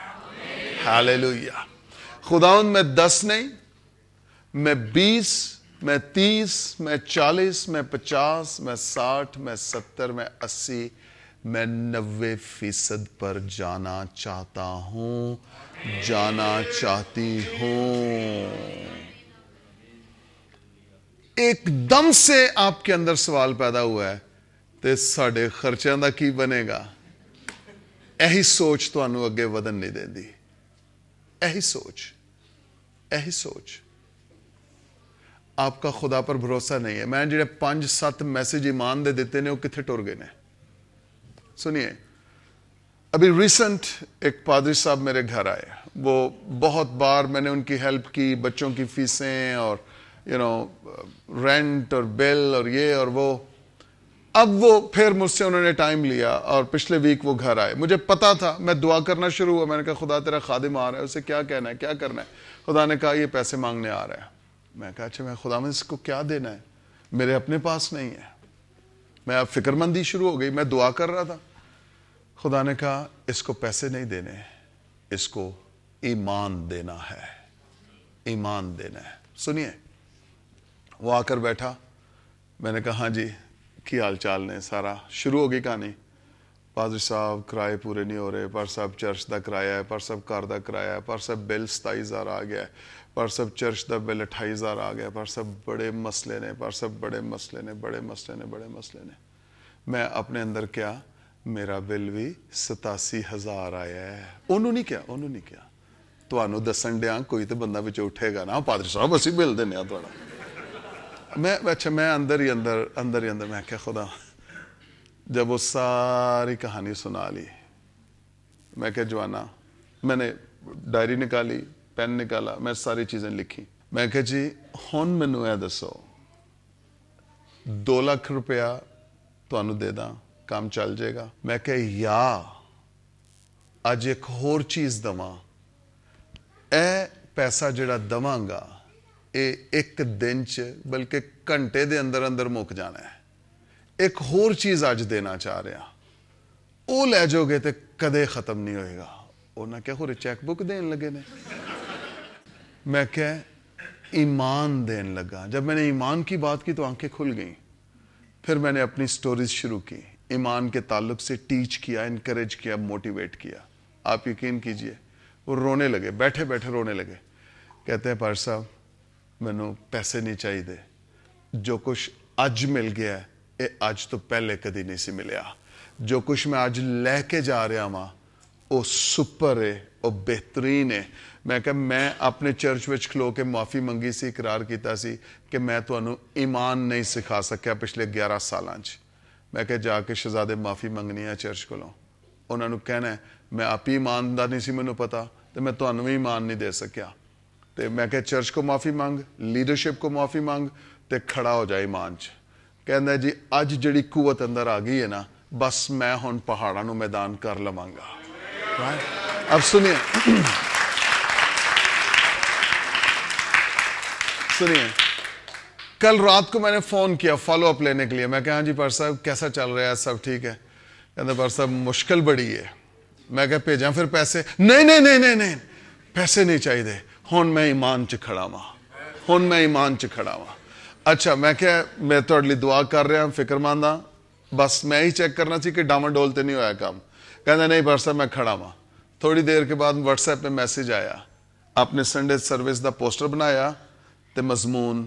S1: ہاللیلویہ. خداوند میں 10 نہیں، میں 20، میں 30، میں 40، میں 50، میں 60، میں 70، میں 80، میں 90% پر جانا چاہتا ہوں، جانا چاہتی ہوں. ایک دم سے آپ کے اندر سوال پیدا ہوا ہے تے ساڑے خرچیاں دا کی بنے گا؟ ایہی سوچ تو انو اگے ودن نہیں دے دی. ایہی سوچ آپ کا خدا پر بھروسہ نہیں ہے. میں جڑے 5-7 میسج ایمان دے دیتے نے وہ کتنے ٹر گئے نے. سنیے، ابھی ریسنٹ ایک پادری صاحب میرے گھر آئے. وہ بہت بار میں نے ان کی ہیلپ کی، بچوں کی فیسیں اور رینٹ اور بل اور یہ اور وہ. اب وہ پھر مجھ سے انہوں نے ٹائم لیا اور پچھلے ویک وہ گھر آئے. مجھے پتا تھا، میں دعا کرنا شروع ہوا. میں نے کہا خدا تیرا خادم آ رہا ہے، اسے کیا کہنا ہے، کیا کرنا ہے. خدا نے کہا یہ پیسے مانگنے آ رہا ہے. میں کہا اچھا، میں خدا میں اس کو کیا دینا ہے، میرے اپنے پاس نہیں ہے. میں اب فکر مندی شروع ہو گئی. میں دعا کر رہا تھا. خدا نے کہا اس کو پیسے نہیں دینے، اس کو ایمان دینا ہے، ایمان دینا ہے. سنیے، وہ آ کر بیٹھا. میں نے کہا ہاں جی، کی حال چال نے؟ سارا شروع ہو گئی کہانی. پادری صاحب کرائے پورے نہیں ہو رہے، پر صاحب چرچ دا کرایہ ہے، پر صاحب کار دا کرایہ ہے، پر صاحب بل 27,000 آ گیا ہے، پر صاحب چرچ دا بل 28,000 آ گیا، پر صاحب بڑے مسئلے نے، پر صاحب بڑے مسئلے نے، بڑے مسئلے نے، بڑے مسئلے نے. میں اپنے اندر کیا، میرا بل بھی 87,000 آیا ہے. انہوں نہیں کیا تو انہوں دسن دیا کوئی تو بندہ بچے اٹھے گا نا، پادری صاحب اسی بل دینے ہیں تھوڑا. میں اندر ہی اندر میں کیا خدا، جب وہ ساری کہانی سنا لی، میں کہ جوانا، میں نے ڈائری نکالی، پین نکالا، میں ساری چیزیں لکھی. میں کہ جی ہون مینوں اے دسو 2 لاکھ روپیہ تو انہوں دے داں، کام چل جائے گا. میں کہ یا اج ایک ہور چیز دواں، اے پیسہ جڑا دواں گا اے ایک دن چ بلکہ گھنٹے دے اندر مک جانا ہے. ایک ہور چیز اج دینا چاہ رہا، وہ لے جاؤ گے تے کدے ختم نہیں ہوئے گا. انہاں کیا ہورے چیک بک دین لگے نے. میں کہ ایمان دین لگا. جب میں نے ایمان کی بات کی تو آنکھیں کھل گئیں. پھر میں نے اپنی سٹوریز شروع کی، ایمان کے تعلق سے ٹیچ کیا، انکریج کیا، موٹیویٹ کیا. آپ یقین کیجئے وہ رونے لگے، بیٹھے بیٹھے رونے لگے. کہتے ہیں پادری صاحب مینوں پیسے نہیں چاہیے دے، جو کچھ اج مل گیا ہے اے اج تو پہلے کدی نہیں سی ملیا. جو کچھ میں اج لے کے جا رہا ہاں وہ سپر ہے، وہ بہترین ہے. میں کہ میں اپنے چرچ وچ کھلو کے معافی منگی سی، اقرار کیتا سی کہ میں تانوں ایمان نہیں سکھا سکیا پچھلے 11 سالاں چ. میں کہ جا کے شہزادے معافی منگنی ہے چرچ کولوں. انہاں نوں کہنا ہے میں آپ ہی ایمان دا نہیں سی مینوں پتا تے میں تانوں بھی ایمان نہیں دے سکیا. تے میں کہ چرچ کو معافی مانگ، لیڈرشپ کو معافی مانگ تے کھڑا ہو جائے ایمان چ. کہندا جی اج جڑی قوت اندر آ گئی ہے نا، بس میں ہن پہاڑاں نوں میدان کر لواں گا. اب سنیے کل رات کو میں نے فون کیا فالو اپ لینے کے لیے. میں کہا ہاں جی پار صاحب کیسا چل رہا ہے, سب ٹھیک ہے؟ کہتے پار صاحب مشکل بڑی ہے. میں کہا بھیجاں پھر پیسے؟ نہیں پیسے نہیں چاہیے, ہن میں ایمان چ کھڑا وا, ہن میں ایمان چ کھڑا وا. اچھا میں کہا میں تہاڈے لئی دعا کر رہا, فکر مند ہاں, بس میں ہی چیک کرنا سی کہ ڈاما ڈول تے نہیں ہویا کام. کہندا نہیں پار صاحب میں کھڑا وا. تھوڑی دیر کے بعد واٹس ایپ پہ میسج آیا, آپ نے سنڈے سروس دا پوسٹر بنایا تے مضمون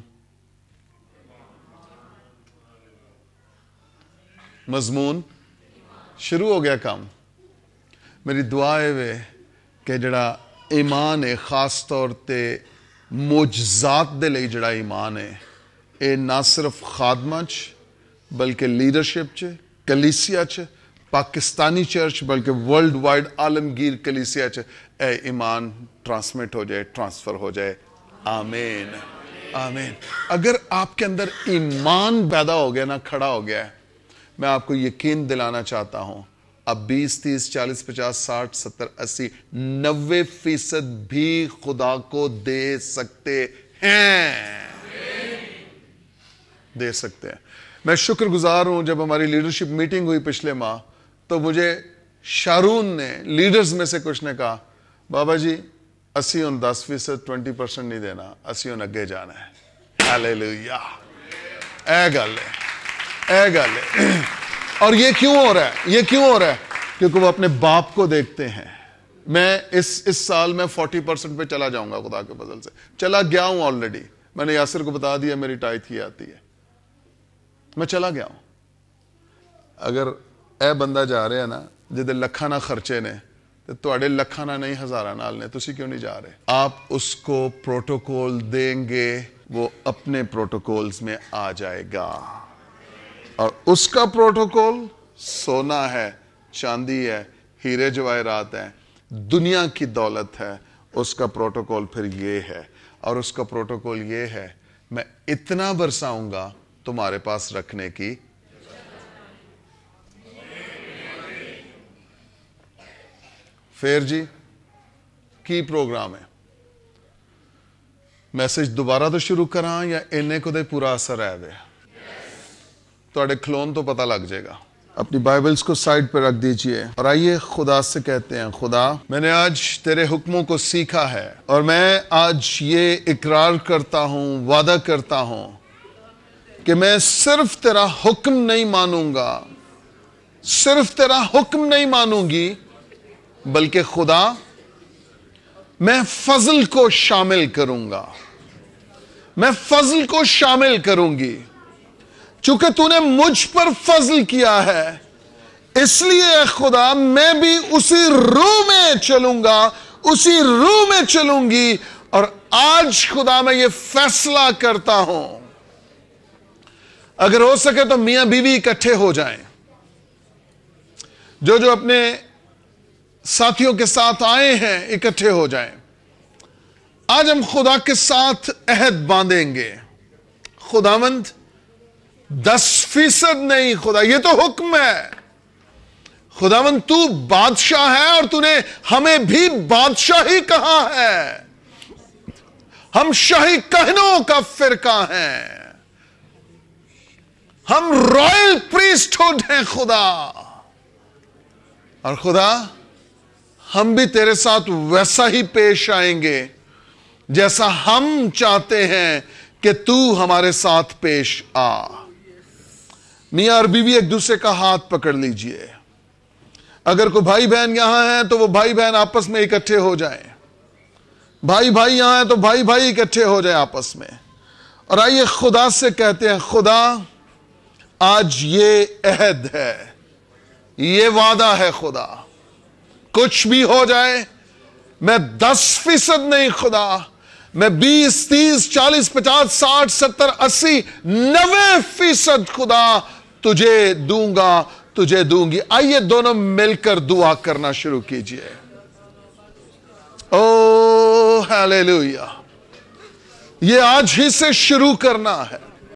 S1: شروع ہو گیا کام. میری دعا ہے کہ جڑا ایمان ہے خاص طور تے معجزات دے لئی جڑا ایمان ہے اے نہ صرف خادمہ چ بلکہ لیڈرشپ چ, کلیسیا چ, پاکستانی چرچ بلکہ ورلڈ وائڈ عالمگیر کلیسیا چ اے ایمان ٹرانسمٹ ہو جائے, ٹرانسفر ہو جائے. آمین آمین. اگر آپ کے اندر ایمان پیدا ہو گیا نا, کھڑا ہو گیا ہے, میں آپ کو یقین دلانا چاہتا ہوں اب 20, 30, 40, 50, 60, 70, 80, 90% بھی خدا کو دے سکتے ہیں, دے سکتے ہیں. میں شکر گزار ہوں, جب ہماری لیڈرشپ میٹنگ ہوئی پچھلے ماہ تو مجھے شارون نے لیڈرز میں سے کچھ نے کہا بابا جی اسی ان 10%, 20% نہیں دینا, اسی ان اگے جانا ہے. ہاللیلویا. اے گل ہے. اور یہ کیوں ہو رہا ہے؟ کیونکہ وہ اپنے باپ کو دیکھتے ہیں. میں اس سال میں 40% پہ چلا جاؤں گا خدا کے فضل سے, چلا گیا ہوں آلریڈی. میں نے یاسر کو بتا دیا میری ٹائٹ ہی آتی ہے, میں چلا گیا ہوں. اگر اے بندہ جا رہے ہیں نا جدے لکھاں نہ خرچے نے تو تواڈے لکھاں نہ نہیں ہزاراں نال نے, تسی کیوں نہیں جا رہے؟ آپ اس کو پروٹوکول دیں گے, وہ اپنے پروٹوکولز میں آ جائے گا. اور اس کا پروٹوکول سونا ہے, چاندی ہے, ہیرے جواہرات ہیں, دنیا کی دولت ہے. اس کا پروٹوکول پھر یہ ہے, اور اس کا پروٹوکول یہ ہے میں اتنا برساؤں گا تمہارے پاس رکھنے کی. پھر جی کی پروگرام ہے؟ میسج دوبارہ تو شروع کراں یا انہیں کو دے پورا اثر ہے وے؟ تواڈے کھلون تو پتہ لگ جائے گا. اپنی بائبلز کو سائڈ پہ رکھ دیجئے اور آئیے خدا سے کہتے ہیں, خدا میں نے آج تیرے حکموں کو سیکھا ہے اور میں آج یہ اقرار کرتا ہوں, وعدہ کرتا ہوں کہ میں صرف تیرا حکم نہیں مانوں گا, صرف تیرا حکم نہیں مانوں گی, بلکہ خدا میں فضل کو شامل کروں گا, میں فضل کو شامل کروں گی. چونکہ تو نے مجھ پر فضل کیا ہے اس لیے اے خدا میں بھی اسی روح میں چلوں گا, اسی روح میں چلوں گی. اور آج خدا میں یہ فیصلہ کرتا ہوں اگر ہو سکے تو میاں بیوی اکٹھے ہو جائیں, جو اپنے ساتھیوں کے ساتھ آئے ہیں اکٹھے ہو جائیں. آج ہم خدا کے ساتھ عہد باندھیں گے. خداوند 10% نہیں, خدا یہ تو حکم ہے. خداوند تو بادشاہ ہے اور تو نے ہمیں بھی بادشاہی کہا ہے. ہم شاہی کہنوں کا فرقہ ہیں, ہم رائل پریسٹہڈ ہیں خدا. اور خدا ہم بھی تیرے ساتھ ویسا ہی پیش آئیں گے جیسا ہم چاہتے ہیں کہ تو ہمارے ساتھ پیش آ. میاں اور بیوی ایک دوسرے کا ہاتھ پکڑ لیجئے. اگر کوئی بھائی بہن یہاں ہیں تو وہ بھائی بہن آپس میں اکٹھے ہو جائیں. بھائی بھائی یہاں ہیں تو بھائی بھائی اکٹھے ہو جائیں آپس میں. اور آئیے خدا سے کہتے ہیں, خدا آج یہ عہد ہے, یہ وعدہ ہے خدا, کچھ بھی ہو جائے میں 10% نہیں خدا, میں 20, 30, 40, 50, 60, 70, 80, 90% خدا تجھے دوں گا, تجھے دوں گی. آئیے دونوں مل کر دعا کرنا شروع کیجئے. او ہاللیلویا. یہ آج ہی سے شروع کرنا ہے.